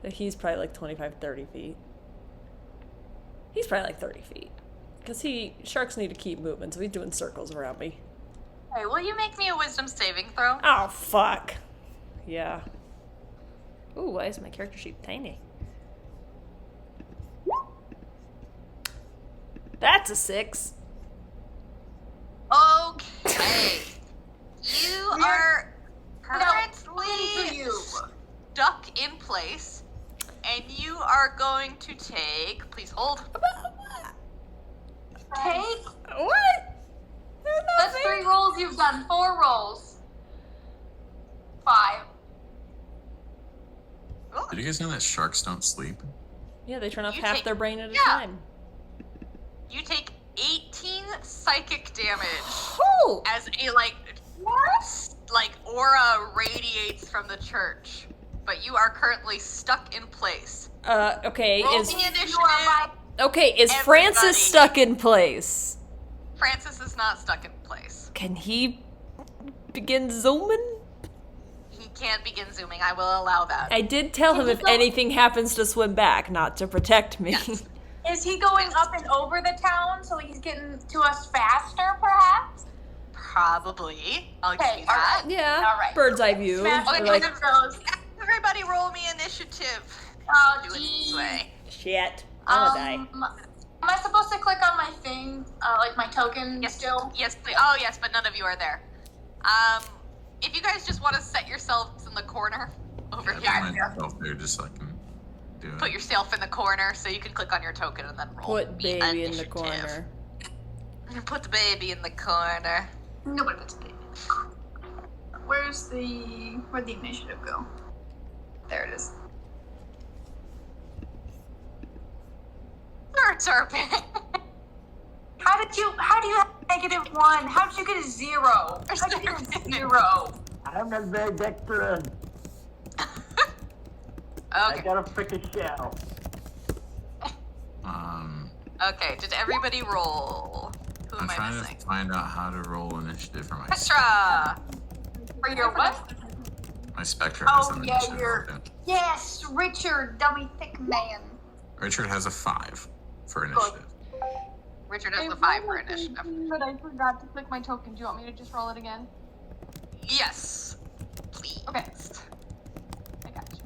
[SPEAKER 3] That he's probably like 25, 30 feet. He's probably like 30 feet. Because sharks need to keep moving, so he's doing circles around me.
[SPEAKER 1] Okay, will you make me a wisdom saving throw?
[SPEAKER 3] Oh, fuck. Yeah. Ooh, why is my character sheet tiny? That's a 6.
[SPEAKER 1] Okay. You are currently stuck in place, and you are going to take. Please hold.
[SPEAKER 8] Take.
[SPEAKER 3] What?
[SPEAKER 8] That's 3 rolls you've done. 4 rolls. 5.
[SPEAKER 4] Did you guys know that sharks don't sleep?
[SPEAKER 3] Yeah, they turn off
[SPEAKER 1] You
[SPEAKER 3] half
[SPEAKER 1] take-
[SPEAKER 3] their brain at a
[SPEAKER 1] yeah.
[SPEAKER 3] time.
[SPEAKER 1] You take 18 psychic damage
[SPEAKER 3] Oh!
[SPEAKER 1] as a like aura radiates from the church, but you are currently stuck in place.
[SPEAKER 3] Okay,
[SPEAKER 1] Roll
[SPEAKER 3] is
[SPEAKER 1] the initiative.
[SPEAKER 3] Francis
[SPEAKER 1] Everybody.
[SPEAKER 3] stuck in place?
[SPEAKER 1] Francis is not stuck in place.
[SPEAKER 3] Can he begin zooming?
[SPEAKER 1] He can't begin zooming. I will allow that.
[SPEAKER 3] I did tell him if anything happens to swim back, not to protect me.
[SPEAKER 1] Yes.
[SPEAKER 8] Is he going up and over the town so he's getting to us faster, perhaps?
[SPEAKER 1] Probably. I'll give
[SPEAKER 8] Okay,
[SPEAKER 1] you that.
[SPEAKER 3] Yeah,
[SPEAKER 8] All right.
[SPEAKER 3] bird's eye view.
[SPEAKER 8] Smash
[SPEAKER 3] Or
[SPEAKER 8] one
[SPEAKER 3] like,
[SPEAKER 8] of those.
[SPEAKER 1] Everybody roll me initiative.
[SPEAKER 8] Oh,
[SPEAKER 1] Do it this
[SPEAKER 8] geez.
[SPEAKER 1] way.
[SPEAKER 3] shit, I'm gonna die.
[SPEAKER 8] Am I supposed to click on my thing, like my token still?
[SPEAKER 1] Yes, please. Oh, yes, but none of you are there. If you guys just want to set yourselves in the corner over
[SPEAKER 4] Put
[SPEAKER 1] here,
[SPEAKER 4] myself there just so I can do it.
[SPEAKER 1] put yourself in the corner so you can click on your token and then roll.
[SPEAKER 3] Put
[SPEAKER 1] the
[SPEAKER 3] baby in the
[SPEAKER 1] initiative.
[SPEAKER 3] corner.
[SPEAKER 1] Put the baby in the corner.
[SPEAKER 2] Nobody puts baby. Where'd the initiative go? There it is.
[SPEAKER 1] Serpent.
[SPEAKER 8] How do you have -1? How did you get a 0? How did you get a 0?
[SPEAKER 5] I'm not very dexterous. I
[SPEAKER 1] Okay.
[SPEAKER 5] got a freaking shell.
[SPEAKER 1] Okay. Did everybody roll? Who
[SPEAKER 4] I'm
[SPEAKER 1] am I
[SPEAKER 4] trying
[SPEAKER 1] missing?
[SPEAKER 4] to find out how to roll initiative for my
[SPEAKER 1] Petra.
[SPEAKER 8] For your what?
[SPEAKER 4] my Spectre has
[SPEAKER 8] Oh,
[SPEAKER 4] an
[SPEAKER 8] yeah,
[SPEAKER 4] initiative.
[SPEAKER 8] you're-
[SPEAKER 4] built in.
[SPEAKER 8] Yes, Richard, dummy thick man.
[SPEAKER 4] Richard has a 5 for initiative.
[SPEAKER 1] Richard has
[SPEAKER 6] I
[SPEAKER 1] the 5 for
[SPEAKER 6] rolled a
[SPEAKER 1] initiative.
[SPEAKER 6] 13, but I forgot to click my token. Do you want me to just roll it again?
[SPEAKER 1] Yes. Please.
[SPEAKER 6] Okay. I got you.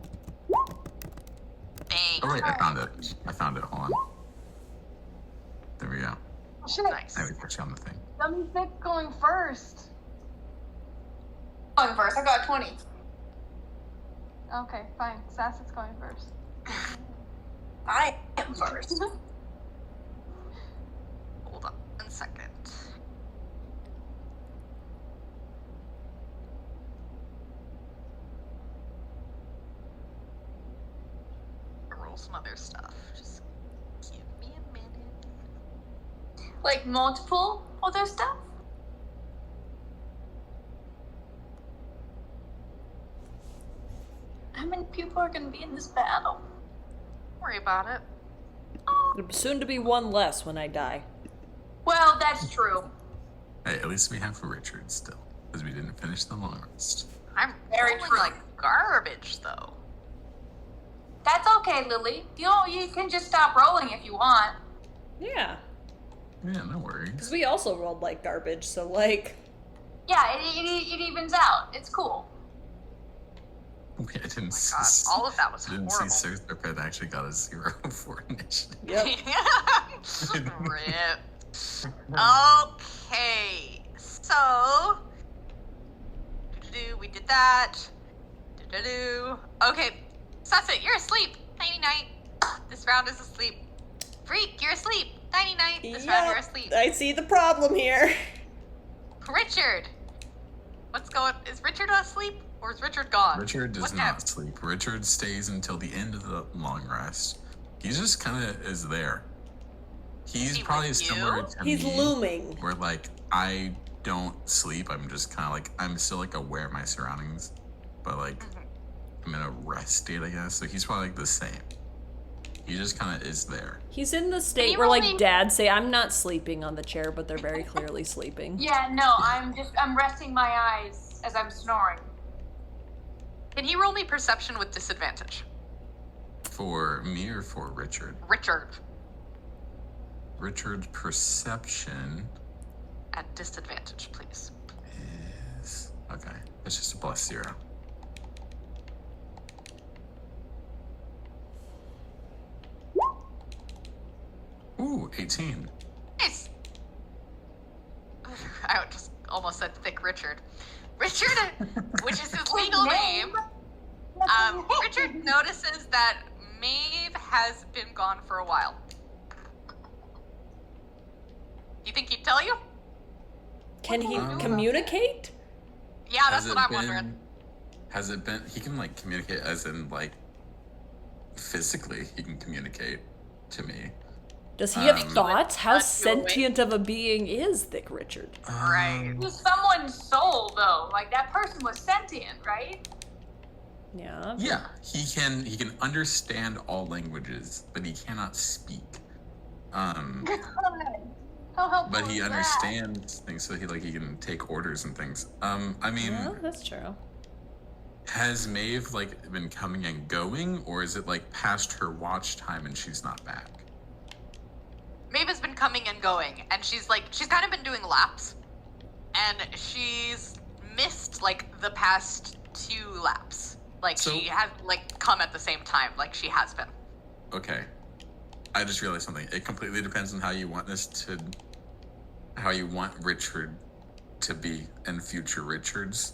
[SPEAKER 1] Thank
[SPEAKER 4] Oh wait, I
[SPEAKER 1] you.
[SPEAKER 4] found it. Hold on. There we go.
[SPEAKER 6] Shit.
[SPEAKER 1] Nice.
[SPEAKER 4] I would put you on the thing.
[SPEAKER 6] Dummy thick going first.
[SPEAKER 8] Going first, I got 20.
[SPEAKER 6] Okay, fine. Sasset's going first.
[SPEAKER 8] I am first.
[SPEAKER 1] Hold on 1 second. Roll some other stuff. Just give me a minute.
[SPEAKER 8] Like multiple other stuff? How many people are gonna be in this battle?
[SPEAKER 1] Don't worry about it.
[SPEAKER 3] There's soon to be one less when I die.
[SPEAKER 8] Well, that's true.
[SPEAKER 4] Hey, at least we have Richard still, because we didn't finish the long rest.
[SPEAKER 1] I'm
[SPEAKER 8] Very
[SPEAKER 1] rolling
[SPEAKER 8] true.
[SPEAKER 1] like garbage though.
[SPEAKER 8] That's okay, Lily. You can just stop rolling if you want.
[SPEAKER 3] Yeah,
[SPEAKER 4] Yeah, no worries.
[SPEAKER 3] because we also rolled like garbage, so like...
[SPEAKER 8] Yeah, it evens out. It's cool.
[SPEAKER 4] Okay, I didn't
[SPEAKER 1] Oh my god, all of that was
[SPEAKER 4] didn't
[SPEAKER 1] horrible.
[SPEAKER 4] see Serpent actually got a 0 for initiative.
[SPEAKER 3] Yep.
[SPEAKER 1] Rip. Okay, so we did that. Okay, Sasset, you're asleep. Nighty night. This round is asleep. Freak, you're asleep. Nighty night. This round you're asleep.
[SPEAKER 3] I see the problem here.
[SPEAKER 1] Richard, what's going? Is Richard asleep or is Richard gone?
[SPEAKER 4] Richard does
[SPEAKER 1] What's
[SPEAKER 4] not
[SPEAKER 1] happening?
[SPEAKER 4] sleep. Richard stays until the end of the long rest. He's just kind of is there. He's
[SPEAKER 1] he
[SPEAKER 4] probably
[SPEAKER 1] with
[SPEAKER 4] similar
[SPEAKER 1] you?
[SPEAKER 4] to
[SPEAKER 3] He's
[SPEAKER 4] me,
[SPEAKER 3] looming.
[SPEAKER 4] where like I don't sleep. I'm just kind of like I'm still like aware of my surroundings, but like I'm in a rest state, I guess. So he's probably like the same. He just kind of is there.
[SPEAKER 3] He's in the state
[SPEAKER 8] you
[SPEAKER 3] where, like,
[SPEAKER 8] roll me-
[SPEAKER 3] dads say, I'm not sleeping on the chair, but they're very clearly sleeping.
[SPEAKER 8] Yeah, no, I'm resting my eyes as I'm snoring.
[SPEAKER 1] Can you roll me perception with disadvantage?
[SPEAKER 4] For me or for Richard?
[SPEAKER 1] Richard,
[SPEAKER 4] Richard's perception
[SPEAKER 1] at disadvantage, please.
[SPEAKER 4] is... Okay, it's just a +0. Ooh, 18.
[SPEAKER 1] Nice. I just almost said Thick Richard. Richard, which is his legal name. Richard notices that Maeve has been gone for a while. Do you think he'd tell you?
[SPEAKER 3] Can he communicate?
[SPEAKER 1] Yeah, that's what I'm wondering.
[SPEAKER 4] Has it been... He can, like, communicate as in, like, physically he can communicate to me.
[SPEAKER 3] Does he have thoughts? How
[SPEAKER 1] Not go away.
[SPEAKER 3] sentient of a being is Thick Richard?
[SPEAKER 1] Right.
[SPEAKER 8] He's someone's soul, though. Like, that person was sentient, right?
[SPEAKER 3] Yeah.
[SPEAKER 4] Yeah, he can understand all languages, but he cannot speak.
[SPEAKER 8] How helpful
[SPEAKER 4] But he
[SPEAKER 8] is that?
[SPEAKER 4] understands things, so he can take orders and things. I mean,
[SPEAKER 3] Yeah, that's true.
[SPEAKER 4] has Maeve like been coming and going, or is it like past her watch time and she's not back?
[SPEAKER 1] Maeve has been coming and going, and she's kind of been doing laps, and she's missed like the past 2 laps. Like
[SPEAKER 4] So-
[SPEAKER 1] she has like come at the same time, like she has been.
[SPEAKER 4] Okay, I just realized something. It completely depends on how you want Richard to be in future Richards,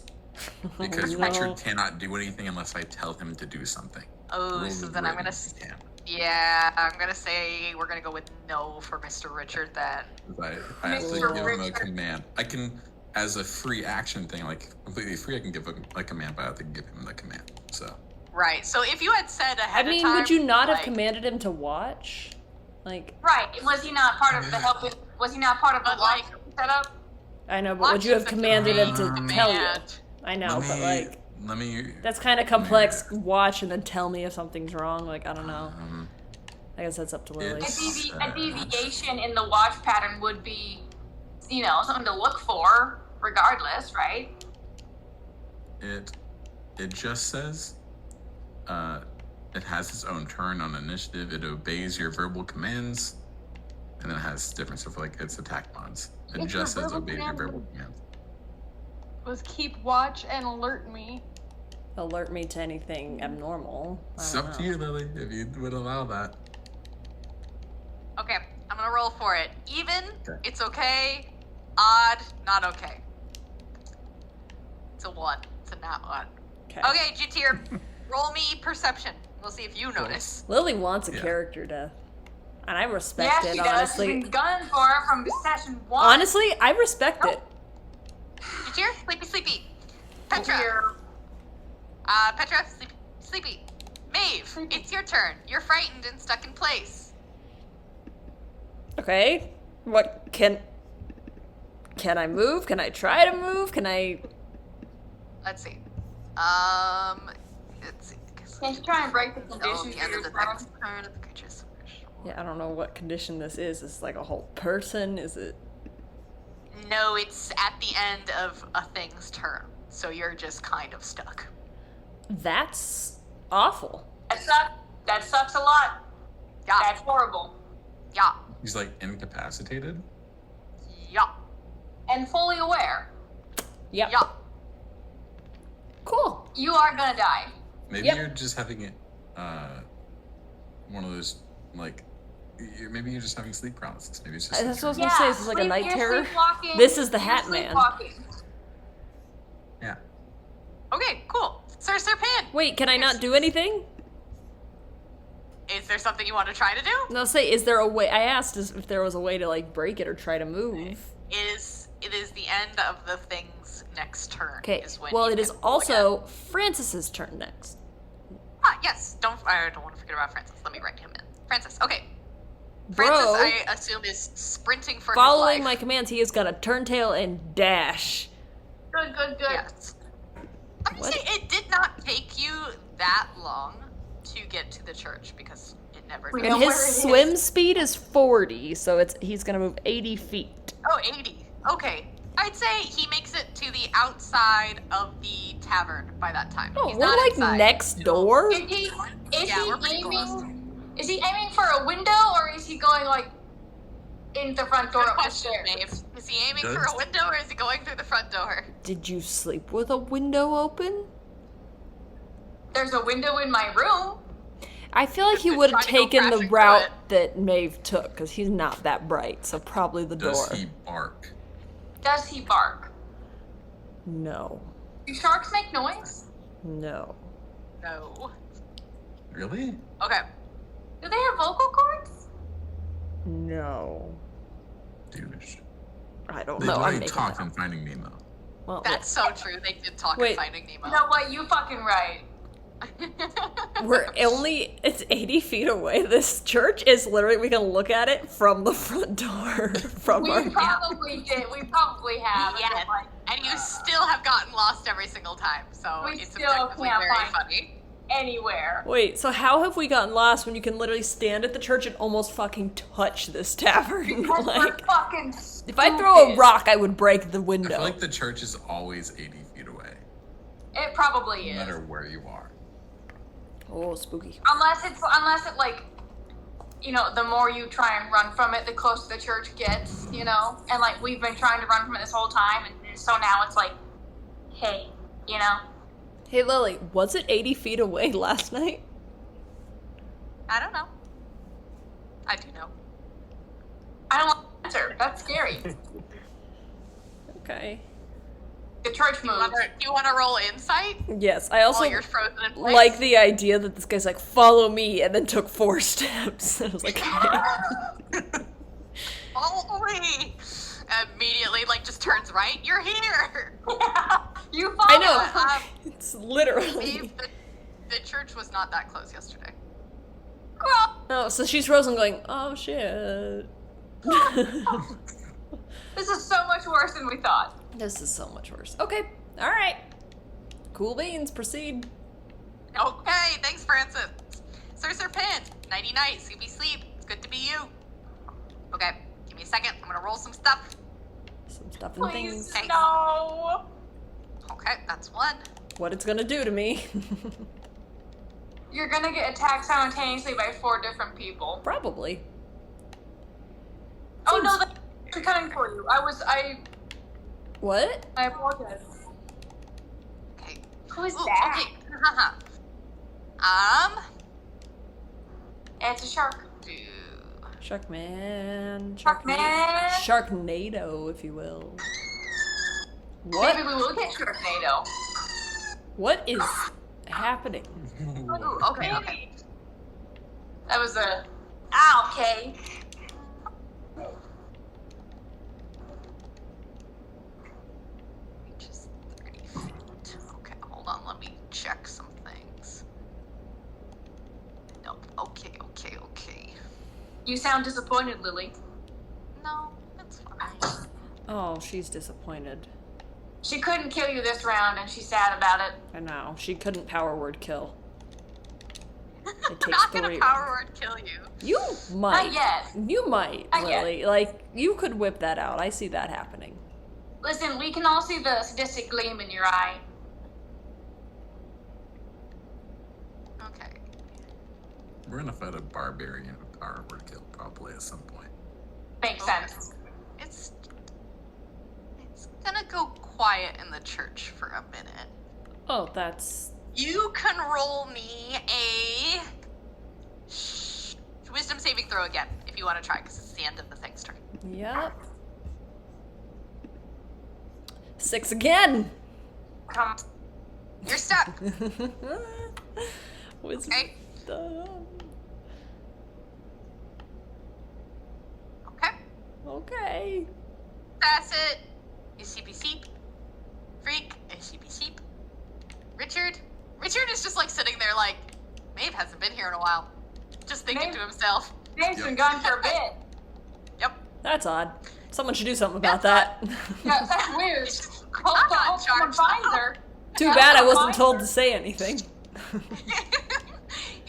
[SPEAKER 4] because
[SPEAKER 3] no.
[SPEAKER 4] Richard cannot do anything unless I tell him to do something.
[SPEAKER 1] Oh,
[SPEAKER 4] Rules
[SPEAKER 1] so
[SPEAKER 4] of
[SPEAKER 1] then I'm
[SPEAKER 4] written,
[SPEAKER 1] gonna.
[SPEAKER 4] he can't.
[SPEAKER 1] Yeah, I'm gonna say we're gonna go with no for Mr. Richard then.
[SPEAKER 4] I have to
[SPEAKER 8] Mr.
[SPEAKER 4] give him a
[SPEAKER 8] Richard.
[SPEAKER 4] command. I can, as a free action thing, like completely free, I can give him a command, but I have to give him the command. So
[SPEAKER 1] Right. So if you had said
[SPEAKER 3] I
[SPEAKER 1] ahead
[SPEAKER 3] mean,
[SPEAKER 1] of time,
[SPEAKER 3] would you not have
[SPEAKER 1] like,
[SPEAKER 3] commanded him to watch? Like,
[SPEAKER 8] Right. Was he not part of the help? Was he not part of the
[SPEAKER 1] But,
[SPEAKER 8] watch
[SPEAKER 1] like-
[SPEAKER 8] setup?
[SPEAKER 3] I know, but would you have
[SPEAKER 1] watch is a
[SPEAKER 3] commanded him to
[SPEAKER 1] command.
[SPEAKER 3] tell you? I know, but like,
[SPEAKER 4] let me.
[SPEAKER 3] that's kind of complex. Watch and then tell me if something's wrong. Like, I don't know. I guess that's up to Lily.
[SPEAKER 8] A deviation in the watch pattern would be, something to look for, regardless, right?
[SPEAKER 4] It just says, it has its own turn on initiative. It obeys your verbal commands, and then it has different stuff like its attack mods. It
[SPEAKER 6] It's
[SPEAKER 4] just
[SPEAKER 6] your
[SPEAKER 4] says
[SPEAKER 6] verbal
[SPEAKER 4] obeys your
[SPEAKER 6] command.
[SPEAKER 4] verbal commands.
[SPEAKER 6] Was keep watch and alert me.
[SPEAKER 3] Alert me to anything abnormal. I
[SPEAKER 4] It's
[SPEAKER 3] don't
[SPEAKER 4] up
[SPEAKER 3] know.
[SPEAKER 4] to you, Lily, if you would allow that.
[SPEAKER 1] Okay, I'm gonna roll for it. Even,
[SPEAKER 4] Okay.
[SPEAKER 1] it's okay. Odd, not okay. It's a 1. It's a not 1. Okay, G-tier, roll me perception. We'll see if you notice.
[SPEAKER 3] Lily wants a
[SPEAKER 4] Yeah.
[SPEAKER 3] character death, and I respect
[SPEAKER 8] Yeah,
[SPEAKER 3] it.
[SPEAKER 8] she does.
[SPEAKER 3] Honestly,
[SPEAKER 8] She's been gunning for it from session 1.
[SPEAKER 3] honestly, I respect it.
[SPEAKER 1] G-tier, sleepy. Petra.
[SPEAKER 8] Here.
[SPEAKER 1] Petra, sleepy. Maeve, it's your turn. You're frightened and stuck in place.
[SPEAKER 3] Okay, what can I move? Can I try to move? Can I?
[SPEAKER 1] Let's see. Let's see.
[SPEAKER 8] Can you try and break the
[SPEAKER 1] Oh,
[SPEAKER 8] condition
[SPEAKER 1] the end of the
[SPEAKER 8] for
[SPEAKER 1] next turn of the creature's
[SPEAKER 3] Yeah, I don't know what condition this is. Is it like a whole person? Is it?
[SPEAKER 1] No, it's at the end of a thing's turn, so you're just kind of stuck.
[SPEAKER 3] That's awful.
[SPEAKER 8] That sucks a lot.
[SPEAKER 1] Yeah,
[SPEAKER 8] That's horrible.
[SPEAKER 1] yeah,
[SPEAKER 4] He's like incapacitated.
[SPEAKER 1] yeah,
[SPEAKER 8] And fully aware.
[SPEAKER 3] Yep.
[SPEAKER 1] yeah.
[SPEAKER 3] Cool.
[SPEAKER 8] You are gonna die.
[SPEAKER 4] Maybe
[SPEAKER 3] Yep.
[SPEAKER 4] you're just having it, one of those like, maybe you're just having sleep paralysis. Maybe it's just.
[SPEAKER 3] That's what I was
[SPEAKER 4] sleep
[SPEAKER 3] gonna say. Is this like a night
[SPEAKER 8] you're
[SPEAKER 3] terror?
[SPEAKER 8] sleepwalking.
[SPEAKER 3] This is the
[SPEAKER 8] You're
[SPEAKER 3] Hat Man.
[SPEAKER 8] sleepwalking.
[SPEAKER 4] Yeah.
[SPEAKER 1] Okay, cool. Sir Pan,
[SPEAKER 3] Wait, can I not do anything?
[SPEAKER 1] is there something you want to try to do?
[SPEAKER 3] No, say, is there a way? I asked if there was a way to like break it or try to move.
[SPEAKER 1] It is the end of the thing's next turn.
[SPEAKER 3] Okay.
[SPEAKER 1] Is when
[SPEAKER 3] Well,
[SPEAKER 1] you
[SPEAKER 3] it is
[SPEAKER 1] can roll
[SPEAKER 3] also
[SPEAKER 1] again.
[SPEAKER 3] Francis's turn next.
[SPEAKER 1] Yes. I don't want to forget about Francis. Let me write him in. Francis. Okay.
[SPEAKER 3] Bro,
[SPEAKER 1] Francis, I assume, is sprinting for
[SPEAKER 3] following
[SPEAKER 1] his
[SPEAKER 3] my
[SPEAKER 1] life.
[SPEAKER 3] commands, he is gonna turn tail and dash.
[SPEAKER 8] Good.
[SPEAKER 1] Yes. I'm gonna
[SPEAKER 3] What?
[SPEAKER 1] say it did not take you that long to get to the church because it never
[SPEAKER 2] We
[SPEAKER 1] do.
[SPEAKER 2] know
[SPEAKER 3] And his
[SPEAKER 2] where it is.
[SPEAKER 3] swim speed is 40, so he's gonna move 80 feet.
[SPEAKER 1] Oh, 80. Okay. I'd say he makes it to the outside of the tavern by that time.
[SPEAKER 3] Oh,
[SPEAKER 1] He's
[SPEAKER 3] we're
[SPEAKER 1] not
[SPEAKER 3] like
[SPEAKER 1] inside.
[SPEAKER 3] next door?
[SPEAKER 8] Is he
[SPEAKER 1] Yeah, we're pretty close.
[SPEAKER 8] aiming? Is he aiming for a window, or is he going like in the front door
[SPEAKER 1] Good
[SPEAKER 8] up the
[SPEAKER 1] question,
[SPEAKER 8] stairs?
[SPEAKER 1] Maeve. Is he aiming
[SPEAKER 4] Good.
[SPEAKER 1] for a window or is he going through the front door?
[SPEAKER 3] Did you sleep with a window open?
[SPEAKER 8] There's a window in my room.
[SPEAKER 3] I feel like he
[SPEAKER 1] Just
[SPEAKER 3] would have
[SPEAKER 1] trying to go
[SPEAKER 3] taken the
[SPEAKER 1] crashing through
[SPEAKER 3] route
[SPEAKER 1] it.
[SPEAKER 3] that Maeve took, because he's not that bright, so probably the
[SPEAKER 4] Does
[SPEAKER 3] door.
[SPEAKER 4] he bark?
[SPEAKER 8] Does he bark?
[SPEAKER 3] No.
[SPEAKER 8] Do sharks make noise?
[SPEAKER 3] No.
[SPEAKER 1] No.
[SPEAKER 4] Really?
[SPEAKER 1] Okay.
[SPEAKER 8] Do they have vocal cords?
[SPEAKER 3] No.
[SPEAKER 4] Douche.
[SPEAKER 3] I don't
[SPEAKER 4] They
[SPEAKER 3] know. I'm
[SPEAKER 4] like
[SPEAKER 3] making
[SPEAKER 4] talk
[SPEAKER 3] that.
[SPEAKER 4] in Finding Nemo.
[SPEAKER 3] Well,
[SPEAKER 1] That's so true. They did talk
[SPEAKER 3] Wait.
[SPEAKER 1] in Finding Nemo.
[SPEAKER 8] You know what? You fucking right.
[SPEAKER 3] it's 80 feet away. This church is literally, we can look at it from the front door. From
[SPEAKER 8] We
[SPEAKER 3] our
[SPEAKER 8] probably did. We probably have.
[SPEAKER 1] Yes.
[SPEAKER 8] But, like,
[SPEAKER 1] And you still have gotten lost every single time, so
[SPEAKER 8] We
[SPEAKER 1] it's
[SPEAKER 8] still
[SPEAKER 1] objectively
[SPEAKER 8] can't
[SPEAKER 1] very
[SPEAKER 8] find-
[SPEAKER 1] funny.
[SPEAKER 8] anywhere.
[SPEAKER 3] Wait, so how have we gotten lost when you can literally stand at the church and almost fucking touch this tavern?
[SPEAKER 8] Because we're
[SPEAKER 3] Like,
[SPEAKER 8] fucking
[SPEAKER 3] if I throw a
[SPEAKER 8] stupid.
[SPEAKER 3] rock, I would break the
[SPEAKER 4] I
[SPEAKER 3] window.
[SPEAKER 4] feel like the church is always 80 feet away,
[SPEAKER 8] It probably
[SPEAKER 4] no
[SPEAKER 8] is.
[SPEAKER 4] matter where you are.
[SPEAKER 3] Oh, spooky.
[SPEAKER 8] Unless it like, you know, the more you try and run from it, the closer the church gets, you know? And like, we've been trying to run from it this whole time, and so now it's like, hey, you know?
[SPEAKER 3] Hey, Lily, was it 80 feet away last night?
[SPEAKER 1] I don't know. I do know.
[SPEAKER 8] I don't want to answer. That's scary.
[SPEAKER 3] Okay.
[SPEAKER 8] The church
[SPEAKER 1] Do you
[SPEAKER 8] moved.
[SPEAKER 1] want to roll insight
[SPEAKER 3] Yes, I also
[SPEAKER 1] while you're frozen in place?
[SPEAKER 3] like the idea that this guy's like, follow me, and then took 4 steps. And I was like,
[SPEAKER 1] Follow me! Immediately, like, just turns right. You're here!
[SPEAKER 8] You
[SPEAKER 3] I
[SPEAKER 8] follow
[SPEAKER 3] know.
[SPEAKER 8] us.
[SPEAKER 3] It's literally.
[SPEAKER 1] Maeve, the church was not that close yesterday.
[SPEAKER 3] Oh, so she's frozen going, oh shit.
[SPEAKER 8] This is so much worse than we thought.
[SPEAKER 3] This is so much worse. Okay, alright. Cool beans, proceed.
[SPEAKER 1] Okay, thanks, Francis. Sir Pin, nighty night, sleepy sleep. It's good to be you. Okay, give me a second. I'm gonna roll some stuff.
[SPEAKER 3] Some stuff and
[SPEAKER 8] Please,
[SPEAKER 3] things.
[SPEAKER 8] no.
[SPEAKER 1] Okay, that's 1.
[SPEAKER 3] What it's gonna do to me.
[SPEAKER 8] You're gonna get attacked simultaneously by 4 different people.
[SPEAKER 3] Probably.
[SPEAKER 8] Oh no, they're coming for you.
[SPEAKER 3] What?
[SPEAKER 8] I apologize.
[SPEAKER 1] Okay.
[SPEAKER 8] Who is
[SPEAKER 1] Ooh,
[SPEAKER 8] that?
[SPEAKER 1] okay.
[SPEAKER 8] It's a shark.
[SPEAKER 3] Sharkman.
[SPEAKER 8] Sharkman.
[SPEAKER 3] Sharknado, if you will. What?
[SPEAKER 8] Maybe we will get Sharknado.
[SPEAKER 3] What is happening?
[SPEAKER 1] Ooh, okay.
[SPEAKER 8] That was a. Okay.
[SPEAKER 1] Just 30 feet. Okay, hold on. Let me check some things. Nope. Okay.
[SPEAKER 8] You sound disappointed, Lily.
[SPEAKER 1] No, that's fine.
[SPEAKER 3] Oh, she's disappointed.
[SPEAKER 8] She couldn't kill you this round, and she's sad about it.
[SPEAKER 3] I know. She couldn't power word kill. It
[SPEAKER 1] I'm
[SPEAKER 3] takes
[SPEAKER 1] not gonna
[SPEAKER 3] 3.
[SPEAKER 1] power word kill you.
[SPEAKER 3] You might.
[SPEAKER 8] Not yet.
[SPEAKER 3] You might,
[SPEAKER 8] Not yet.
[SPEAKER 3] Lily. Like, you could whip that out. I see that happening.
[SPEAKER 8] Listen, we can all see the sadistic gleam in your eye.
[SPEAKER 1] Okay.
[SPEAKER 4] We're gonna fight a barbarian with power word kill probably at some point.
[SPEAKER 8] Makes
[SPEAKER 1] Okay.
[SPEAKER 8] sense.
[SPEAKER 1] It's gonna go quiet in the church for a minute.
[SPEAKER 3] Oh, that's...
[SPEAKER 1] You can roll me a wisdom saving throw again if you want to try, because it's the end of the thing's turn.
[SPEAKER 3] Yep. 6 again!
[SPEAKER 8] Come.
[SPEAKER 1] You're stuck.
[SPEAKER 3] Wisdom.
[SPEAKER 1] Okay. Okay.
[SPEAKER 3] Okay.
[SPEAKER 1] Facet. ACBC. Freak. ACBC. Richard. Richard is just like sitting there like, Maeve hasn't been here in a while. Just thinking
[SPEAKER 8] Maeve?
[SPEAKER 1] to himself.
[SPEAKER 8] Dave's been gone for a bit.
[SPEAKER 1] Yep.
[SPEAKER 3] That's odd. Someone should do something about that.
[SPEAKER 8] Yeah, that's weird. Hope
[SPEAKER 1] I'm not
[SPEAKER 8] someone
[SPEAKER 1] charged
[SPEAKER 8] finds
[SPEAKER 1] now.
[SPEAKER 8] her.
[SPEAKER 3] Too
[SPEAKER 8] Yeah,
[SPEAKER 3] bad I
[SPEAKER 8] someone
[SPEAKER 3] wasn't
[SPEAKER 8] finds
[SPEAKER 3] told
[SPEAKER 8] her.
[SPEAKER 3] to say anything.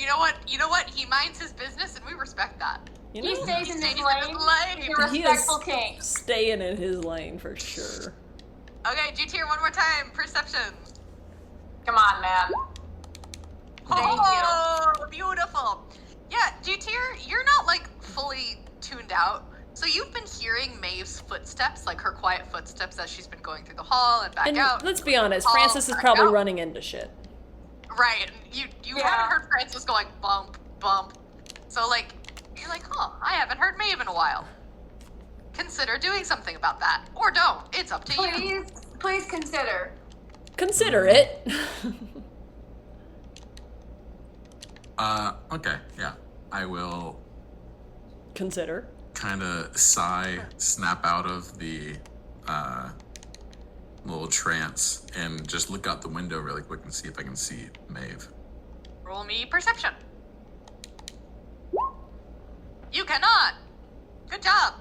[SPEAKER 1] You know what? You know what? He minds his business, and we respect that.
[SPEAKER 3] You
[SPEAKER 6] He
[SPEAKER 3] know,
[SPEAKER 6] stays in his
[SPEAKER 1] stays in
[SPEAKER 6] lane.
[SPEAKER 1] his lane.
[SPEAKER 6] He's a
[SPEAKER 3] he is
[SPEAKER 6] respectful king.
[SPEAKER 3] staying in his lane for sure.
[SPEAKER 1] Okay, G-tier, one more time. Perception.
[SPEAKER 8] Come on, man. Thank
[SPEAKER 1] Oh, beautiful. Yeah, G-tier, you're not like fully tuned out. So you've been hearing Maeve's footsteps, like her quiet footsteps as she's been going through the hall and back
[SPEAKER 3] And
[SPEAKER 1] out.
[SPEAKER 3] let's be honest,
[SPEAKER 1] Hall,
[SPEAKER 3] Francis is
[SPEAKER 1] back
[SPEAKER 3] probably
[SPEAKER 1] out.
[SPEAKER 3] running into shit.
[SPEAKER 1] Right, and you
[SPEAKER 8] Yeah.
[SPEAKER 1] haven't heard Francis going bump, bump. So like, you're like, huh, I haven't heard Maeve in a while. Consider doing something about that. Or don't. It's up to you.
[SPEAKER 8] Please consider.
[SPEAKER 3] Consider it.
[SPEAKER 4] Okay, yeah. I will
[SPEAKER 3] Consider.
[SPEAKER 4] kind of sigh, snap out of the little trance, and just look out the window really quick and see if I can see Maeve.
[SPEAKER 1] Roll me perception. You cannot. Good job.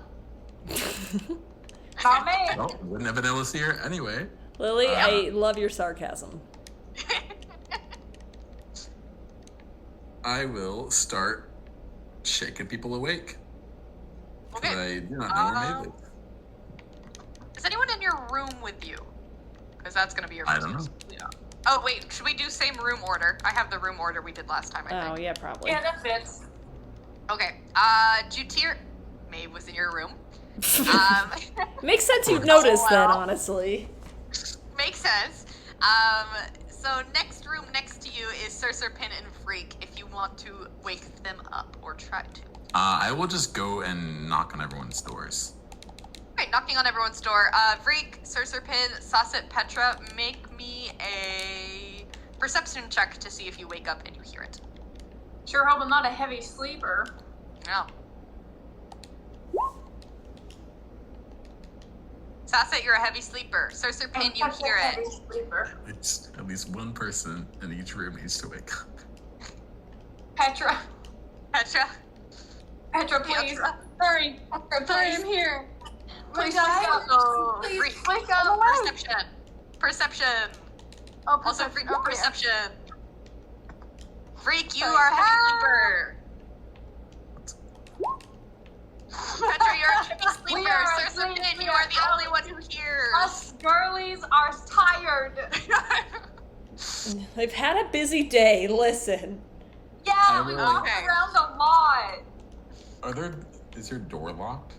[SPEAKER 8] Not me.
[SPEAKER 4] Well, wouldn't have been able to see her anyway.
[SPEAKER 3] Lily, I love your sarcasm.
[SPEAKER 4] I will start shaking people awake. 'Cause
[SPEAKER 1] Okay.
[SPEAKER 4] I do not know where Maeve is.
[SPEAKER 1] Is anyone in your room with you? Because that's going to be your
[SPEAKER 4] I
[SPEAKER 1] first
[SPEAKER 4] don't know.
[SPEAKER 1] use. Yeah. Oh, wait. Should we do same room order? I have the room order we did last time, I
[SPEAKER 3] Oh,
[SPEAKER 1] think.
[SPEAKER 3] yeah, probably.
[SPEAKER 8] Yeah, that fits.
[SPEAKER 1] Okay. Jutir. Maeve was in your room.
[SPEAKER 3] Makes sense you've noticed that,
[SPEAKER 1] well.
[SPEAKER 3] honestly.
[SPEAKER 1] Makes sense. So next room next to you is Cercer, Pin, and Freak if you want to wake them up or try to.
[SPEAKER 4] I will just go and knock on everyone's doors.
[SPEAKER 1] Alright, knocking on everyone's door. Freak, Cercer, Pin, Sasset, Petra, make me a perception check to see if you wake up and you hear it.
[SPEAKER 8] Sure hope I'm not a heavy sleeper.
[SPEAKER 1] No. Sasset, you're a heavy sleeper. Cercer, Pin, you hear
[SPEAKER 8] Heavy
[SPEAKER 1] it.
[SPEAKER 8] sleeper.
[SPEAKER 4] At least one person in each room needs to wake up.
[SPEAKER 8] Petra.
[SPEAKER 1] Petra.
[SPEAKER 8] Petra, please.
[SPEAKER 1] Petra.
[SPEAKER 8] Hurry.
[SPEAKER 6] I'm sorry, I'm here.
[SPEAKER 8] Please
[SPEAKER 6] Wake
[SPEAKER 8] wake
[SPEAKER 6] up.
[SPEAKER 8] up.
[SPEAKER 1] So,
[SPEAKER 8] Please
[SPEAKER 1] Freak.
[SPEAKER 8] wake up.
[SPEAKER 1] Perception. Perception.
[SPEAKER 8] Oh,
[SPEAKER 1] Also, Freak,
[SPEAKER 8] okay.
[SPEAKER 1] perception. Freak, you
[SPEAKER 8] Sorry.
[SPEAKER 1] are a heavy sleeper. Petra, you're a heavy sleeper.
[SPEAKER 8] We are
[SPEAKER 1] Cercer,
[SPEAKER 8] asleep.
[SPEAKER 1] Pin,
[SPEAKER 8] We
[SPEAKER 1] you
[SPEAKER 8] are
[SPEAKER 1] are the only one who hears.
[SPEAKER 8] Us girlies are tired.
[SPEAKER 3] They've had a busy day, listen.
[SPEAKER 8] Yeah,
[SPEAKER 4] I
[SPEAKER 8] we
[SPEAKER 4] will-
[SPEAKER 8] walked
[SPEAKER 1] Okay.
[SPEAKER 8] around a lot.
[SPEAKER 4] Is your door locked?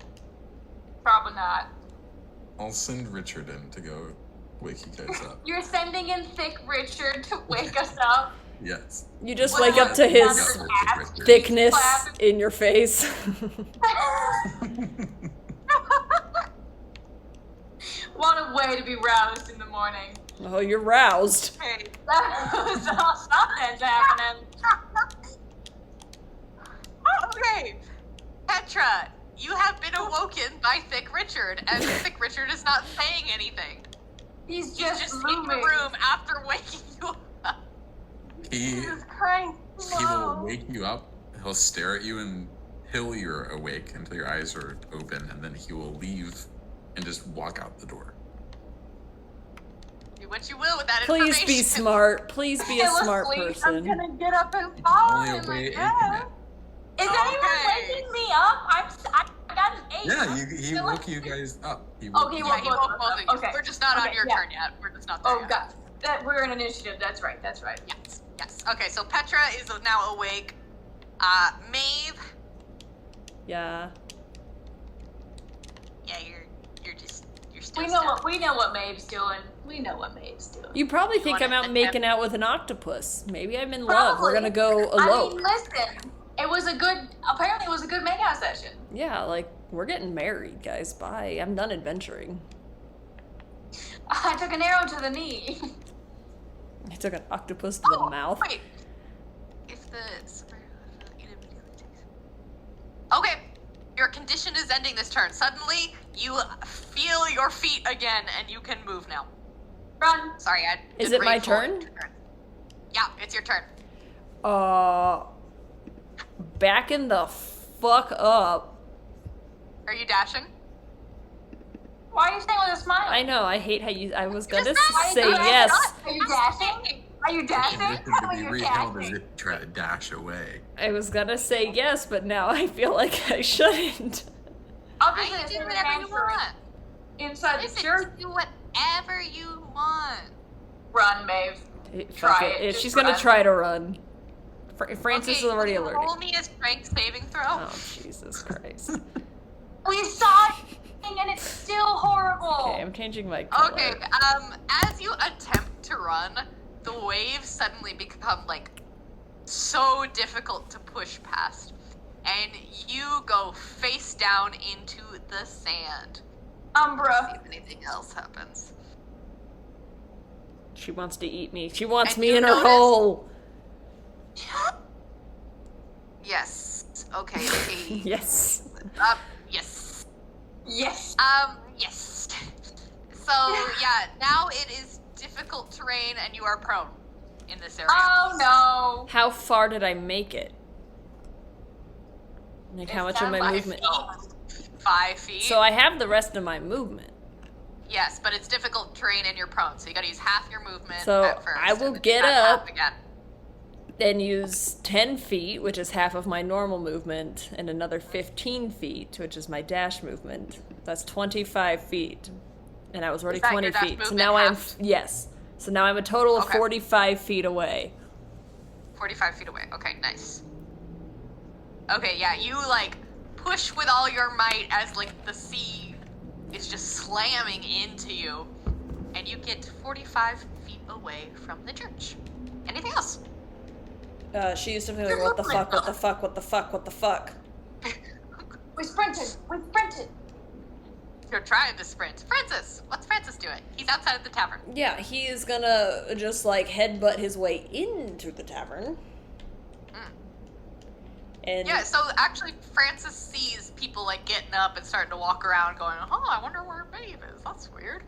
[SPEAKER 8] Probably not.
[SPEAKER 4] I'll send Richard in to go wake you guys up.
[SPEAKER 8] You're sending in Thick Richard to wake us up.
[SPEAKER 4] Yes.
[SPEAKER 3] You just
[SPEAKER 8] Well,
[SPEAKER 3] wake up to
[SPEAKER 8] yeah,
[SPEAKER 3] his
[SPEAKER 8] yeah.
[SPEAKER 4] Richard.
[SPEAKER 3] thickness in your face.
[SPEAKER 8] What a way to be roused in the morning.
[SPEAKER 3] Oh, you're roused.
[SPEAKER 1] Okay.
[SPEAKER 8] Something's happening.
[SPEAKER 1] Okay. Petra, you have been awoken by Thick Richard, and Thick Richard is not saying anything.
[SPEAKER 8] He's
[SPEAKER 1] He's
[SPEAKER 8] just
[SPEAKER 1] just in the
[SPEAKER 8] looming.
[SPEAKER 1] room after waking you up.
[SPEAKER 4] He
[SPEAKER 8] Christ,
[SPEAKER 4] he will
[SPEAKER 8] no.
[SPEAKER 4] wake you up. He'll stare at you until you're awake, until your eyes are open, and then he will leave and just walk out the door.
[SPEAKER 1] Do what you will with that
[SPEAKER 3] Please
[SPEAKER 1] information.
[SPEAKER 3] be smart. Please be a
[SPEAKER 8] Still
[SPEAKER 3] smart
[SPEAKER 8] asleep. I'm
[SPEAKER 3] person.
[SPEAKER 8] gonna get up and follow
[SPEAKER 4] Only a
[SPEAKER 8] him.
[SPEAKER 4] way
[SPEAKER 8] again. Is anyone
[SPEAKER 1] Okay.
[SPEAKER 8] waking me up? I got an 8.
[SPEAKER 4] Yeah,
[SPEAKER 8] I'm
[SPEAKER 4] he
[SPEAKER 8] still
[SPEAKER 4] woke you
[SPEAKER 8] asleep.
[SPEAKER 4] guys up. He
[SPEAKER 8] Oh,
[SPEAKER 4] woke
[SPEAKER 8] he
[SPEAKER 4] you
[SPEAKER 8] woke
[SPEAKER 1] Yeah, he
[SPEAKER 8] both
[SPEAKER 1] woke
[SPEAKER 8] of
[SPEAKER 1] both
[SPEAKER 8] us
[SPEAKER 1] of
[SPEAKER 8] up.
[SPEAKER 1] you.
[SPEAKER 8] Okay.
[SPEAKER 1] We're just not on
[SPEAKER 8] Okay,
[SPEAKER 1] your
[SPEAKER 8] yeah.
[SPEAKER 1] turn yet. We're just not there
[SPEAKER 8] Oh
[SPEAKER 1] yet.
[SPEAKER 8] god, that we're in initiative. That's right. That's right.
[SPEAKER 1] Yes, yes. Okay, so Petra is now awake. Maeve.
[SPEAKER 3] Yeah.
[SPEAKER 1] Yeah, you're still.
[SPEAKER 8] We know what Maeve's doing. We know what Maeve's doing.
[SPEAKER 3] You probably think
[SPEAKER 1] wanna
[SPEAKER 3] I'm out
[SPEAKER 1] sit
[SPEAKER 3] making out with an octopus. Maybe I'm in love. We're
[SPEAKER 8] Probably.
[SPEAKER 3] gonna go
[SPEAKER 8] I
[SPEAKER 3] elope.
[SPEAKER 8] mean, listen. Apparently it was a good makeout session.
[SPEAKER 3] Yeah, like, we're getting married, guys. Bye. I'm done adventuring.
[SPEAKER 8] I took an arrow to the knee.
[SPEAKER 3] I took an octopus to the mouth.
[SPEAKER 1] Wait. If the okay, your condition is ending this turn. Suddenly, you feel your feet again, and you can move now.
[SPEAKER 8] Run.
[SPEAKER 1] Sorry, I.
[SPEAKER 3] Is
[SPEAKER 1] did
[SPEAKER 3] it my
[SPEAKER 1] rage roll
[SPEAKER 3] turn?
[SPEAKER 1] your Yeah, it's your turn.
[SPEAKER 3] Backing the fuck up.
[SPEAKER 1] Are you dashing?
[SPEAKER 8] Why are you staying with a smile?
[SPEAKER 3] I know, I hate how you. I was gonna
[SPEAKER 1] Just not-
[SPEAKER 3] say
[SPEAKER 1] I-
[SPEAKER 3] yes.
[SPEAKER 8] Are you dashing? Are you dashing?
[SPEAKER 4] Conditioned
[SPEAKER 8] Tell
[SPEAKER 4] to
[SPEAKER 8] me
[SPEAKER 4] be
[SPEAKER 8] you're
[SPEAKER 4] reheld as
[SPEAKER 8] dashing.
[SPEAKER 4] if you try to dash away.
[SPEAKER 3] I was gonna say yes, but now I feel like I shouldn't.
[SPEAKER 8] Obviously,
[SPEAKER 1] I
[SPEAKER 8] it's
[SPEAKER 1] do
[SPEAKER 8] an
[SPEAKER 1] whatever you
[SPEAKER 8] adventure
[SPEAKER 1] want.
[SPEAKER 8] inside the
[SPEAKER 1] Listen,
[SPEAKER 8] church.
[SPEAKER 1] do whatever you want.
[SPEAKER 8] Run, Maeve.
[SPEAKER 3] Fuck
[SPEAKER 8] Try
[SPEAKER 3] it.
[SPEAKER 8] it,
[SPEAKER 3] If
[SPEAKER 8] just
[SPEAKER 3] she's gonna
[SPEAKER 8] run.
[SPEAKER 3] try to run. Francis
[SPEAKER 1] Okay,
[SPEAKER 3] is already
[SPEAKER 1] will you
[SPEAKER 3] alerted.
[SPEAKER 1] roll me a strength saving throw.
[SPEAKER 3] Oh, Jesus Christ.
[SPEAKER 8] We saw it, and it's still horrible.
[SPEAKER 3] Okay, I'm changing my color.
[SPEAKER 1] Okay, as you attempt to run, the waves suddenly become, like, so difficult to push past. And you go face down into the sand. See
[SPEAKER 8] Umbra.
[SPEAKER 1] if anything else happens.
[SPEAKER 3] She wants to eat me. She wants
[SPEAKER 1] And
[SPEAKER 3] me
[SPEAKER 1] you
[SPEAKER 3] in her
[SPEAKER 1] notice-
[SPEAKER 3] hole.
[SPEAKER 1] Yes. Okay, okay.
[SPEAKER 3] Yes.
[SPEAKER 1] Yes.
[SPEAKER 8] Yes.
[SPEAKER 1] Yes. So, yeah, now it is difficult terrain and you are prone in this area.
[SPEAKER 8] Oh no.
[SPEAKER 3] How far did I make it? Like, how much of my
[SPEAKER 8] 5
[SPEAKER 3] movement?
[SPEAKER 8] feet.
[SPEAKER 1] 5 feet.
[SPEAKER 3] So I have the rest of my movement.
[SPEAKER 1] Yes, but it's difficult terrain and you're prone, so you gotta use half your movement
[SPEAKER 3] So
[SPEAKER 1] at first.
[SPEAKER 3] I will
[SPEAKER 1] and then
[SPEAKER 3] get
[SPEAKER 1] you have
[SPEAKER 3] up.
[SPEAKER 1] half again.
[SPEAKER 3] Then use 10 feet, which is half of my normal movement, and another 15 feet, which is my dash movement. That's 25 feet. And I was already
[SPEAKER 1] Is that
[SPEAKER 3] 20
[SPEAKER 1] your dash
[SPEAKER 3] feet. So
[SPEAKER 1] movement
[SPEAKER 3] now I'm,
[SPEAKER 1] half?
[SPEAKER 3] yes. So now I'm a total of
[SPEAKER 1] Okay.
[SPEAKER 3] 45 feet away.
[SPEAKER 1] 45 feet away. Okay, nice. Okay, yeah, you, like, push with all your might as, like, the sea is just slamming into you. And you get 45 feet away from the church. Anything else?
[SPEAKER 3] She used something like, what the fuck, what the fuck, what the fuck, what the fuck.
[SPEAKER 8] We sprinted. We sprinted.
[SPEAKER 1] You're trying to sprint. Francis! What's Francis doing? He's outside of the tavern.
[SPEAKER 3] Yeah, he is gonna just, like, headbutt his way into the tavern. And
[SPEAKER 1] Yeah, so actually Francis sees people, like, getting up and starting to walk around going, oh, I wonder where Maeve is. That's weird.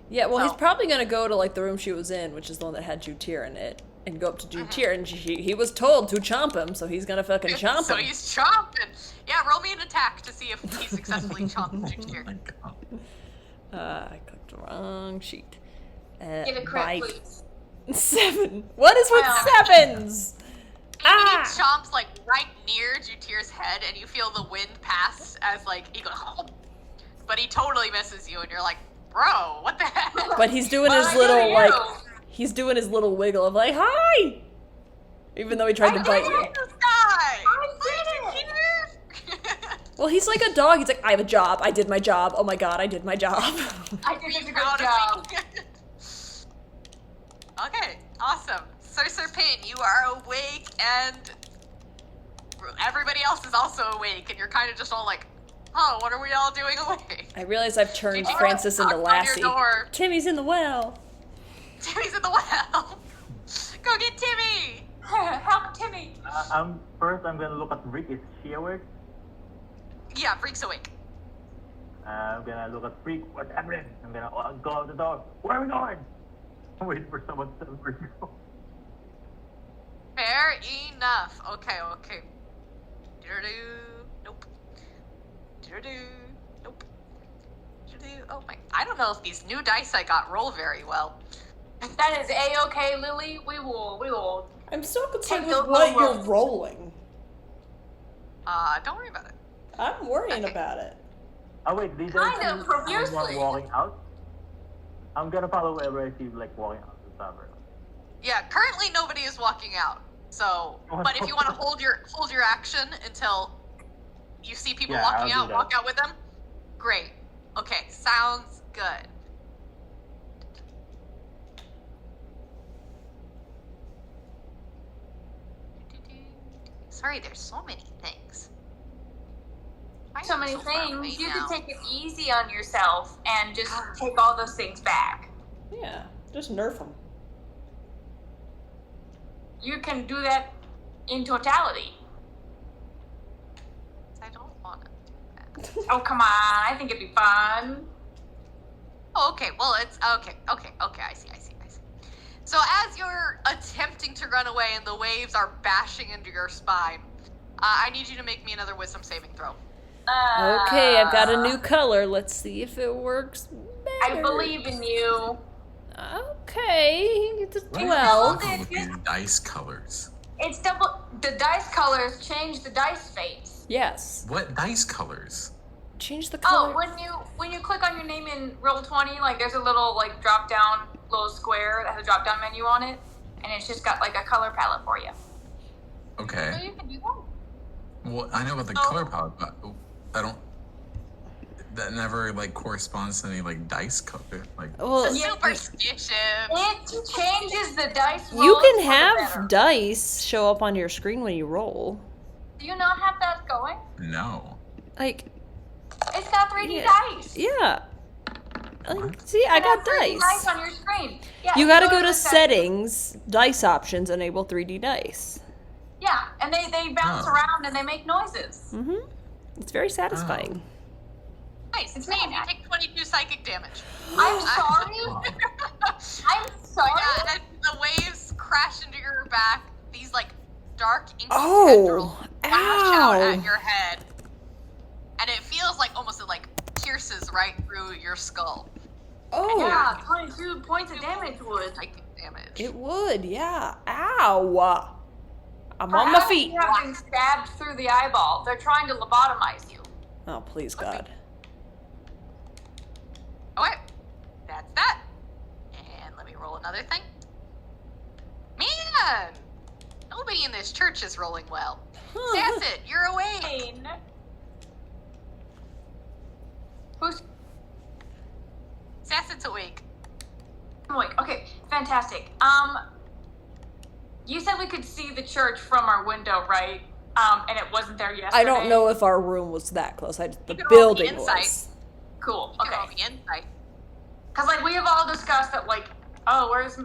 [SPEAKER 3] yeah, well, he's
[SPEAKER 1] So-
[SPEAKER 3] probably gonna go to, like, the room she was in, which is the one that had Jutir in it, and go up to Jutir, and he was told to chomp him, so he's gonna fucking chomp
[SPEAKER 1] So
[SPEAKER 3] him.
[SPEAKER 1] he's chomping. Yeah, roll me an attack to see if he successfully chomped
[SPEAKER 4] Oh
[SPEAKER 1] Jukir.
[SPEAKER 4] my god.
[SPEAKER 3] I clicked the wrong sheet.
[SPEAKER 8] Get a crit,
[SPEAKER 3] Bite.
[SPEAKER 8] please.
[SPEAKER 3] 7. What is with
[SPEAKER 8] Wow.
[SPEAKER 3] 7s?
[SPEAKER 1] He
[SPEAKER 3] Ah!
[SPEAKER 1] chomps, like, right near Jutir's head, and you feel the wind pass as, like, he goes, oh. But he totally misses you, and you're like, bro, what the heck?
[SPEAKER 3] But he's doing his
[SPEAKER 8] Why
[SPEAKER 3] little,
[SPEAKER 8] do you?
[SPEAKER 3] like, he's doing his little wiggle of, like, hi! Even though he tried to bite you.
[SPEAKER 1] This guy!
[SPEAKER 8] I did it!
[SPEAKER 3] Well, he's like a dog. He's like, I have a job. I did my job. Oh my god, I did my job.
[SPEAKER 8] I did
[SPEAKER 1] Be
[SPEAKER 8] a good
[SPEAKER 1] proud
[SPEAKER 8] job.
[SPEAKER 1] of me. Okay, awesome. Sir Payne, you are awake, and everybody else is also awake, and you're kind of just all like, oh, what are we all doing awake?
[SPEAKER 3] I realize I've turned
[SPEAKER 1] Did you
[SPEAKER 3] Francis into
[SPEAKER 1] knock on your
[SPEAKER 3] Lassie.
[SPEAKER 1] door?
[SPEAKER 3] Timmy's in the well.
[SPEAKER 1] Timmy's in the well. Go get Timmy.
[SPEAKER 8] Help Timmy.
[SPEAKER 5] First I'm gonna look at Rick. Is she awake?
[SPEAKER 1] Yeah, Freak's awake.
[SPEAKER 5] I'm gonna look at Freak. What's happening? I'm gonna go out the door. Where are we going? I'm waiting for someone to tell me where to go.
[SPEAKER 1] Fair enough. Okay, okay. Do-do-do. Nope. Do-do-do. Nope. Do-do-do. Oh my. I don't know if these new dice I got roll very well.
[SPEAKER 8] That is A-okay, Lily. We will.
[SPEAKER 3] I'm so concerned
[SPEAKER 8] Take
[SPEAKER 3] with
[SPEAKER 8] those
[SPEAKER 3] what
[SPEAKER 8] little
[SPEAKER 3] you're rolling.
[SPEAKER 1] Don't worry about it.
[SPEAKER 3] I'm worrying
[SPEAKER 1] Okay.
[SPEAKER 3] about it.
[SPEAKER 5] Oh wait, these
[SPEAKER 8] Kind
[SPEAKER 5] are
[SPEAKER 8] of profusely.
[SPEAKER 5] someone walking out. I'm gonna follow whoever I see like walking out the tavern.
[SPEAKER 1] Yeah, currently nobody is walking out. So, but if you want to hold your action until you see people
[SPEAKER 5] Yeah,
[SPEAKER 1] walking
[SPEAKER 5] I'll
[SPEAKER 1] out,
[SPEAKER 5] do
[SPEAKER 1] walk
[SPEAKER 5] that.
[SPEAKER 1] out with them. Great. Okay, sounds good. Sorry, there's so many things. Why
[SPEAKER 8] So
[SPEAKER 1] am I
[SPEAKER 8] many
[SPEAKER 1] far away
[SPEAKER 8] things. You
[SPEAKER 1] now?
[SPEAKER 8] could take it easy on yourself and just take all those things back.
[SPEAKER 3] Yeah, just nerf him.
[SPEAKER 8] You can do that in totality.
[SPEAKER 1] I don't want to do that.
[SPEAKER 8] Oh, come on. I think it'd be fun.
[SPEAKER 1] Oh, okay, well, it's okay. I see. So as you're attempting to run away and the waves are bashing into your spine, I need you to make me another wisdom saving throw.
[SPEAKER 3] Okay, I've got a new color. Let's see if it works better.
[SPEAKER 8] I believe in you.
[SPEAKER 3] Okay, it's a
[SPEAKER 4] What
[SPEAKER 3] 12.
[SPEAKER 4] are with these dice colors?
[SPEAKER 8] It's double. The dice colors change the dice fates.
[SPEAKER 3] Yes.
[SPEAKER 4] What dice colors?
[SPEAKER 3] Change the color.
[SPEAKER 8] Oh, when you click on your name in Roll20, like there's a little like drop down little square that has a drop down menu on it, and it's just got like a color palette for you.
[SPEAKER 4] Okay.
[SPEAKER 8] So you can do that.
[SPEAKER 4] Well, I know about the color palette, but I don't. That never like corresponds to any like dice color. Like.
[SPEAKER 3] Well,
[SPEAKER 1] Superstition.
[SPEAKER 8] It changes the dice.
[SPEAKER 3] you
[SPEAKER 8] rolls
[SPEAKER 3] can
[SPEAKER 8] for the
[SPEAKER 3] have
[SPEAKER 8] better.
[SPEAKER 3] dice show up on your screen when you roll.
[SPEAKER 8] Do you not have that going?
[SPEAKER 4] No.
[SPEAKER 3] Like,
[SPEAKER 8] It's got 3D
[SPEAKER 3] Yeah.
[SPEAKER 8] dice.
[SPEAKER 3] yeah. See, I got
[SPEAKER 8] Dice
[SPEAKER 3] dice.
[SPEAKER 8] on your screen. Yeah,
[SPEAKER 3] You gotta go
[SPEAKER 8] the
[SPEAKER 3] to
[SPEAKER 8] set-
[SPEAKER 3] settings, dice options, enable 3D dice.
[SPEAKER 8] Yeah, and they bounce
[SPEAKER 4] Oh.
[SPEAKER 8] around and they make noises.
[SPEAKER 3] Mm-hmm. It's very satisfying.
[SPEAKER 1] Nice.
[SPEAKER 8] It's
[SPEAKER 1] Name, you
[SPEAKER 8] not-
[SPEAKER 1] take 22 psychic damage.
[SPEAKER 8] I'm sorry. I'm sorry.
[SPEAKER 1] Yeah, as the waves crash into your back, these like dark inky
[SPEAKER 3] Oh,
[SPEAKER 1] tendrils lash out
[SPEAKER 3] ow.
[SPEAKER 1] at your head, and it feels like almost it like pierces right through your skull.
[SPEAKER 3] Oh,
[SPEAKER 8] Yeah, 22 points of damage would.
[SPEAKER 1] Psychic damage.
[SPEAKER 3] it would, yeah. Ow. I'm on my
[SPEAKER 8] Perhaps
[SPEAKER 3] feet.
[SPEAKER 8] You have been stabbed through the eyeball. They're trying to lobotomize you.
[SPEAKER 3] Oh, please, God.
[SPEAKER 1] Okay, that's that. And let me roll another thing. Man, nobody in this church is rolling well. Sasset, you're awake.
[SPEAKER 8] Pain. Who's
[SPEAKER 1] Sasset's awake.
[SPEAKER 8] awake? Okay, fantastic. You said we could see the church from our window, right? And it wasn't there yesterday.
[SPEAKER 3] I don't know if our room was that close. The
[SPEAKER 1] can roll the
[SPEAKER 3] building
[SPEAKER 1] insight.
[SPEAKER 3] was.
[SPEAKER 8] Cool.
[SPEAKER 1] Okay.
[SPEAKER 8] Okay.
[SPEAKER 1] Roll the insight.
[SPEAKER 8] Because like we have all discussed that, like, oh, where's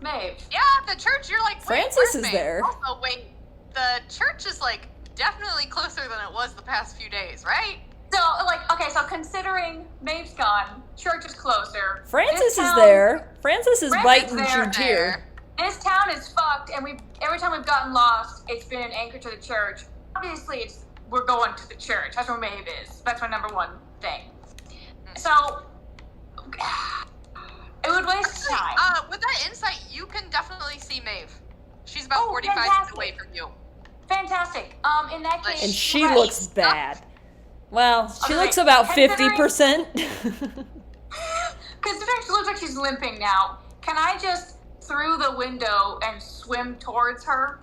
[SPEAKER 8] Maeve?
[SPEAKER 1] Yeah, the church. You're like, wait,
[SPEAKER 3] Francis
[SPEAKER 1] where's
[SPEAKER 3] is
[SPEAKER 1] Maeve?
[SPEAKER 3] there.
[SPEAKER 1] Also, wait, the church is like definitely closer than it was the past few days, right?
[SPEAKER 8] So like, okay, so considering Maeve's gone, church is closer.
[SPEAKER 3] Francis
[SPEAKER 8] This
[SPEAKER 3] is
[SPEAKER 8] town-
[SPEAKER 3] there. Francis is
[SPEAKER 8] Francis
[SPEAKER 3] biting
[SPEAKER 8] there.
[SPEAKER 3] Jujir.
[SPEAKER 8] This town is fucked, and every time we've gotten lost, it's been an anchor to the church. Obviously, we're going to the church. That's where Maeve is. That's my number one thing. So it would waste time.
[SPEAKER 1] With that insight, you can definitely see Maeve. She's about
[SPEAKER 8] Oh,
[SPEAKER 1] 45 feet
[SPEAKER 8] fantastic.
[SPEAKER 1] away from you.
[SPEAKER 8] Fantastic. In that
[SPEAKER 1] Like-
[SPEAKER 8] case,
[SPEAKER 3] And she
[SPEAKER 8] right.
[SPEAKER 3] looks bad. Well, she
[SPEAKER 8] Okay,
[SPEAKER 3] looks about
[SPEAKER 8] considering-
[SPEAKER 3] 50%.
[SPEAKER 8] Considering she looks like she's limping now, can I just through the window and swim towards her?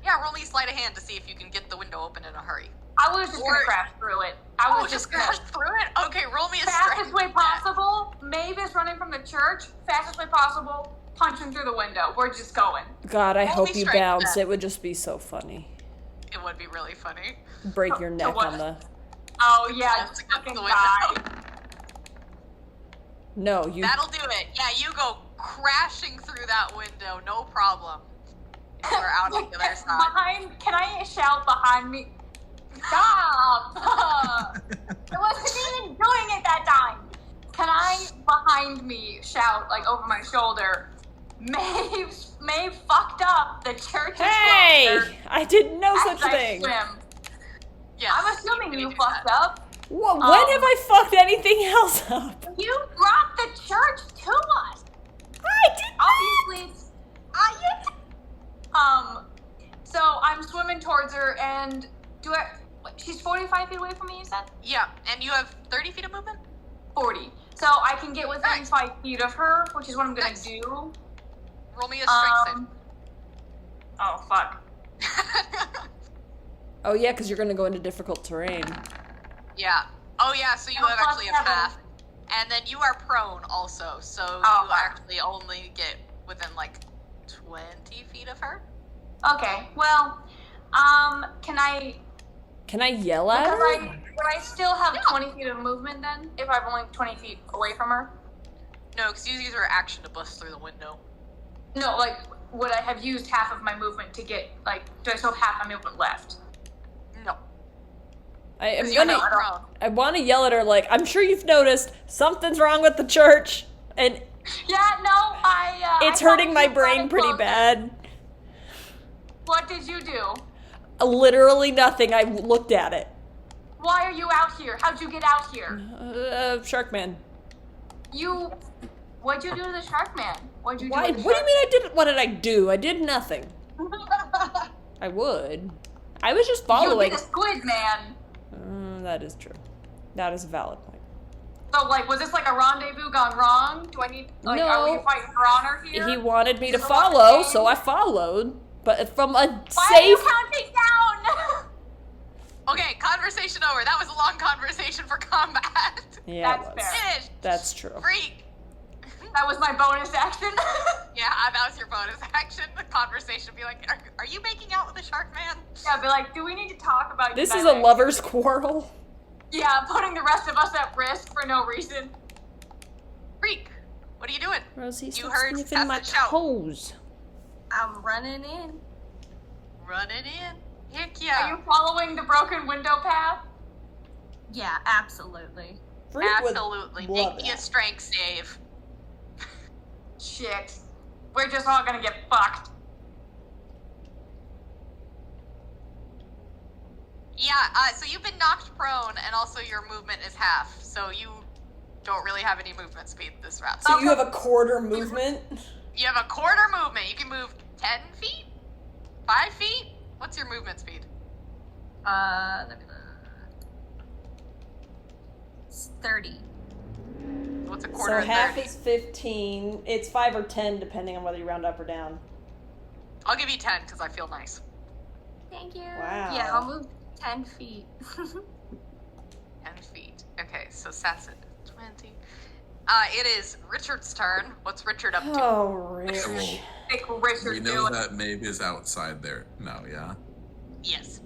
[SPEAKER 1] Yeah, roll me sleight of hand to see if you can get the window open in a hurry.
[SPEAKER 8] I was just gonna
[SPEAKER 1] Or-
[SPEAKER 8] crash through it. I was
[SPEAKER 1] just
[SPEAKER 8] gonna-
[SPEAKER 1] crash through it? Okay, roll me a
[SPEAKER 8] fastest
[SPEAKER 1] strength
[SPEAKER 8] way
[SPEAKER 1] check.
[SPEAKER 8] possible. Maeve is running from the church. Fastest way possible. Punching through the window. We're just going.
[SPEAKER 3] God, I
[SPEAKER 1] Roll
[SPEAKER 3] hope
[SPEAKER 1] me
[SPEAKER 3] you
[SPEAKER 1] strength
[SPEAKER 3] bounce.
[SPEAKER 1] then.
[SPEAKER 3] It would just be so funny.
[SPEAKER 1] It would be really funny.
[SPEAKER 3] Break your neck
[SPEAKER 8] what?
[SPEAKER 3] on the...
[SPEAKER 8] Oh yeah,
[SPEAKER 1] That's against
[SPEAKER 8] fucking
[SPEAKER 1] the
[SPEAKER 8] die.
[SPEAKER 1] window.
[SPEAKER 3] No, you...
[SPEAKER 1] That'll do it. Yeah, you go crashing through that window, no problem. And we're out on the other side.
[SPEAKER 8] Can I shout behind me? Stop! I wasn't even doing it that time. Can I, behind me, shout, like, over my shoulder, Maeve fucked up. The church is
[SPEAKER 3] Hey!
[SPEAKER 8] closer.
[SPEAKER 3] I didn't know
[SPEAKER 8] As
[SPEAKER 3] such
[SPEAKER 8] I
[SPEAKER 3] thing.
[SPEAKER 8] swim.
[SPEAKER 1] Yes,
[SPEAKER 8] I'm assuming
[SPEAKER 1] can
[SPEAKER 8] you
[SPEAKER 1] do
[SPEAKER 8] fucked
[SPEAKER 1] that.
[SPEAKER 8] up.
[SPEAKER 3] When have I fucked anything else up?
[SPEAKER 8] You brought the church to us.
[SPEAKER 3] I did.
[SPEAKER 8] Obviously, it's so I'm swimming towards her, and she's 45 feet away from me, you said?
[SPEAKER 1] Yeah, and you have 30 feet of movement?
[SPEAKER 8] 40. So I can get within
[SPEAKER 1] Nice.
[SPEAKER 8] 5 feet of her, which is what I'm gonna
[SPEAKER 1] Nice.
[SPEAKER 8] do.
[SPEAKER 1] Roll me a strength
[SPEAKER 8] Oh, fuck.
[SPEAKER 1] save.
[SPEAKER 3] Oh, yeah, because you're going to go into difficult terrain.
[SPEAKER 1] Yeah. Oh, yeah, so you
[SPEAKER 8] Oh,
[SPEAKER 1] have
[SPEAKER 8] plus
[SPEAKER 1] actually a
[SPEAKER 8] 7.
[SPEAKER 1] half. And then you are prone also, so
[SPEAKER 8] Oh,
[SPEAKER 1] you
[SPEAKER 8] fuck.
[SPEAKER 1] actually only get within like 20 feet of her.
[SPEAKER 8] Okay, well, can I...
[SPEAKER 3] Can I yell at her?
[SPEAKER 8] Would I still have 20 feet of movement then, if I'm only 20 feet away from her?
[SPEAKER 1] No, because you use your action to bust through the window.
[SPEAKER 8] No, like, would I have used half of my movement to get, like, do I still have half my movement left?
[SPEAKER 1] No.
[SPEAKER 3] I am
[SPEAKER 1] 'Cause you're
[SPEAKER 3] gonna.
[SPEAKER 1] not prone.
[SPEAKER 3] I want to yell at her like, I'm sure you've noticed something's wrong with the church, and
[SPEAKER 8] Yeah, no,
[SPEAKER 3] it's
[SPEAKER 8] I thought
[SPEAKER 3] hurting my
[SPEAKER 8] you brought
[SPEAKER 3] brain
[SPEAKER 8] it
[SPEAKER 3] pretty
[SPEAKER 8] closer.
[SPEAKER 3] bad.
[SPEAKER 8] What did you do?
[SPEAKER 3] Literally nothing. I looked at it.
[SPEAKER 8] Why are you out here? How'd you get out here?
[SPEAKER 3] Sharkman.
[SPEAKER 8] You What'd you do to the shark man? What'd you do
[SPEAKER 3] Why?
[SPEAKER 8] to the
[SPEAKER 3] What do you
[SPEAKER 8] shark
[SPEAKER 3] mean I didn't? What did I do? I did nothing. I would. I was just following.
[SPEAKER 8] You did a squid man.
[SPEAKER 3] That is true. That is a valid point.
[SPEAKER 8] So, like, was this like a rendezvous gone wrong? Do I need, like, are we
[SPEAKER 3] No.
[SPEAKER 8] fighting for honor here?
[SPEAKER 3] He wanted me to
[SPEAKER 8] Is this a lot of
[SPEAKER 3] follow,
[SPEAKER 8] game?
[SPEAKER 3] so I followed. But from a
[SPEAKER 8] Why are you
[SPEAKER 3] safe.
[SPEAKER 8] counting down?
[SPEAKER 1] Okay, conversation over. That was a long conversation for combat.
[SPEAKER 3] Yeah,
[SPEAKER 8] That's
[SPEAKER 3] it was.
[SPEAKER 8] fair.
[SPEAKER 1] Finished.
[SPEAKER 3] That's true.
[SPEAKER 1] Freak.
[SPEAKER 8] That was my bonus action.
[SPEAKER 1] Yeah, that was your bonus action. The conversation be like, are you making out with the shark man?
[SPEAKER 8] Yeah, be like, do we need to talk about
[SPEAKER 3] This is a
[SPEAKER 8] uniting?
[SPEAKER 3] lover's quarrel.
[SPEAKER 8] Yeah, putting the rest of us at risk for no reason.
[SPEAKER 1] Freak. What are you doing?
[SPEAKER 3] Rosie,
[SPEAKER 1] You
[SPEAKER 3] stop
[SPEAKER 1] heard
[SPEAKER 3] sniffing my
[SPEAKER 1] Tessa shout.
[SPEAKER 3] toes.
[SPEAKER 10] I'm running in.
[SPEAKER 1] Running in. Heck
[SPEAKER 8] Are
[SPEAKER 1] yeah.
[SPEAKER 8] you following the broken window path?
[SPEAKER 10] Yeah, absolutely.
[SPEAKER 3] Freak would
[SPEAKER 1] Absolutely.
[SPEAKER 3] love
[SPEAKER 1] Make me a
[SPEAKER 3] that.
[SPEAKER 1] strength save.
[SPEAKER 8] Shit. We're just all gonna get fucked.
[SPEAKER 1] Yeah, so you've been knocked prone, and also your movement is half, so you don't really have any movement speed this route.
[SPEAKER 3] So you have a quarter movement?
[SPEAKER 1] You have a quarter movement. You can move 10 feet? 5 feet? What's your movement speed?
[SPEAKER 10] It's 30.
[SPEAKER 1] What's a quarter
[SPEAKER 3] So
[SPEAKER 1] of
[SPEAKER 3] half
[SPEAKER 1] 30?
[SPEAKER 3] is 15. It's 5 or 10, depending on whether you round up or down.
[SPEAKER 1] I'll give you 10, because I feel nice.
[SPEAKER 10] Thank you.
[SPEAKER 3] Wow.
[SPEAKER 10] Yeah, I'll move 10 feet.
[SPEAKER 1] 10 feet. Okay, so Sass at 20. It is Richard's turn. What's Richard up to?
[SPEAKER 3] Oh, Rich.
[SPEAKER 4] Well,
[SPEAKER 8] Think Richard
[SPEAKER 4] we know
[SPEAKER 8] doing.
[SPEAKER 4] that Maeve is outside there. No, yeah.
[SPEAKER 1] Yes.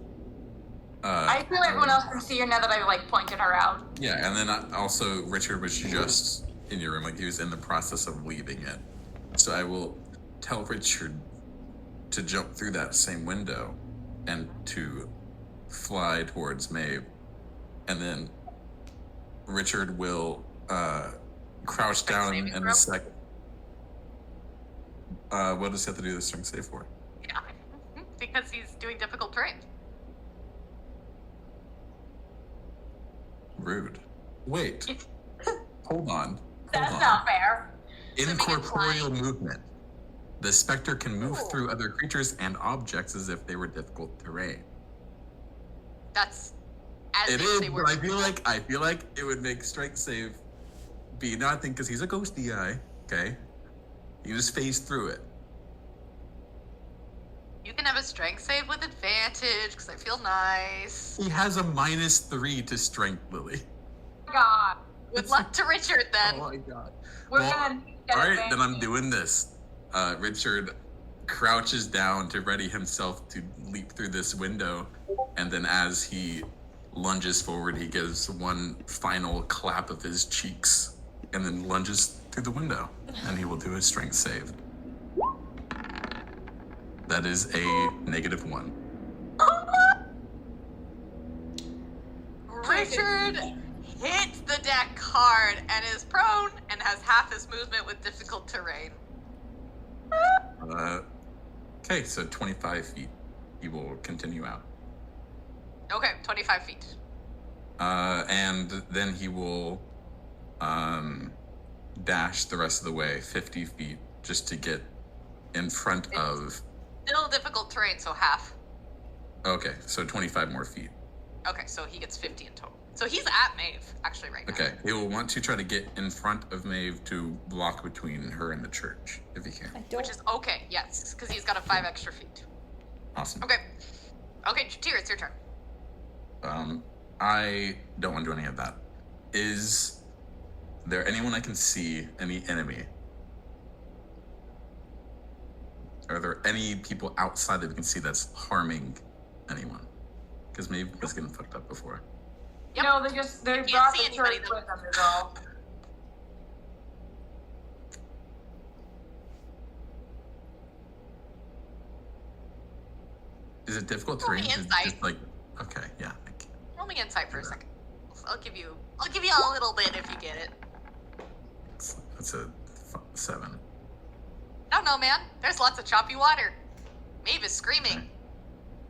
[SPEAKER 8] I feel everyone else can see her now that I like pointed her out.
[SPEAKER 4] Yeah, and then also Richard was just in your room, like he was in the process of leaving it. So I will tell Richard to jump through that same window and to fly towards Maeve. And then Richard will crouch down
[SPEAKER 1] saving
[SPEAKER 4] in
[SPEAKER 1] throw?
[SPEAKER 4] a second. What does he have to do the strength save for?
[SPEAKER 1] Yeah. Because he's doing difficult terrain.
[SPEAKER 4] Rude. Wait. Hold on.
[SPEAKER 8] That's
[SPEAKER 4] Hold on.
[SPEAKER 8] not fair.
[SPEAKER 4] Incorporeal movement. The specter can move through other creatures and objects as if they were difficult terrain.
[SPEAKER 1] That's as
[SPEAKER 4] It
[SPEAKER 1] if
[SPEAKER 4] is,
[SPEAKER 1] they were.
[SPEAKER 4] but I feel like it would make strength save be nothing because he's a ghosty guy. Okay, you just phase through it.
[SPEAKER 1] You can have a strength save with advantage, because I feel nice.
[SPEAKER 4] He has a -3 to strength, Lily.
[SPEAKER 8] God.
[SPEAKER 1] Good luck to Richard, then.
[SPEAKER 4] Oh my god.
[SPEAKER 8] We're
[SPEAKER 4] Well,
[SPEAKER 8] gonna get
[SPEAKER 4] all right, then I'm
[SPEAKER 8] advantage.
[SPEAKER 4] doing this. Richard crouches down to ready himself to leap through this window, and then as he lunges forward, he gives one final clap of his cheeks, and then lunges through the window, and he will do his strength save. That is a -1.
[SPEAKER 1] Richard hits the deck hard and is prone and has half his movement with difficult terrain.
[SPEAKER 4] Okay, so 25 feet. He will continue out.
[SPEAKER 1] Okay, 25 feet.
[SPEAKER 4] And then he will dash the rest of the way 50 feet just to get in front of.
[SPEAKER 1] Still difficult terrain, so half.
[SPEAKER 4] Okay, so 25 more feet.
[SPEAKER 1] Okay, so he gets 50 in total. So he's at Maeve, actually, right now.
[SPEAKER 4] Okay, he will want to try to get in front of Maeve to block between her and the church, if he can.
[SPEAKER 1] Which is okay, yes, because he's got a 5 extra feet.
[SPEAKER 4] Awesome.
[SPEAKER 1] Okay. Okay, Jatir, it's your turn.
[SPEAKER 4] I don't want to do any of that. Is there anyone I can see, any enemy? Are there any people outside that we can see that's harming anyone? Because Maeve was getting fucked up before.
[SPEAKER 1] Yep.
[SPEAKER 8] No, they
[SPEAKER 1] can't
[SPEAKER 8] brought
[SPEAKER 1] see
[SPEAKER 8] the church
[SPEAKER 1] anybody, though.
[SPEAKER 8] with them is all.
[SPEAKER 4] Is it difficult
[SPEAKER 1] Roll me
[SPEAKER 4] terrain? Is it
[SPEAKER 1] insight.
[SPEAKER 4] just like, okay, yeah.
[SPEAKER 1] Roll me insight for a second. I'll give you a little bit if you get it.
[SPEAKER 4] That's a 7.
[SPEAKER 1] No, man. There's lots of choppy water. Maeve is screaming.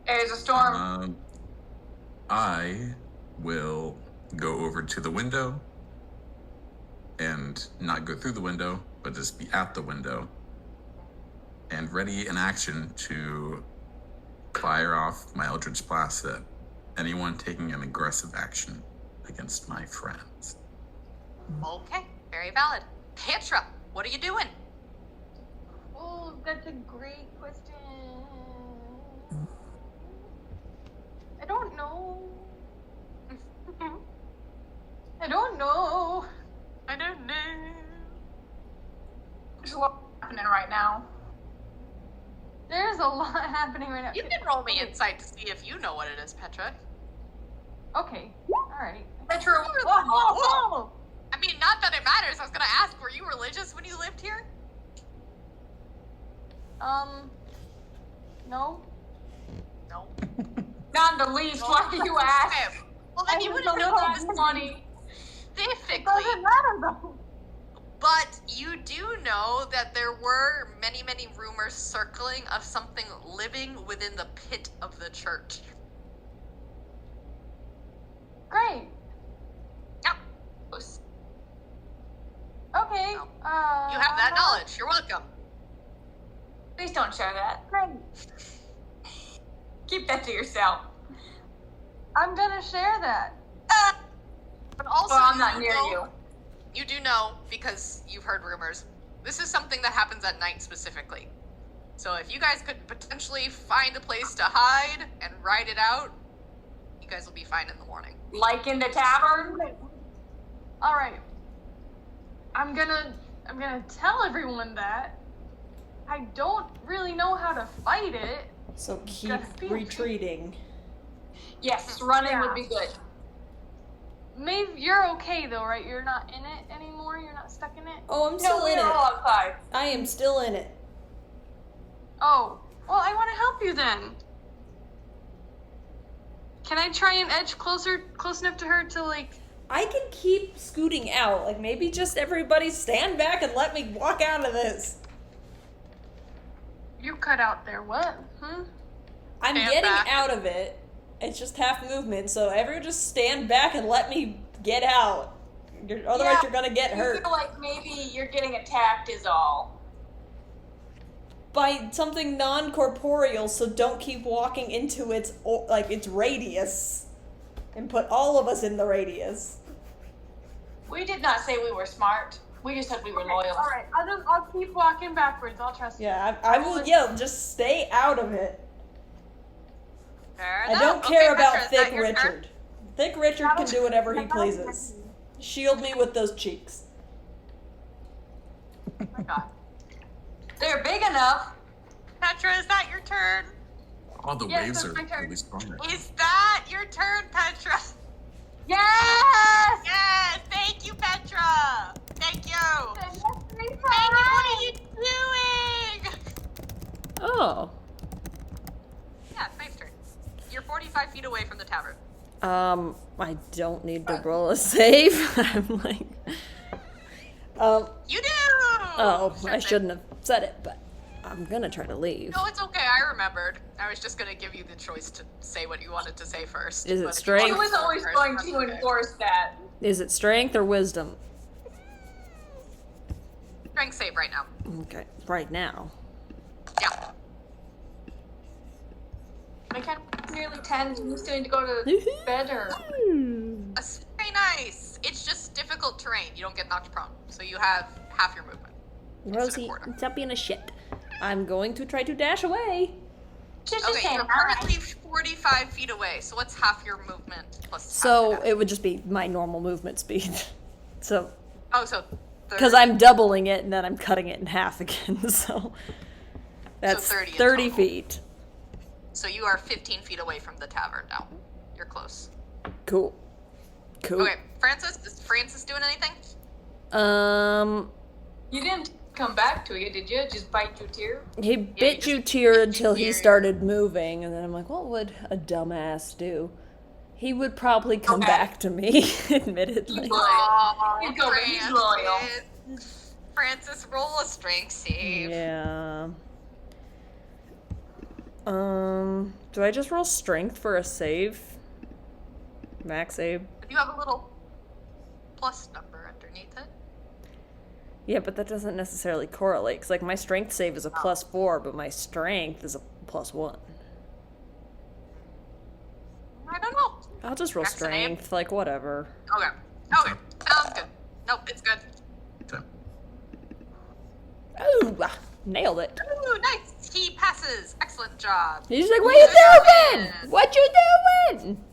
[SPEAKER 8] There's a storm.
[SPEAKER 4] I will go over to the window and not go through the window but just be at the window and ready in action to fire off my Eldritch Blast at anyone taking an aggressive action against my friends.
[SPEAKER 1] Okay, very valid. Petra, what are you doing?
[SPEAKER 6] Oh, that's a great question. I don't know. I don't know.
[SPEAKER 1] I don't know.
[SPEAKER 8] There's a lot happening right now.
[SPEAKER 6] There's a lot happening right now.
[SPEAKER 1] You can roll me insight to see if you know what it is, Petra.
[SPEAKER 6] Okay. Alright.
[SPEAKER 8] Petra, whoa.
[SPEAKER 1] I mean, not that it matters. I was gonna ask, were you religious when you lived here?
[SPEAKER 6] No.
[SPEAKER 1] No.
[SPEAKER 8] Not the least. Why do you ask?
[SPEAKER 1] Okay. Well, then you wouldn't know this
[SPEAKER 8] money.
[SPEAKER 1] specifically.
[SPEAKER 6] Doesn't matter though.
[SPEAKER 1] But you do know that there were many, many rumors circling of something living within the pit of the church.
[SPEAKER 6] Great.
[SPEAKER 1] Yep.
[SPEAKER 6] Okay.
[SPEAKER 1] You have that knowledge. You're welcome.
[SPEAKER 8] Please don't share that.
[SPEAKER 6] Great.
[SPEAKER 8] Keep that to yourself.
[SPEAKER 6] I'm gonna share that.
[SPEAKER 1] But also,
[SPEAKER 8] Well, I'm not near you.
[SPEAKER 1] You do know, because you've heard rumors, this is something that happens at night specifically. So if you guys could potentially find a place to hide and ride it out, you guys will be fine in the morning.
[SPEAKER 8] Like in the tavern?
[SPEAKER 6] Alright. I'm gonna tell everyone that. I don't really know how to fight it.
[SPEAKER 3] So keep
[SPEAKER 6] Just be-
[SPEAKER 3] retreating.
[SPEAKER 8] Yes, running would be good.
[SPEAKER 6] Maeve, you're okay though, right? You're not in it anymore? You're not stuck in it?
[SPEAKER 3] Oh, I'm
[SPEAKER 8] No,
[SPEAKER 3] still in
[SPEAKER 8] we're
[SPEAKER 3] it.
[SPEAKER 8] all outside.
[SPEAKER 3] I am still in it.
[SPEAKER 6] Oh. Well, I want to help you then. Can I try and edge close enough to her to like...
[SPEAKER 3] I can keep scooting out. Like, maybe just everybody stand back and let me walk out of this.
[SPEAKER 6] You cut out there, what?
[SPEAKER 3] I'm
[SPEAKER 1] Stand
[SPEAKER 3] getting
[SPEAKER 1] back.
[SPEAKER 3] out of it. It's just half movement, so everyone just stand back and let me get out. Otherwise, you're gonna get
[SPEAKER 8] You
[SPEAKER 3] hurt
[SPEAKER 8] feel like maybe you're getting attacked is all.
[SPEAKER 3] by something non-corporeal. So don't keep walking into its radius, and put all of us in the radius.
[SPEAKER 8] We did not say we were smart. We just said we were loyal.
[SPEAKER 6] Alright, I'll keep walking backwards. I'll trust you.
[SPEAKER 3] Yeah, I will yell. Just stay out of it.
[SPEAKER 1] Fair
[SPEAKER 3] I
[SPEAKER 1] enough.
[SPEAKER 3] don't
[SPEAKER 1] Okay,
[SPEAKER 3] care
[SPEAKER 1] Petra,
[SPEAKER 3] about
[SPEAKER 1] is
[SPEAKER 3] Thick
[SPEAKER 1] that your turn?
[SPEAKER 3] Richard. Thick Richard can do whatever he pleases. Shield me with those cheeks.
[SPEAKER 1] Oh my god.
[SPEAKER 8] They're big enough.
[SPEAKER 1] Petra, is that your turn?
[SPEAKER 4] Oh, the
[SPEAKER 6] Yes,
[SPEAKER 4] waves
[SPEAKER 6] that's
[SPEAKER 4] are
[SPEAKER 6] my turn.
[SPEAKER 4] really strong.
[SPEAKER 1] Is that your turn, Petra?
[SPEAKER 6] Yes!
[SPEAKER 1] Yes! Thank you, Petra! Thank you! Thank you! What are you doing?
[SPEAKER 3] Oh.
[SPEAKER 1] Yeah, nice turn. You're 45 feet away from the tavern.
[SPEAKER 3] I don't need to roll a save. I'm like,
[SPEAKER 1] You do!
[SPEAKER 3] oh,
[SPEAKER 1] Sure
[SPEAKER 3] I
[SPEAKER 1] thing.
[SPEAKER 3] shouldn't have said it, but I'm gonna try to leave.
[SPEAKER 1] No, it's okay. I remembered. I was just gonna give you the choice to say what you wanted to say first.
[SPEAKER 3] Is it
[SPEAKER 1] but if you
[SPEAKER 3] strength?
[SPEAKER 8] She
[SPEAKER 1] wanted
[SPEAKER 8] was
[SPEAKER 1] to go
[SPEAKER 8] always
[SPEAKER 1] first,
[SPEAKER 8] going
[SPEAKER 1] that's
[SPEAKER 8] to
[SPEAKER 1] okay.
[SPEAKER 8] enforce that.
[SPEAKER 3] Is it strength or wisdom?
[SPEAKER 1] Strength save right now.
[SPEAKER 3] Okay, right now.
[SPEAKER 1] Yeah.
[SPEAKER 8] My cat nearly 10 and you still need to go to bed or...
[SPEAKER 1] That's very nice. It's just difficult terrain. You don't get knocked prone, so you have half your movement.
[SPEAKER 3] Rosie, stop being a shit. I'm going to try to dash away.
[SPEAKER 8] Just
[SPEAKER 1] Okay,
[SPEAKER 8] saying
[SPEAKER 1] you're
[SPEAKER 8] hi.
[SPEAKER 1] currently 45 feet away, so what's half your movement plus half
[SPEAKER 3] So
[SPEAKER 1] your dash?
[SPEAKER 3] it would just be my normal movement speed. So,
[SPEAKER 1] Oh, so...
[SPEAKER 3] because I'm doubling it and then I'm cutting it in half again, so that's
[SPEAKER 1] 30 in
[SPEAKER 3] 30
[SPEAKER 1] total.
[SPEAKER 3] feet.
[SPEAKER 1] So you are 15 feet away from the tavern now. You're close.
[SPEAKER 3] Cool. Cool.
[SPEAKER 1] Okay, Francis, is Francis doing anything?
[SPEAKER 8] You didn't come back to you, did you? Just bite your tear?
[SPEAKER 3] He bit you tear until he started moving, and then I'm like, what would a dumbass do? He would probably come back to me, admittedly.
[SPEAKER 1] Oh,
[SPEAKER 8] He's over, he's loyal.
[SPEAKER 1] Francis, roll a strength save.
[SPEAKER 3] Yeah. Do I just roll strength for a save? Max save?
[SPEAKER 1] You have a little plus number underneath it.
[SPEAKER 3] Yeah, but that doesn't necessarily correlate. Because, like, my strength save is a +4, but my strength is a +1.
[SPEAKER 1] I don't know.
[SPEAKER 3] I'll just roll
[SPEAKER 1] That's the name?
[SPEAKER 3] strength. Like, whatever.
[SPEAKER 1] Okay. Okay. Sounds good. Nope, it's good.
[SPEAKER 4] Okay.
[SPEAKER 3] Ooh, nailed it.
[SPEAKER 1] Ooh, nice. He passes. Excellent job.
[SPEAKER 3] He's like, what you doing? What you doing?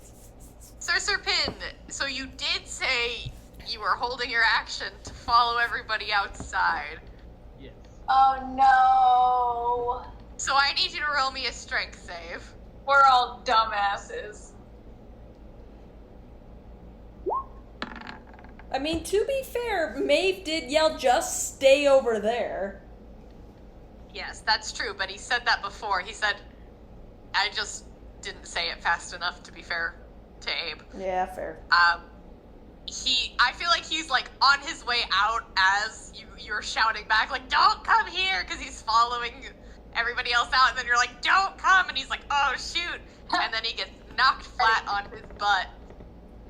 [SPEAKER 1] Sir Pin, so you did say you were holding your action to follow everybody outside.
[SPEAKER 11] Yes.
[SPEAKER 8] Oh no.
[SPEAKER 1] So I need you to roll me a strength save.
[SPEAKER 8] We're all dumbasses.
[SPEAKER 3] I mean, to be fair, Maeve did yell, just stay over there.
[SPEAKER 1] Yes, that's true, but he said that before. He said, I just didn't say it fast enough, to be fair to Abe.
[SPEAKER 3] Yeah, fair.
[SPEAKER 1] I feel like he's like on his way out as you're shouting back, like, don't come here, because he's following everybody else out, and then you're like, don't come, and he's like, oh shoot, and then he gets knocked flat on his butt.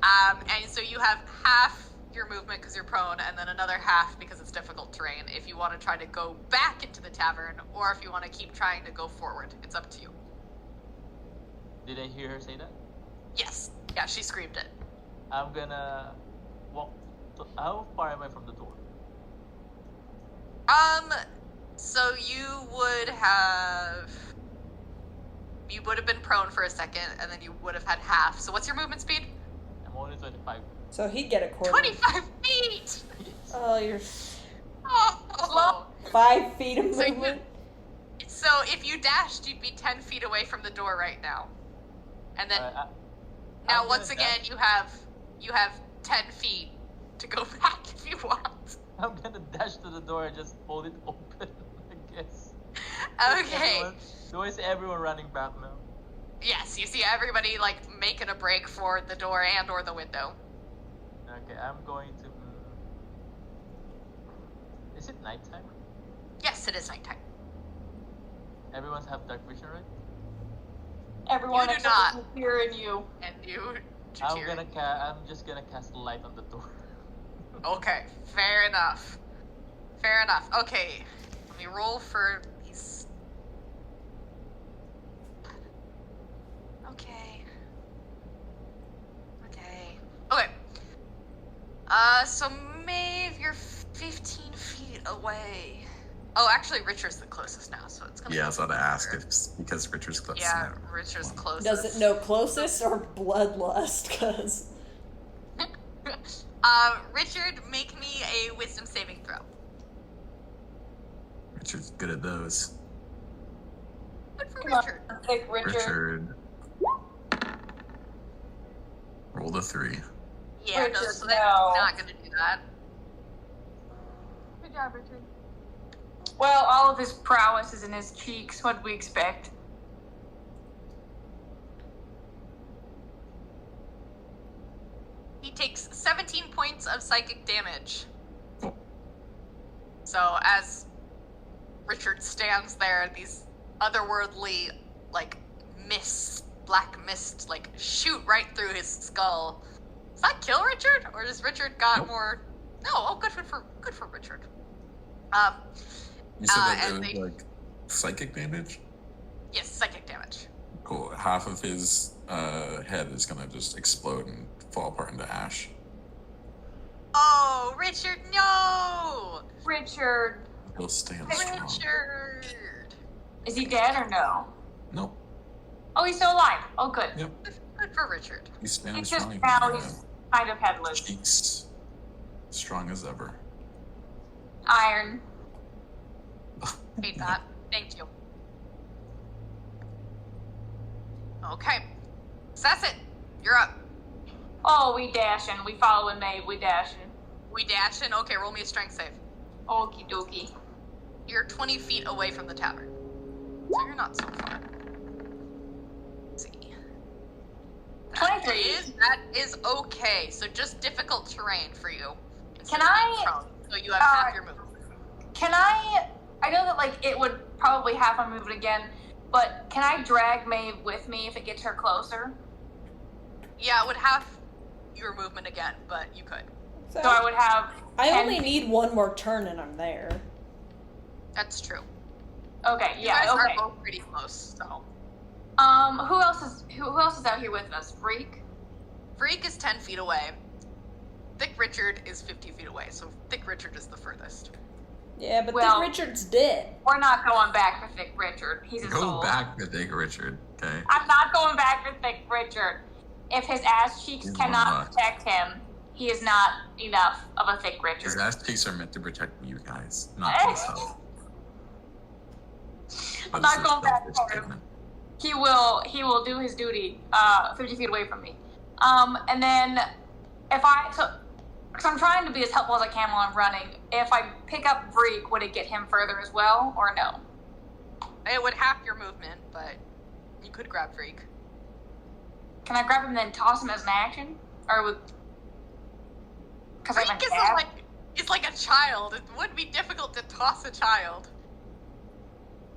[SPEAKER 1] And so you have half your movement because you're prone, and then another half because it's difficult terrain if you want to try to go back into the tavern, or if you want to keep trying to go forward. It's up to you.
[SPEAKER 11] Did I hear her say that?
[SPEAKER 1] Yes. Yeah, she screamed it.
[SPEAKER 11] I'm gonna walk. How far am I from the door?
[SPEAKER 1] So you would have been prone for a second, and then you would have had half. So what's your movement speed?
[SPEAKER 11] I'm only 25.
[SPEAKER 3] So he'd get a quarter.
[SPEAKER 1] 25 feet!
[SPEAKER 3] Oh, you're
[SPEAKER 1] Oh.
[SPEAKER 3] 5 feet of
[SPEAKER 1] So
[SPEAKER 3] movement.
[SPEAKER 1] So if you dashed, you'd be 10 feet away from the door right now. And then now
[SPEAKER 11] I'm
[SPEAKER 1] once
[SPEAKER 11] gonna
[SPEAKER 1] again you have 10 feet to go back if you want.
[SPEAKER 11] I'm gonna dash to the door and just hold it open, I guess.
[SPEAKER 1] Okay.
[SPEAKER 11] Do I see everyone running back now?
[SPEAKER 1] Yes, you see everybody like making a break for the door and or the window.
[SPEAKER 11] Okay, I'm going to. Is it nighttime?
[SPEAKER 1] Yes, it is nighttime.
[SPEAKER 11] Everyone's have dark vision, right?
[SPEAKER 8] Everyone
[SPEAKER 1] You do
[SPEAKER 8] except
[SPEAKER 1] not.
[SPEAKER 8] for Fear and you.
[SPEAKER 1] And you,
[SPEAKER 11] I'm
[SPEAKER 1] Jatiri.
[SPEAKER 11] I'm just gonna cast light on the door.
[SPEAKER 1] Okay, fair enough. Fair enough. Okay, let me roll for these. Okay. Okay. So Maeve, you're 15 feet away. Oh, actually, Richard's the closest now, so it's gonna.
[SPEAKER 4] Yeah, I
[SPEAKER 1] be
[SPEAKER 4] was about to ask
[SPEAKER 1] harder.
[SPEAKER 4] if it's because Richard's close.
[SPEAKER 1] Yeah,
[SPEAKER 4] now.
[SPEAKER 1] Richard's closest.
[SPEAKER 3] Does it know closest or bloodlust? Because
[SPEAKER 1] Richard, make me a wisdom saving throw.
[SPEAKER 4] Richard's good at those.
[SPEAKER 1] Good for
[SPEAKER 8] Come on,
[SPEAKER 1] Richard.
[SPEAKER 8] pick Richard.
[SPEAKER 4] Richard. Rolled a 3.
[SPEAKER 1] Yeah, no,
[SPEAKER 8] Richard,
[SPEAKER 1] so that's
[SPEAKER 8] no.
[SPEAKER 1] not gonna do that.
[SPEAKER 6] Good job, Richard.
[SPEAKER 8] Well, all of his prowess is in his cheeks. What do we expect?
[SPEAKER 1] He takes 17 points of psychic damage. So as Richard stands there, these otherworldly, like, mist, black mist, like, shoot right through his skull. Does that kill Richard? Or does Richard got
[SPEAKER 4] Nope.
[SPEAKER 1] more... No, oh, good for Richard.
[SPEAKER 4] You said that
[SPEAKER 1] and
[SPEAKER 4] it was like psychic damage?
[SPEAKER 1] Yes, psychic damage.
[SPEAKER 4] Cool. Half of his head is gonna just explode and fall apart into ash.
[SPEAKER 1] Oh, Richard, no!
[SPEAKER 8] Richard.
[SPEAKER 4] He'll stand strong.
[SPEAKER 1] Richard!
[SPEAKER 8] Is he dead or no?
[SPEAKER 4] Nope.
[SPEAKER 8] Oh, he's still alive. Oh, good.
[SPEAKER 4] Yep.
[SPEAKER 1] Good for Richard.
[SPEAKER 4] He stands
[SPEAKER 8] He's just
[SPEAKER 4] strong.
[SPEAKER 8] now he's kind of headless.
[SPEAKER 4] Cheeks strong as ever.
[SPEAKER 8] Iron.
[SPEAKER 1] Hate that. Thank you. Okay. So that's it. You're up.
[SPEAKER 8] Oh, we dashing. We following Maeve. We dashing.
[SPEAKER 1] We dashing. Okay, roll me a strength save.
[SPEAKER 8] Okie dokie.
[SPEAKER 1] You're 20 feet away from the tavern. So you're not so far. Let's see.
[SPEAKER 8] 23.
[SPEAKER 1] That is okay. So just difficult terrain for you.
[SPEAKER 8] Can I-
[SPEAKER 1] Prone. So you have half your movement.
[SPEAKER 8] Can I know that, like, it would probably half my movement again, but can I drag Maeve with me if it gets her closer?
[SPEAKER 1] Yeah, it would have your movement again, but you could.
[SPEAKER 2] So I would have.
[SPEAKER 3] I
[SPEAKER 2] 10
[SPEAKER 3] only need one more turn and I'm there.
[SPEAKER 1] That's true.
[SPEAKER 2] Okay,
[SPEAKER 1] You
[SPEAKER 2] yeah,
[SPEAKER 1] guys
[SPEAKER 2] okay.
[SPEAKER 1] are both pretty close, so.
[SPEAKER 2] Who else is out here with us? Freak?
[SPEAKER 1] Freak is 10 feet away. Thick Richard is 50 feet away, so Thick Richard is the furthest.
[SPEAKER 3] Yeah, but
[SPEAKER 2] Well-
[SPEAKER 3] Thick Richard's dead.
[SPEAKER 2] We're not going back for Thick Richard. He's a
[SPEAKER 4] Go
[SPEAKER 2] soul.
[SPEAKER 4] back to Thick Richard, okay?
[SPEAKER 2] I'm not going back for Thick Richard. If his ass cheeks
[SPEAKER 4] He's
[SPEAKER 2] cannot
[SPEAKER 4] not.
[SPEAKER 2] protect him, he is not enough of a Thick
[SPEAKER 4] His
[SPEAKER 2] Richard.
[SPEAKER 4] ass cheeks are meant to protect you guys, not himself.
[SPEAKER 2] I'm not going back for him. He will do his duty 50 feet away from me. And then so I'm trying to be as helpful as I can while I'm running. If I pick up Vreek, would it get him further as well, or no?
[SPEAKER 1] It would half your movement, but you could grab Freak.
[SPEAKER 2] Can I grab him and then toss him as an action? Or would... Because I
[SPEAKER 1] Freak is like a child. It would be difficult to toss a child.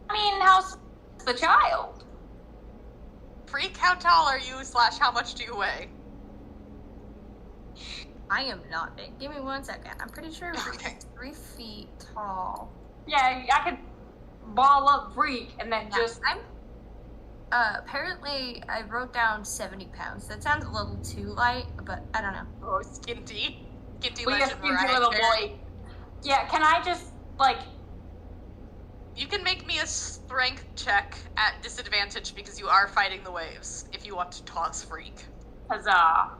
[SPEAKER 2] I mean, how's the child?
[SPEAKER 1] Freak, how tall are you / how much do you weigh?
[SPEAKER 10] I am not big. Give me 1 second. I'm pretty sure
[SPEAKER 1] Okay.
[SPEAKER 10] 3 feet tall.
[SPEAKER 2] Yeah, I could ball up Vreek and then just...
[SPEAKER 10] I'm apparently I wrote down 70 pounds. That sounds a little too light, but I don't know.
[SPEAKER 1] Oh, skinty. Skinty
[SPEAKER 2] We
[SPEAKER 1] legend
[SPEAKER 2] just need
[SPEAKER 1] Mariah
[SPEAKER 2] a little
[SPEAKER 1] Carey.
[SPEAKER 2] boy. Yeah, can I just, like...
[SPEAKER 1] You can make me a strength check at disadvantage because you are fighting the waves if you want to toss Freak.
[SPEAKER 2] Huzzah.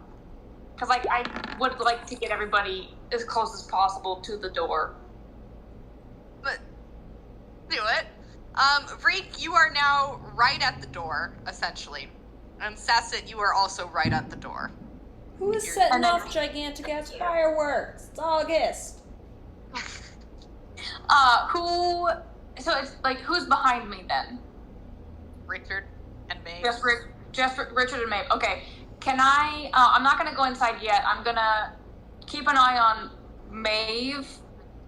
[SPEAKER 2] Because, like, I would like to get everybody as close as possible to the door.
[SPEAKER 1] But do it. Freak, you are now right at the door, essentially. And Sasset, you are also right at the door.
[SPEAKER 3] Who is
[SPEAKER 1] You're-
[SPEAKER 3] setting
[SPEAKER 2] And then-
[SPEAKER 3] off gigantic ass fireworks? It's August.
[SPEAKER 2] So it's, like, who's behind me then?
[SPEAKER 1] Richard and May.
[SPEAKER 2] Just Richard and Maeve. Okay. Can I, I'm not gonna go inside yet. I'm gonna keep an eye on Maeve.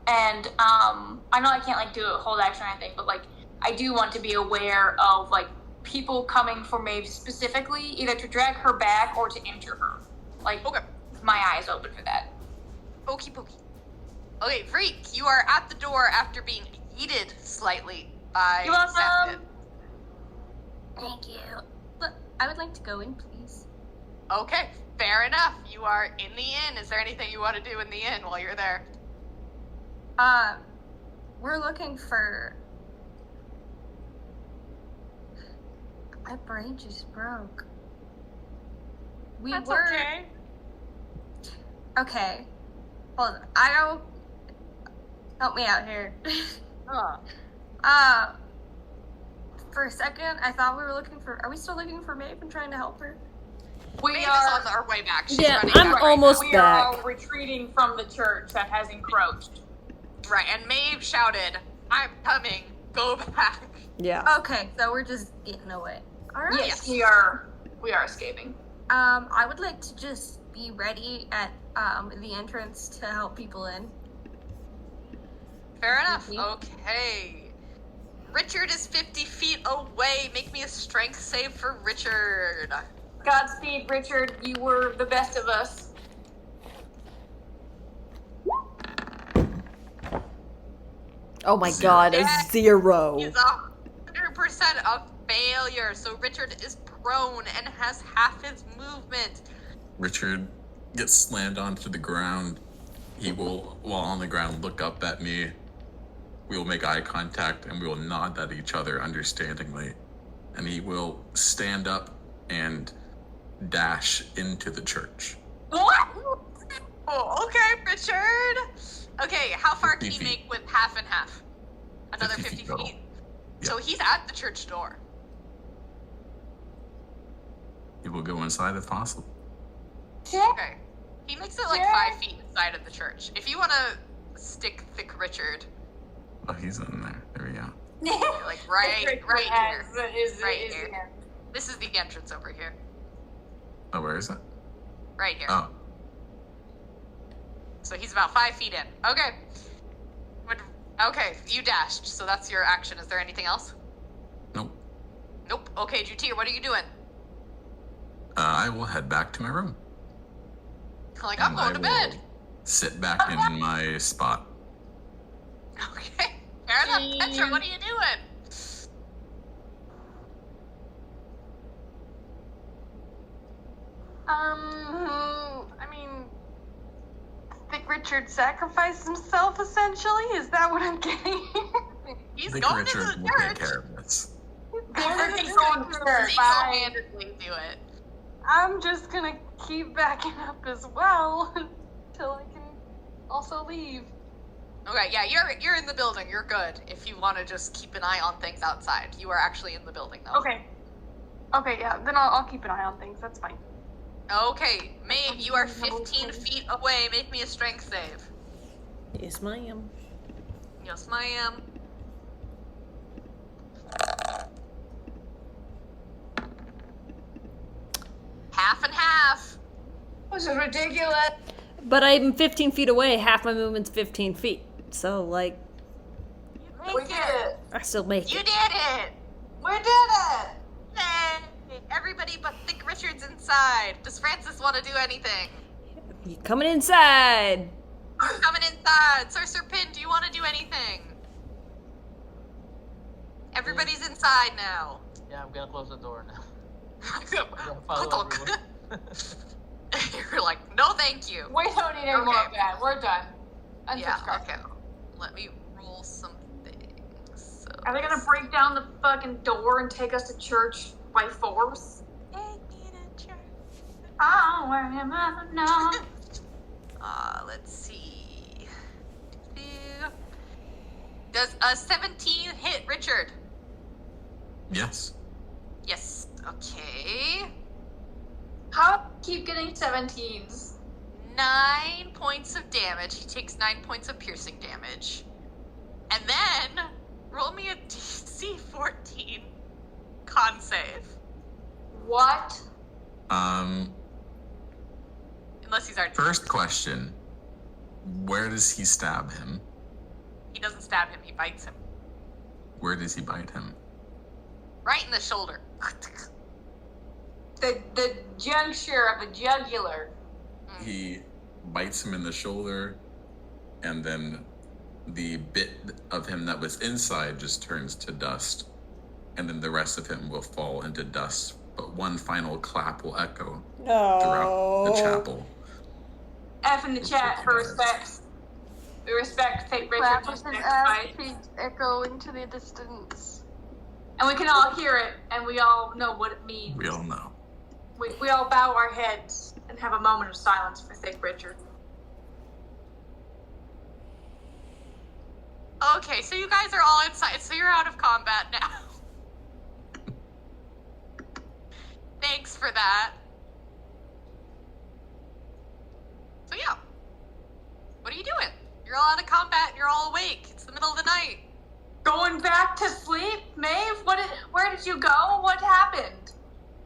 [SPEAKER 2] And, I know I can't, like, do a hold action or anything, but, like, I do want to be aware of, like, people coming for Maeve specifically, either to drag her back or to injure her. Like,
[SPEAKER 1] Okay.
[SPEAKER 2] my eyes open for that.
[SPEAKER 1] Okie pokey. Okay, Freak, you are at the door after being yeeted slightly by
[SPEAKER 2] You're welcome.
[SPEAKER 1] Sasset.
[SPEAKER 10] Thank you. Look, I would like to go in, please.
[SPEAKER 1] Okay, fair enough. You are in the inn. Is there anything you want to do in the inn while you're there?
[SPEAKER 10] We're looking for... My brain just broke.
[SPEAKER 1] That's
[SPEAKER 10] were...
[SPEAKER 1] okay.
[SPEAKER 10] Okay. Hold on. I don't... Help me out here. For a second, I thought we were looking for... Are we still looking for Maeve and trying to help her?
[SPEAKER 2] We
[SPEAKER 1] Maeve
[SPEAKER 2] are,
[SPEAKER 1] is on our way back. She's
[SPEAKER 3] Yeah,
[SPEAKER 1] running
[SPEAKER 3] I'm
[SPEAKER 1] back
[SPEAKER 3] almost
[SPEAKER 2] we
[SPEAKER 3] back.
[SPEAKER 2] are retreating from the church that has encroached.
[SPEAKER 1] Right, and Maeve shouted, "I'm coming. Go back."
[SPEAKER 3] Yeah.
[SPEAKER 10] Okay, so we're just getting away. Alright.
[SPEAKER 2] Yes, we are escaping.
[SPEAKER 10] I would like to just be ready at the entrance to help people in.
[SPEAKER 1] Fair enough.
[SPEAKER 10] Mhm.
[SPEAKER 1] Okay. Richard is 50 feet away. Make me a strength save for Richard.
[SPEAKER 2] Godspeed, Richard. You were the best of us.
[SPEAKER 3] Oh my god, a
[SPEAKER 1] Yeah.
[SPEAKER 3] 0.
[SPEAKER 1] He's 100% a failure. So Richard is prone and has half his movement.
[SPEAKER 4] Richard gets slammed onto the ground. He will, while on the ground, look up at me. We will make eye contact and we will nod at each other understandingly. And he will stand up and dash into the church.
[SPEAKER 1] What? Oh, okay, Richard. Okay, how far can
[SPEAKER 4] 50
[SPEAKER 1] you
[SPEAKER 4] feet.
[SPEAKER 1] make with half and half? Another
[SPEAKER 4] 50
[SPEAKER 1] 50
[SPEAKER 4] feet total.
[SPEAKER 1] feet? So he's at the church door.
[SPEAKER 4] He will go inside if possible.
[SPEAKER 1] Okay. He makes it like
[SPEAKER 2] Yeah.
[SPEAKER 1] 5 feet inside of the church. If you want to stick Thick Richard,
[SPEAKER 4] Oh, he's in there. There we go.
[SPEAKER 1] like right here. Right
[SPEAKER 2] Is
[SPEAKER 1] here. This is the entrance over here.
[SPEAKER 4] Oh, where is it?
[SPEAKER 1] Right here.
[SPEAKER 4] Oh,
[SPEAKER 1] So he's about 5 feet in. Okay. Okay, you dashed, so that's your action. Is there anything else?
[SPEAKER 4] nope.
[SPEAKER 1] Nope. Okay, Jutir, what are you doing?
[SPEAKER 4] I will head back to my room.
[SPEAKER 1] Like, I'm
[SPEAKER 4] And
[SPEAKER 1] going
[SPEAKER 4] I
[SPEAKER 1] to
[SPEAKER 4] will
[SPEAKER 1] bed.
[SPEAKER 4] sit back in my spot.
[SPEAKER 1] Okay. Fair enough. Petra, what are you doing?
[SPEAKER 6] I mean, I think Richard sacrificed himself, essentially? Is that what I'm getting?
[SPEAKER 1] He's
[SPEAKER 4] I think
[SPEAKER 1] going
[SPEAKER 4] Richard
[SPEAKER 1] into the
[SPEAKER 4] will take
[SPEAKER 1] church.
[SPEAKER 4] care of this.
[SPEAKER 1] He's going to single-handedly do it.
[SPEAKER 6] I'm just gonna keep backing up as well till I can also leave.
[SPEAKER 1] Okay, yeah, you're in the building. You're good. If you want to just keep an eye on things outside, you are actually in the building, though.
[SPEAKER 6] Okay. Okay, yeah, then I'll keep an eye on things. That's fine.
[SPEAKER 1] Okay, Maeve, you are 15 feet away. Make me a strength save.
[SPEAKER 3] Yes, ma'am.
[SPEAKER 1] Yes, ma'am. Half and half.
[SPEAKER 8] This is ridiculous.
[SPEAKER 3] But I'm 15 feet away. Half my movement's 15 feet. So, like,
[SPEAKER 8] We did it.
[SPEAKER 3] I still make
[SPEAKER 1] You
[SPEAKER 3] it.
[SPEAKER 1] did it!
[SPEAKER 8] We did it.
[SPEAKER 1] Yay! Everybody but Think Richard's inside. Does Francis want to do anything?
[SPEAKER 3] You coming inside?
[SPEAKER 1] Coming inside. Sorcerer Pin, do you want to do anything? Everybody's inside now.
[SPEAKER 11] Yeah, I'm gonna close the door now.
[SPEAKER 1] Clunk. You're like, no thank you.
[SPEAKER 8] We don't need any more of that. We're done.
[SPEAKER 1] Yeah,
[SPEAKER 8] Unsubscribe.
[SPEAKER 1] okay. Let me roll some things. So
[SPEAKER 8] Are they gonna break down the fucking door and take us to church by force? Oh, where am I now?
[SPEAKER 1] Let's see. Does a 17 hit Richard?
[SPEAKER 4] Yes.
[SPEAKER 1] Yes. Okay.
[SPEAKER 8] How do I keep getting 17s?
[SPEAKER 1] 9 points of damage. He takes 9 points of piercing damage. And then roll me a DC 14 con save.
[SPEAKER 8] What?
[SPEAKER 1] Unless he's already.
[SPEAKER 4] First question. Where does he stab him?
[SPEAKER 1] He doesn't stab him, he bites him.
[SPEAKER 4] Where does he bite him?
[SPEAKER 1] Right in the shoulder.
[SPEAKER 8] The juncture of the jugular.
[SPEAKER 4] He bites him in the shoulder, and then the bit of him that was inside just turns to dust, and then the rest of him will fall into dust. But one final clap will echo throughout the chapel.
[SPEAKER 8] F in the chat for respect. We respect St. Richard's
[SPEAKER 6] Clap with an
[SPEAKER 8] sacrifice.
[SPEAKER 6] ass cheek echo into the distance.
[SPEAKER 8] And we can all hear it, and we all know what it means.
[SPEAKER 4] We all know.
[SPEAKER 8] We all bow our heads and have a moment of silence for St. Richard.
[SPEAKER 1] Okay, so you guys are all inside, so you're out of combat now. Thanks for that. So yeah. What are you doing? You're all out of combat and you're all awake. It's the middle of the night.
[SPEAKER 8] Going back to sleep? Maeve, where did you go? What happened?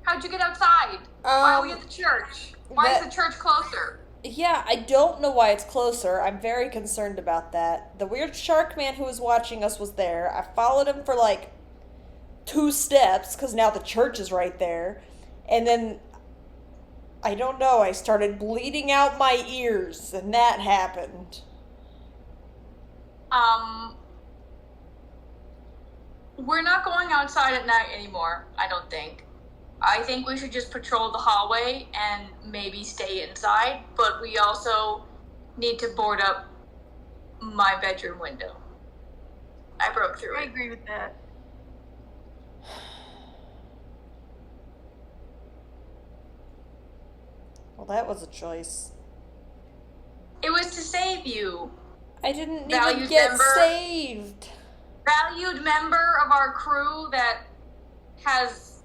[SPEAKER 8] How'd you get outside? Why are we at the church? Why is the church closer?
[SPEAKER 3] Yeah, I don't know why it's closer. I'm very concerned about that. The weird shark man who was watching us was there. I followed him for like 2 steps because now the church is right there. And then, I don't know, I started bleeding out my ears and that happened.
[SPEAKER 8] We're not going outside at night anymore, I don't think. I think we should just patrol the hallway and maybe stay inside, but we also need to board up my bedroom window. I broke through
[SPEAKER 6] I
[SPEAKER 8] it.
[SPEAKER 6] agree with that.
[SPEAKER 3] Well, that was a choice.
[SPEAKER 8] It was to save you.
[SPEAKER 3] I didn't even
[SPEAKER 8] Valued
[SPEAKER 3] get
[SPEAKER 8] member.
[SPEAKER 3] saved.
[SPEAKER 8] Valued member of our crew that has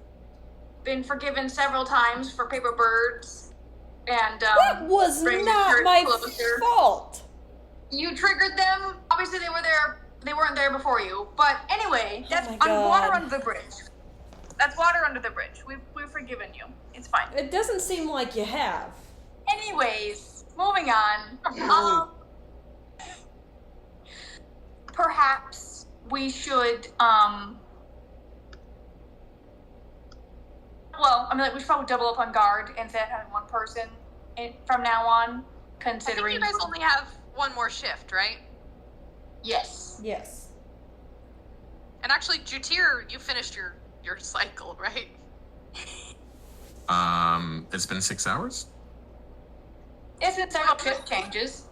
[SPEAKER 8] been forgiven several times for paper birds and
[SPEAKER 3] That was
[SPEAKER 8] bring the
[SPEAKER 3] not
[SPEAKER 8] church
[SPEAKER 3] my
[SPEAKER 8] closer.
[SPEAKER 3] fault.
[SPEAKER 8] You triggered them. Obviously, they were there. They weren't there before you. But anyway, that's
[SPEAKER 3] my
[SPEAKER 8] water
[SPEAKER 3] God.
[SPEAKER 8] under the bridge. That's water under the bridge. We've forgiven you. It's fine.
[SPEAKER 3] It doesn't seem like you have.
[SPEAKER 8] Anyways, moving on. Perhaps we should well, I mean, like, we should probably double up on guard instead of having one person from now on.
[SPEAKER 1] I think
[SPEAKER 8] considering.
[SPEAKER 1] you guys only have one more shift, right?
[SPEAKER 8] Yes.
[SPEAKER 3] Yes.
[SPEAKER 1] And actually, Jutir, you finished your cycle, right?
[SPEAKER 4] It's been 6 hours.
[SPEAKER 8] It's been several shift changes.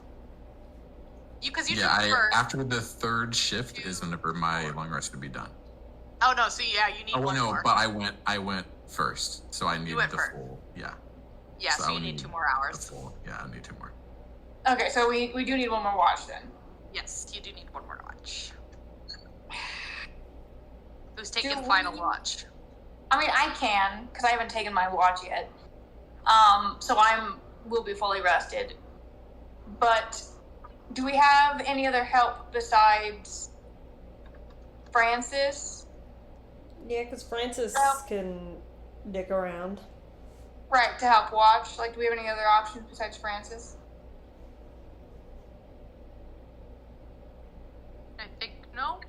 [SPEAKER 1] Because you
[SPEAKER 4] Yeah,
[SPEAKER 1] did first.
[SPEAKER 4] after the third shift is whenever my long rest would be done.
[SPEAKER 1] Oh no, so yeah, you need
[SPEAKER 4] Oh
[SPEAKER 1] one
[SPEAKER 4] no,
[SPEAKER 1] more.
[SPEAKER 4] but I went first, so I needed
[SPEAKER 1] went
[SPEAKER 4] the
[SPEAKER 1] first.
[SPEAKER 4] full. Yeah.
[SPEAKER 1] Yeah, so
[SPEAKER 4] I
[SPEAKER 1] you
[SPEAKER 4] would
[SPEAKER 1] need 2 more
[SPEAKER 4] the
[SPEAKER 1] hours.
[SPEAKER 4] full. Yeah, I need 2 more.
[SPEAKER 8] Okay, so we do need one more watch then.
[SPEAKER 1] Yes, you do need one more watch. Who's taking
[SPEAKER 8] Do
[SPEAKER 1] final
[SPEAKER 8] we-
[SPEAKER 1] watch?
[SPEAKER 8] I mean, I can because I haven't taken my watch yet. So will be fully rested. But do we have any other help besides Francis?
[SPEAKER 3] Yeah, because Francis can dick around.
[SPEAKER 8] Right, to help watch. Like, do we have any other options besides Francis?
[SPEAKER 1] I think no.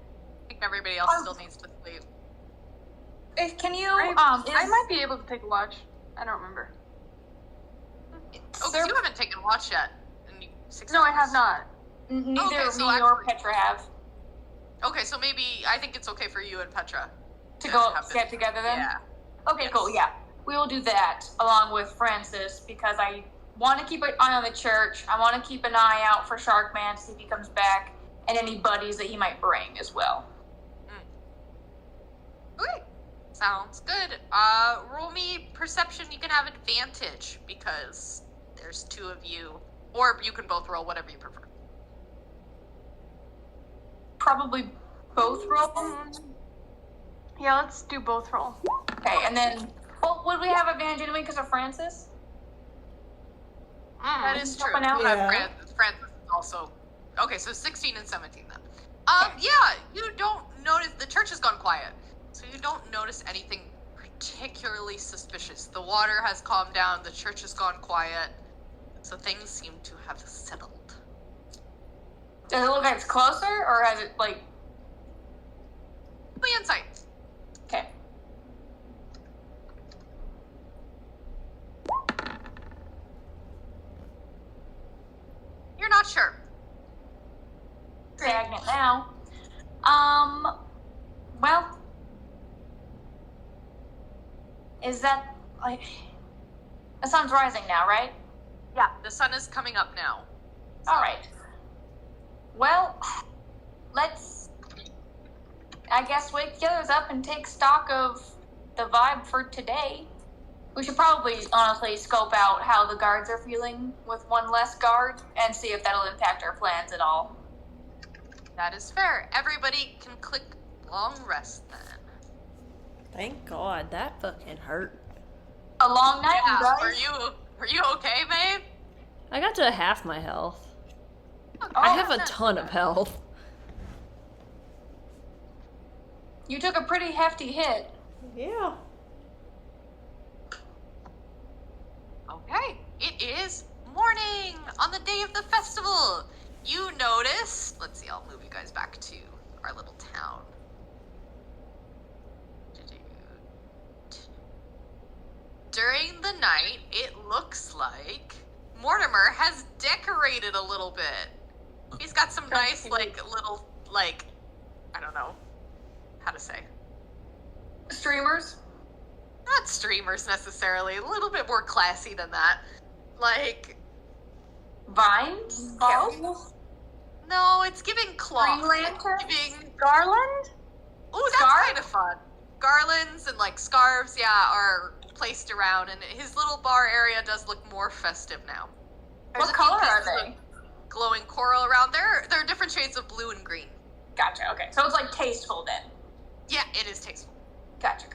[SPEAKER 1] I think everybody else still needs to sleep.
[SPEAKER 8] Can you?
[SPEAKER 6] I might be able to take a watch. I don't remember.
[SPEAKER 1] Oh, because you haven't taken watch yet. In 6
[SPEAKER 6] No, I
[SPEAKER 1] hours.
[SPEAKER 6] have not.
[SPEAKER 8] Neither
[SPEAKER 1] Okay,
[SPEAKER 8] me
[SPEAKER 1] so
[SPEAKER 8] or
[SPEAKER 1] actually-
[SPEAKER 8] Petra have
[SPEAKER 1] Okay, so maybe I think it's okay for you and Petra
[SPEAKER 8] to go
[SPEAKER 1] have
[SPEAKER 8] get together then.
[SPEAKER 1] Yeah.
[SPEAKER 8] Okay,
[SPEAKER 1] Yes.
[SPEAKER 8] cool. Yeah, we will do that along with Francis because I want to keep an eye on the church. I want to keep an eye out for Sharkman, see if he comes back, and any buddies that he might bring as well.
[SPEAKER 1] Okay. Sounds good. Roll me perception. You can have advantage because there's 2 of you, or you can both roll whatever you prefer.
[SPEAKER 8] Probably both roll.
[SPEAKER 6] Yeah, let's do both roll.
[SPEAKER 8] Okay, and then would we have advantage anyway because of Francis?
[SPEAKER 1] That is true.
[SPEAKER 8] Helping out?
[SPEAKER 1] You have
[SPEAKER 3] Yeah.
[SPEAKER 1] Francis is also. Okay, so 16 and 17 then. Yeah, you don't notice the church has gone quiet, so you don't notice anything particularly suspicious. The water has calmed down. The church has gone quiet, so things seem to have settled.
[SPEAKER 8] Does it look like it's closer, or has it like?
[SPEAKER 1] Give me insight.
[SPEAKER 8] Okay.
[SPEAKER 1] You're not sure.
[SPEAKER 8] Stagnant now. Well, is that like? The sun's rising now, right?
[SPEAKER 1] Yeah, the sun is coming up now.
[SPEAKER 8] All right. Well, let's, I guess, wake the others up and take stock of the vibe for today. We should probably, honestly, scope out how the guards are feeling with one less guard and see if that'll impact our plans at all.
[SPEAKER 1] That is fair. Everybody can click long rest then.
[SPEAKER 3] Thank God, that fucking hurt.
[SPEAKER 8] A long night, you
[SPEAKER 1] Yeah,
[SPEAKER 8] guys.
[SPEAKER 1] were you okay, babe?
[SPEAKER 3] I got to half my health.
[SPEAKER 8] Oh,
[SPEAKER 3] I have a ton of health.
[SPEAKER 8] You took a pretty hefty hit.
[SPEAKER 3] Yeah.
[SPEAKER 1] Okay, it is morning on the day of the festival. You notice, let's see, I'll move you guys back to our little town. During the night, it looks like Mortimer has decorated a little bit. He's got some nice, little, I don't know how to say.
[SPEAKER 8] Streamers?
[SPEAKER 1] Not streamers necessarily, a little bit more classy than that. Like,
[SPEAKER 8] Vines? Candles?
[SPEAKER 1] no, it's giving cloth.
[SPEAKER 8] Green lanterns?
[SPEAKER 1] Giving,
[SPEAKER 6] Garland?
[SPEAKER 1] oh, that's
[SPEAKER 8] Scarf?
[SPEAKER 1] kind of fun. Garlands and scarves, yeah, are placed around, and his little bar area does look more festive now. There's
[SPEAKER 8] What
[SPEAKER 1] a few
[SPEAKER 8] color are
[SPEAKER 1] pieces
[SPEAKER 8] they?
[SPEAKER 1] of glowing coral around there. There are different shades of blue and green.
[SPEAKER 8] Gotcha, okay. So it's like tasteful then.
[SPEAKER 1] Yeah, it is tasteful.
[SPEAKER 8] Gotcha.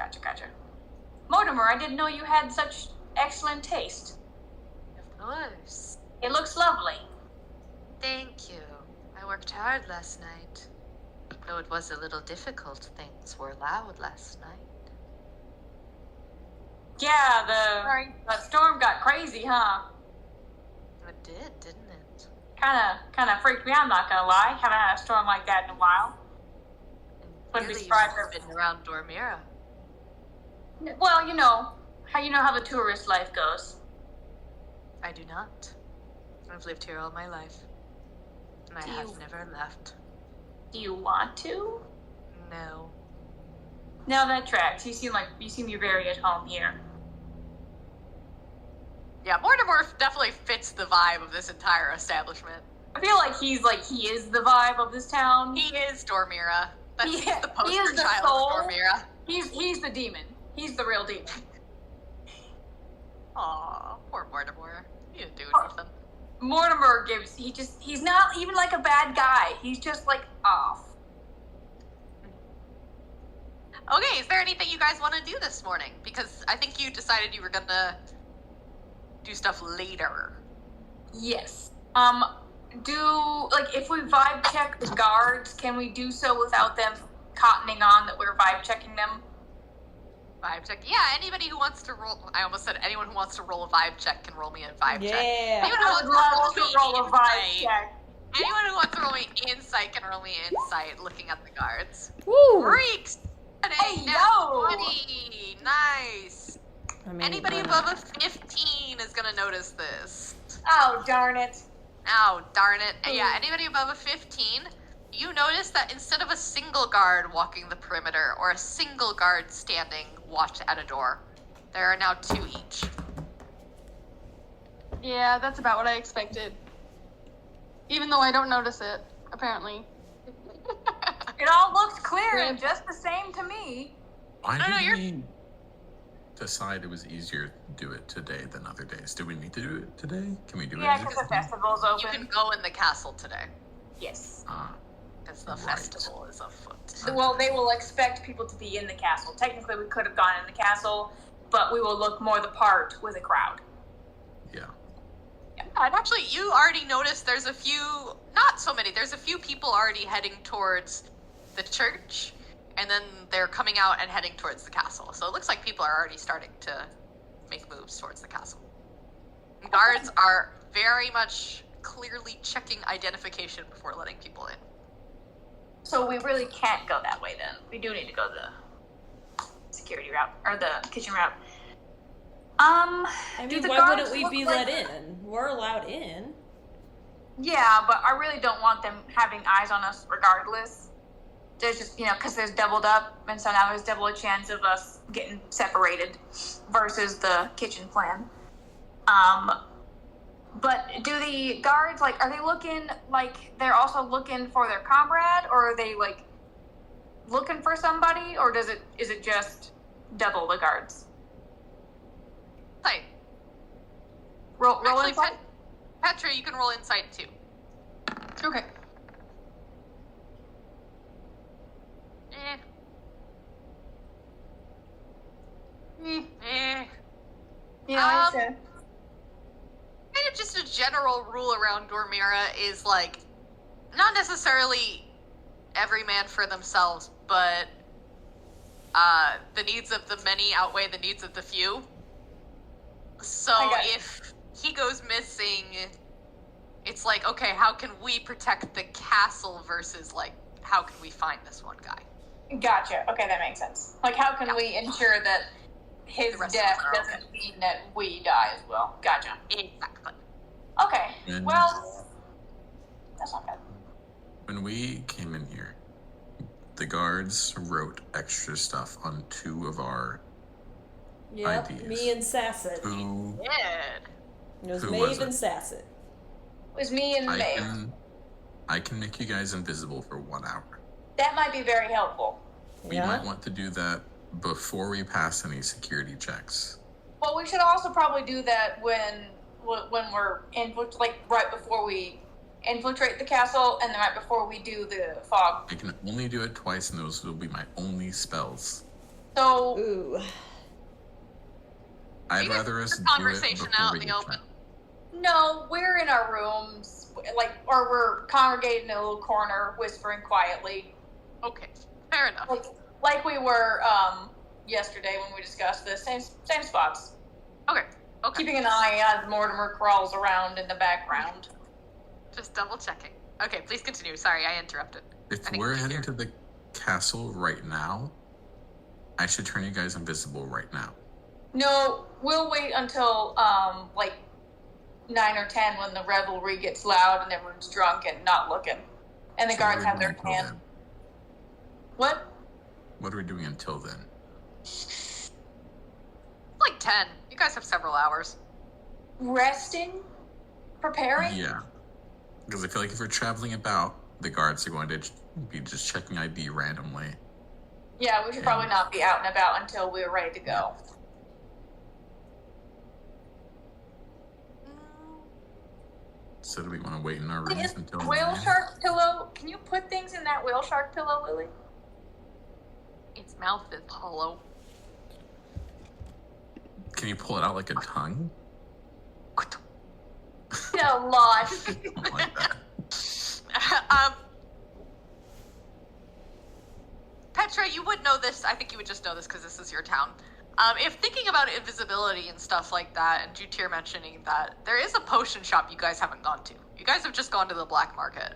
[SPEAKER 8] Mortimer, I didn't know you had such excellent taste.
[SPEAKER 1] Of course.
[SPEAKER 8] It looks lovely.
[SPEAKER 1] Thank you. I worked hard last night. Though it was a little difficult, things were loud last night.
[SPEAKER 8] Yeah, the storm got crazy, huh?
[SPEAKER 1] It did, didn't it?
[SPEAKER 8] Kinda freaked me out, I'm not gonna lie. Haven't had a storm like that in a while. Wouldn't be
[SPEAKER 1] Really,
[SPEAKER 8] surprised
[SPEAKER 1] you've
[SPEAKER 8] if-
[SPEAKER 1] been around Dormira.
[SPEAKER 8] Well, you know how the tourist life goes.
[SPEAKER 1] I do not. I've lived here all my life. And I have never left.
[SPEAKER 8] Do you want to?
[SPEAKER 1] No.
[SPEAKER 8] No, that tracks. You seem you're very at home here.
[SPEAKER 1] Yeah, Mortimer definitely fits the vibe of this entire establishment.
[SPEAKER 8] I feel like he is the vibe of this town.
[SPEAKER 1] He is Dormira. He's the
[SPEAKER 8] he
[SPEAKER 1] poster
[SPEAKER 8] is the
[SPEAKER 1] child
[SPEAKER 8] soul.
[SPEAKER 1] of Dormira.
[SPEAKER 8] He's the demon. He's the real demon.
[SPEAKER 1] Aw, poor Mortimer. He didn't do anything.
[SPEAKER 8] Mortimer he's not even like a bad guy. He's just like off.
[SPEAKER 1] Okay, is there anything you guys want to do this morning? Because I think you decided you were gonna do stuff later.
[SPEAKER 8] Yes. If we vibe check the guards, can we do so without them cottoning on that we're vibe checking them?
[SPEAKER 1] Vibe check. Yeah, anybody who wants to roll. I almost said anyone who wants to roll a vibe check can roll me a vibe check.
[SPEAKER 3] Yeah.
[SPEAKER 1] Anyone who
[SPEAKER 8] I
[SPEAKER 1] wants
[SPEAKER 8] would love
[SPEAKER 1] to
[SPEAKER 8] to roll a vibe check.
[SPEAKER 1] Anyone who wants to roll me insight can roll me insight looking at the guards.
[SPEAKER 3] Woo!
[SPEAKER 1] Freaks!
[SPEAKER 8] Hey,
[SPEAKER 1] Nat
[SPEAKER 8] yo!
[SPEAKER 1] 20. Nice.
[SPEAKER 3] I mean,
[SPEAKER 1] Anybody
[SPEAKER 3] why
[SPEAKER 1] above
[SPEAKER 3] not?
[SPEAKER 1] a 15 is gonna notice this.
[SPEAKER 8] Oh, darn it.
[SPEAKER 1] Oh, darn it. Yeah, anybody above a 15, you notice that instead of a single guard walking the perimeter or a single guard standing watch at a door, there are now 2 each.
[SPEAKER 6] Yeah, that's about what I expected. Even though I don't notice it, apparently.
[SPEAKER 8] It all looks clear and just the same to me.
[SPEAKER 4] Why
[SPEAKER 1] No,
[SPEAKER 4] did
[SPEAKER 1] you're-
[SPEAKER 4] we decide it was easier to do it today than other days? Do we need to do it today? Can we do
[SPEAKER 8] Yeah,
[SPEAKER 4] it
[SPEAKER 8] because
[SPEAKER 4] next
[SPEAKER 8] the
[SPEAKER 4] time?
[SPEAKER 8] festival's
[SPEAKER 1] You
[SPEAKER 8] open.
[SPEAKER 1] can go in the castle today,
[SPEAKER 8] Yes.
[SPEAKER 1] because the
[SPEAKER 4] Right.
[SPEAKER 1] festival is afoot.
[SPEAKER 8] Well, they will expect people to be in the castle. Technically, we could have gone in the castle, but we will look more the part with a crowd.
[SPEAKER 4] Yeah.
[SPEAKER 1] And actually, you already noticed there's a few, not so many, there's a few people already heading towards the church, and then they're coming out and heading towards the castle. So it looks like people are already starting to make moves towards the castle. And guards are very much clearly checking identification before letting people in.
[SPEAKER 8] So we really can't go that way then. We do need to go the security route, or the kitchen route.
[SPEAKER 3] I
[SPEAKER 8] do
[SPEAKER 3] mean,
[SPEAKER 8] the
[SPEAKER 3] why
[SPEAKER 8] guards
[SPEAKER 3] wouldn't we
[SPEAKER 8] look
[SPEAKER 3] be
[SPEAKER 8] like-
[SPEAKER 3] let in? We're allowed in.
[SPEAKER 8] Yeah, but I really don't want them having eyes on us regardless. There's just, because there's doubled up, and so now there's double a chance of us getting separated versus the kitchen plan. But do the guards, are they looking like they're also looking for their comrade, or are they, looking for somebody, or is it just double the guards?
[SPEAKER 1] Insight.
[SPEAKER 8] Roll
[SPEAKER 1] Actually,
[SPEAKER 8] insight?
[SPEAKER 1] Petra, you can roll insight too.
[SPEAKER 6] Okay.
[SPEAKER 1] Eh. Eh.
[SPEAKER 8] Yeah,
[SPEAKER 1] Um, kind of just a general rule around Dormira is not necessarily every man for themselves, but the needs of the many outweigh the needs of the few. So
[SPEAKER 8] I got it.
[SPEAKER 1] if he goes missing, it's okay, how can we protect the castle versus how can we find this one guy?
[SPEAKER 8] Gotcha. Okay, that makes sense. How can we ensure that his
[SPEAKER 1] The rest
[SPEAKER 8] death
[SPEAKER 1] of us are
[SPEAKER 8] doesn't mean that we die as well? Gotcha.
[SPEAKER 1] Exactly.
[SPEAKER 8] Okay.
[SPEAKER 4] And
[SPEAKER 8] Well, that's not bad.
[SPEAKER 4] when we came in here, the guards wrote extra stuff on 2 of our
[SPEAKER 3] Yep,
[SPEAKER 4] ideas.
[SPEAKER 3] me and Sasset.
[SPEAKER 4] Who
[SPEAKER 1] Good.
[SPEAKER 3] It was
[SPEAKER 4] Who
[SPEAKER 3] Maeve
[SPEAKER 4] was
[SPEAKER 3] and
[SPEAKER 4] it?
[SPEAKER 3] Sasset.
[SPEAKER 8] It was me and Maeve.
[SPEAKER 4] I can make you guys invisible for 1 hour.
[SPEAKER 8] That might be very helpful.
[SPEAKER 4] We
[SPEAKER 3] Yeah.
[SPEAKER 4] might want to do that before we pass any security checks.
[SPEAKER 8] Well, we should also probably do that when we're right before we infiltrate the castle, and then right before we do the fog.
[SPEAKER 4] I can only do it twice, and those will be my only spells.
[SPEAKER 8] So
[SPEAKER 3] Ooh.
[SPEAKER 4] I'd
[SPEAKER 1] You guys
[SPEAKER 4] rather us
[SPEAKER 1] have
[SPEAKER 4] do
[SPEAKER 1] a
[SPEAKER 4] it
[SPEAKER 1] conversation
[SPEAKER 4] before
[SPEAKER 1] out
[SPEAKER 4] we
[SPEAKER 1] in the
[SPEAKER 4] get
[SPEAKER 1] open.
[SPEAKER 4] trapped.
[SPEAKER 8] no, we're in our rooms, or we're congregating in a little corner, whispering quietly.
[SPEAKER 1] Okay, fair enough.
[SPEAKER 8] Like we were yesterday when we discussed this. Same spots.
[SPEAKER 1] Okay.
[SPEAKER 8] Keeping an eye on Mortimer crawls around in the background.
[SPEAKER 1] Just double checking. Okay, please continue. Sorry, I interrupted.
[SPEAKER 4] If
[SPEAKER 1] I think
[SPEAKER 4] we're
[SPEAKER 1] we
[SPEAKER 4] heading
[SPEAKER 1] hear.
[SPEAKER 4] to the castle right now, I should turn you guys invisible right now.
[SPEAKER 8] No, we'll wait until 9 or 10 when the revelry gets loud and everyone's drunk and not looking. And the
[SPEAKER 4] So
[SPEAKER 8] guards
[SPEAKER 4] what are
[SPEAKER 8] have
[SPEAKER 4] we
[SPEAKER 8] their
[SPEAKER 4] doing until
[SPEAKER 8] hand.
[SPEAKER 4] then?
[SPEAKER 8] What?
[SPEAKER 4] What are we doing until then?
[SPEAKER 1] Like 10. You guys have several hours.
[SPEAKER 8] Resting? Preparing?
[SPEAKER 4] Yeah. Because I feel like if we're traveling about, the guards are going to be just checking ID randomly.
[SPEAKER 8] Yeah, we should probably not be out and about until we're ready to go.
[SPEAKER 4] So do we want to wait in our rooms until
[SPEAKER 8] Whale
[SPEAKER 4] morning?
[SPEAKER 8] shark pillow? Can you put things in that whale shark pillow, Lily?
[SPEAKER 1] Its mouth is hollow.
[SPEAKER 4] Can you pull it out like a tongue?
[SPEAKER 8] Yeah, lot.
[SPEAKER 4] Something like that.
[SPEAKER 1] Petra, you would know this. I think you would just know this because this is your town. If thinking about invisibility and stuff like that, and Jutir mentioning that, there is a potion shop you guys haven't gone to. You guys have just gone to the black market.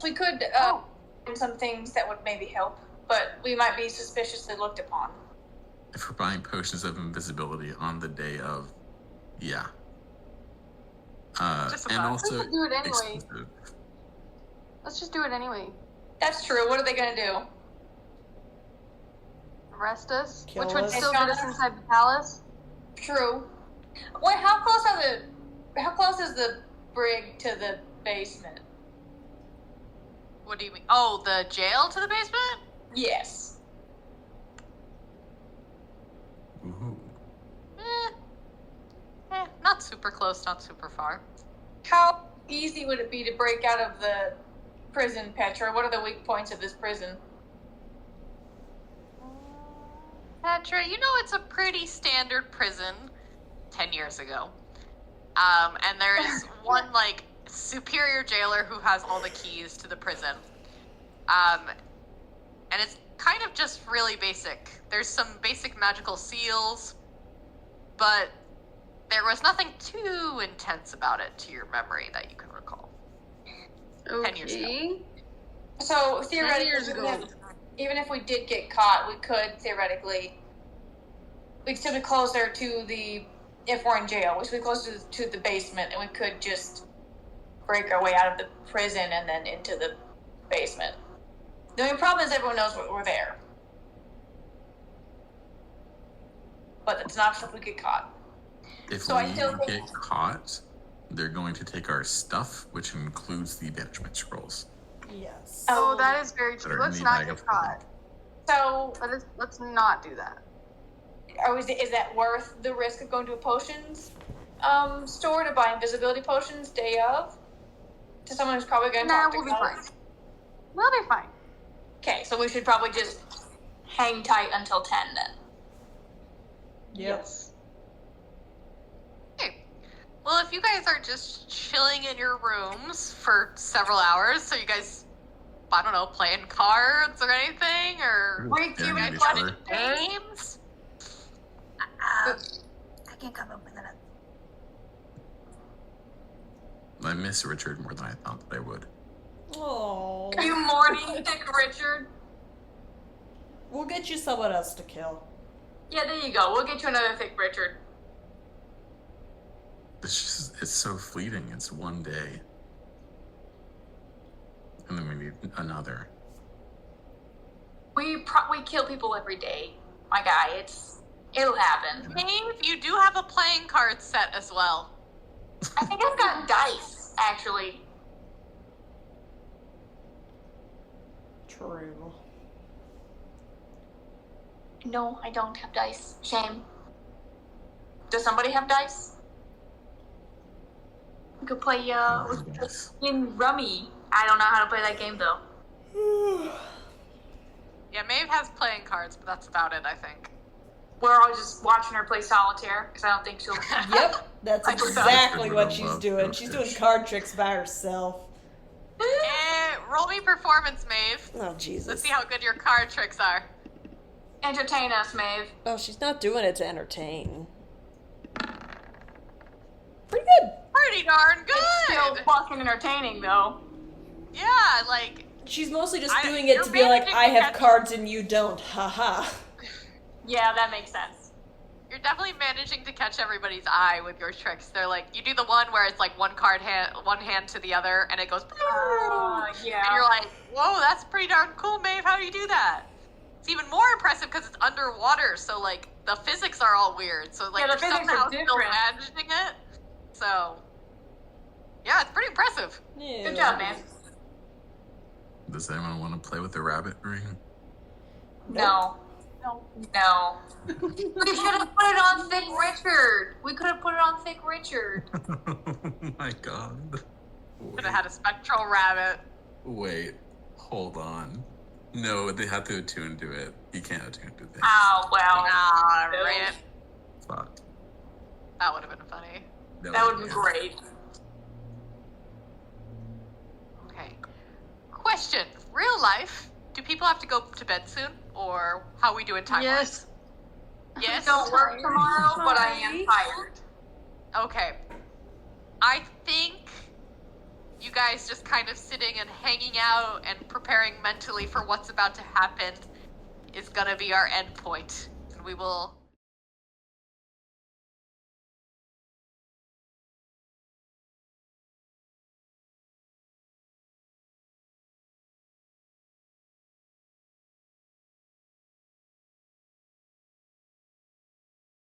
[SPEAKER 8] We could do some things that would maybe help, but we might be suspiciously looked upon.
[SPEAKER 4] If we're buying potions of invisibility on the day of, yeah.
[SPEAKER 1] Just
[SPEAKER 4] And
[SPEAKER 1] about.
[SPEAKER 4] also
[SPEAKER 6] Let's do it anyway.
[SPEAKER 4] exclusive.
[SPEAKER 6] Let's just do it anyway.
[SPEAKER 8] That's true. What are they gonna do?
[SPEAKER 6] Arrest us,
[SPEAKER 3] Kill
[SPEAKER 6] which would
[SPEAKER 3] us.
[SPEAKER 6] still get us inside the palace.
[SPEAKER 8] True. Wait, how close is the brig to the basement?
[SPEAKER 1] What do you mean? Oh, the jail to the basement?
[SPEAKER 8] Yes.
[SPEAKER 4] Ooh.
[SPEAKER 1] Not super close, not super far.
[SPEAKER 8] How easy would it be to break out of the prison, Petra? What are the weak points of this prison?
[SPEAKER 1] Petra, you know it's a pretty standard prison 10 years ago. And there is one, like, superior jailer who has all the keys to the prison. And it's kind of just really basic. There's some basic magical seals, but there was nothing too intense about it to your memory that you can recall. 10 years ago.
[SPEAKER 8] So, theoretically,
[SPEAKER 6] years ago.
[SPEAKER 8] even if we did get caught, we could, theoretically, we'd still be closer to the, if we're in jail, we'd be closer to the basement, and we could just break our way out of the prison and then into the basement. The only problem is everyone knows we're there. But it's not if we get caught.
[SPEAKER 4] If
[SPEAKER 8] So I
[SPEAKER 4] we
[SPEAKER 8] still think-
[SPEAKER 4] get caught, they're going to take our stuff, which includes the banishment scrolls.
[SPEAKER 3] Yes.
[SPEAKER 6] Oh, that is very
[SPEAKER 4] That
[SPEAKER 6] true.
[SPEAKER 4] are in
[SPEAKER 6] Let's
[SPEAKER 4] the
[SPEAKER 6] not
[SPEAKER 4] bag
[SPEAKER 6] get
[SPEAKER 4] of
[SPEAKER 6] caught.
[SPEAKER 8] So,
[SPEAKER 6] Let's not do that.
[SPEAKER 8] is that worth the risk of going to a potions store to buy invisibility potions day of? To someone who's probably going to
[SPEAKER 6] Nah,
[SPEAKER 8] talk to
[SPEAKER 6] we'll be
[SPEAKER 8] guards?
[SPEAKER 6] fine. We'll be fine.
[SPEAKER 8] Okay, so we should probably just hang tight until 10 then.
[SPEAKER 6] Yes.
[SPEAKER 1] Okay. Well, if you guys are just chilling in your rooms for several hours, so you guys, I don't know, playing cards or anything, or
[SPEAKER 8] Wait, do you
[SPEAKER 4] Staring at
[SPEAKER 8] guys
[SPEAKER 4] each
[SPEAKER 8] watch
[SPEAKER 4] other.
[SPEAKER 1] games?
[SPEAKER 9] I can come up with it.
[SPEAKER 4] I miss Richard more than I thought that I would.
[SPEAKER 3] Oh.
[SPEAKER 8] You morning thick Richard?
[SPEAKER 3] We'll get you someone else to kill.
[SPEAKER 8] Yeah, there you go. We'll get you another thick Richard.
[SPEAKER 4] It's so fleeting. It's one day. And then we need another.
[SPEAKER 8] We kill people every day, my guy. It'll happen.
[SPEAKER 1] Dave, you do have a playing card set as well.
[SPEAKER 8] I think I've got dice, actually.
[SPEAKER 3] True.
[SPEAKER 8] No, I don't have dice. Shame. Does somebody have dice? We could play
[SPEAKER 4] Yes.
[SPEAKER 8] in Rummy. I don't know how to play that game though.
[SPEAKER 1] Yeah, Maeve has playing cards, but that's about it, I think.
[SPEAKER 8] We're all just watching her play solitaire because I don't think she'll.
[SPEAKER 3] Yep, that's
[SPEAKER 8] I forgot.
[SPEAKER 3] exactly what
[SPEAKER 4] I
[SPEAKER 3] she's
[SPEAKER 4] love
[SPEAKER 3] doing.
[SPEAKER 4] those
[SPEAKER 3] She's doing
[SPEAKER 4] fish.
[SPEAKER 3] card tricks by herself.
[SPEAKER 1] Roll me performance, Maeve.
[SPEAKER 3] Oh, Jesus.
[SPEAKER 1] Let's see how good your card tricks are.
[SPEAKER 8] Entertain us, Maeve.
[SPEAKER 3] Oh, she's not doing it to entertain. Pretty good.
[SPEAKER 1] Pretty darn good.
[SPEAKER 8] It's still fucking entertaining though.
[SPEAKER 1] Yeah, like
[SPEAKER 3] She's mostly just
[SPEAKER 1] I-
[SPEAKER 3] doing it
[SPEAKER 1] you're
[SPEAKER 3] to be like,
[SPEAKER 1] managing
[SPEAKER 3] I
[SPEAKER 1] to
[SPEAKER 3] have
[SPEAKER 1] catch-
[SPEAKER 3] cards and you don't. Haha.
[SPEAKER 8] Yeah, that makes sense.
[SPEAKER 1] You're definitely managing to catch everybody's eye with your tricks. They're like, you do the one where it's like one hand to the other, and it goes.
[SPEAKER 8] Yeah.
[SPEAKER 1] And you're like, whoa, that's pretty darn cool, Maeve. How do you do that? It's even more impressive because it's underwater, so like the physics are all weird. So like
[SPEAKER 8] Yeah, the
[SPEAKER 1] you're
[SPEAKER 8] physics are
[SPEAKER 1] somehow still
[SPEAKER 8] different.
[SPEAKER 1] managing it. So yeah, it's pretty impressive.
[SPEAKER 3] Yeah.
[SPEAKER 8] Good job, man.
[SPEAKER 4] Does anyone want to play with the rabbit ring?
[SPEAKER 8] No. No. We should have put it on Thick Richard. We could have put it on Thick Richard.
[SPEAKER 4] Oh my god.
[SPEAKER 1] Could have had a spectral rabbit.
[SPEAKER 4] Wait, hold on. No, they have to attune to it. You can't attune to things.
[SPEAKER 8] Oh, well.
[SPEAKER 1] Ah, rip.
[SPEAKER 4] Fuck.
[SPEAKER 1] That would have been funny.
[SPEAKER 8] That would be great.
[SPEAKER 1] Okay. Question. Real life, do people have to go to bed soon? Or how we doing time
[SPEAKER 10] Yes.
[SPEAKER 1] Yes?
[SPEAKER 8] Don't work tomorrow, but I am tired.
[SPEAKER 1] Okay. I think you guys just kind of sitting and hanging out and preparing mentally for what's about to happen is gonna be our end point. And we will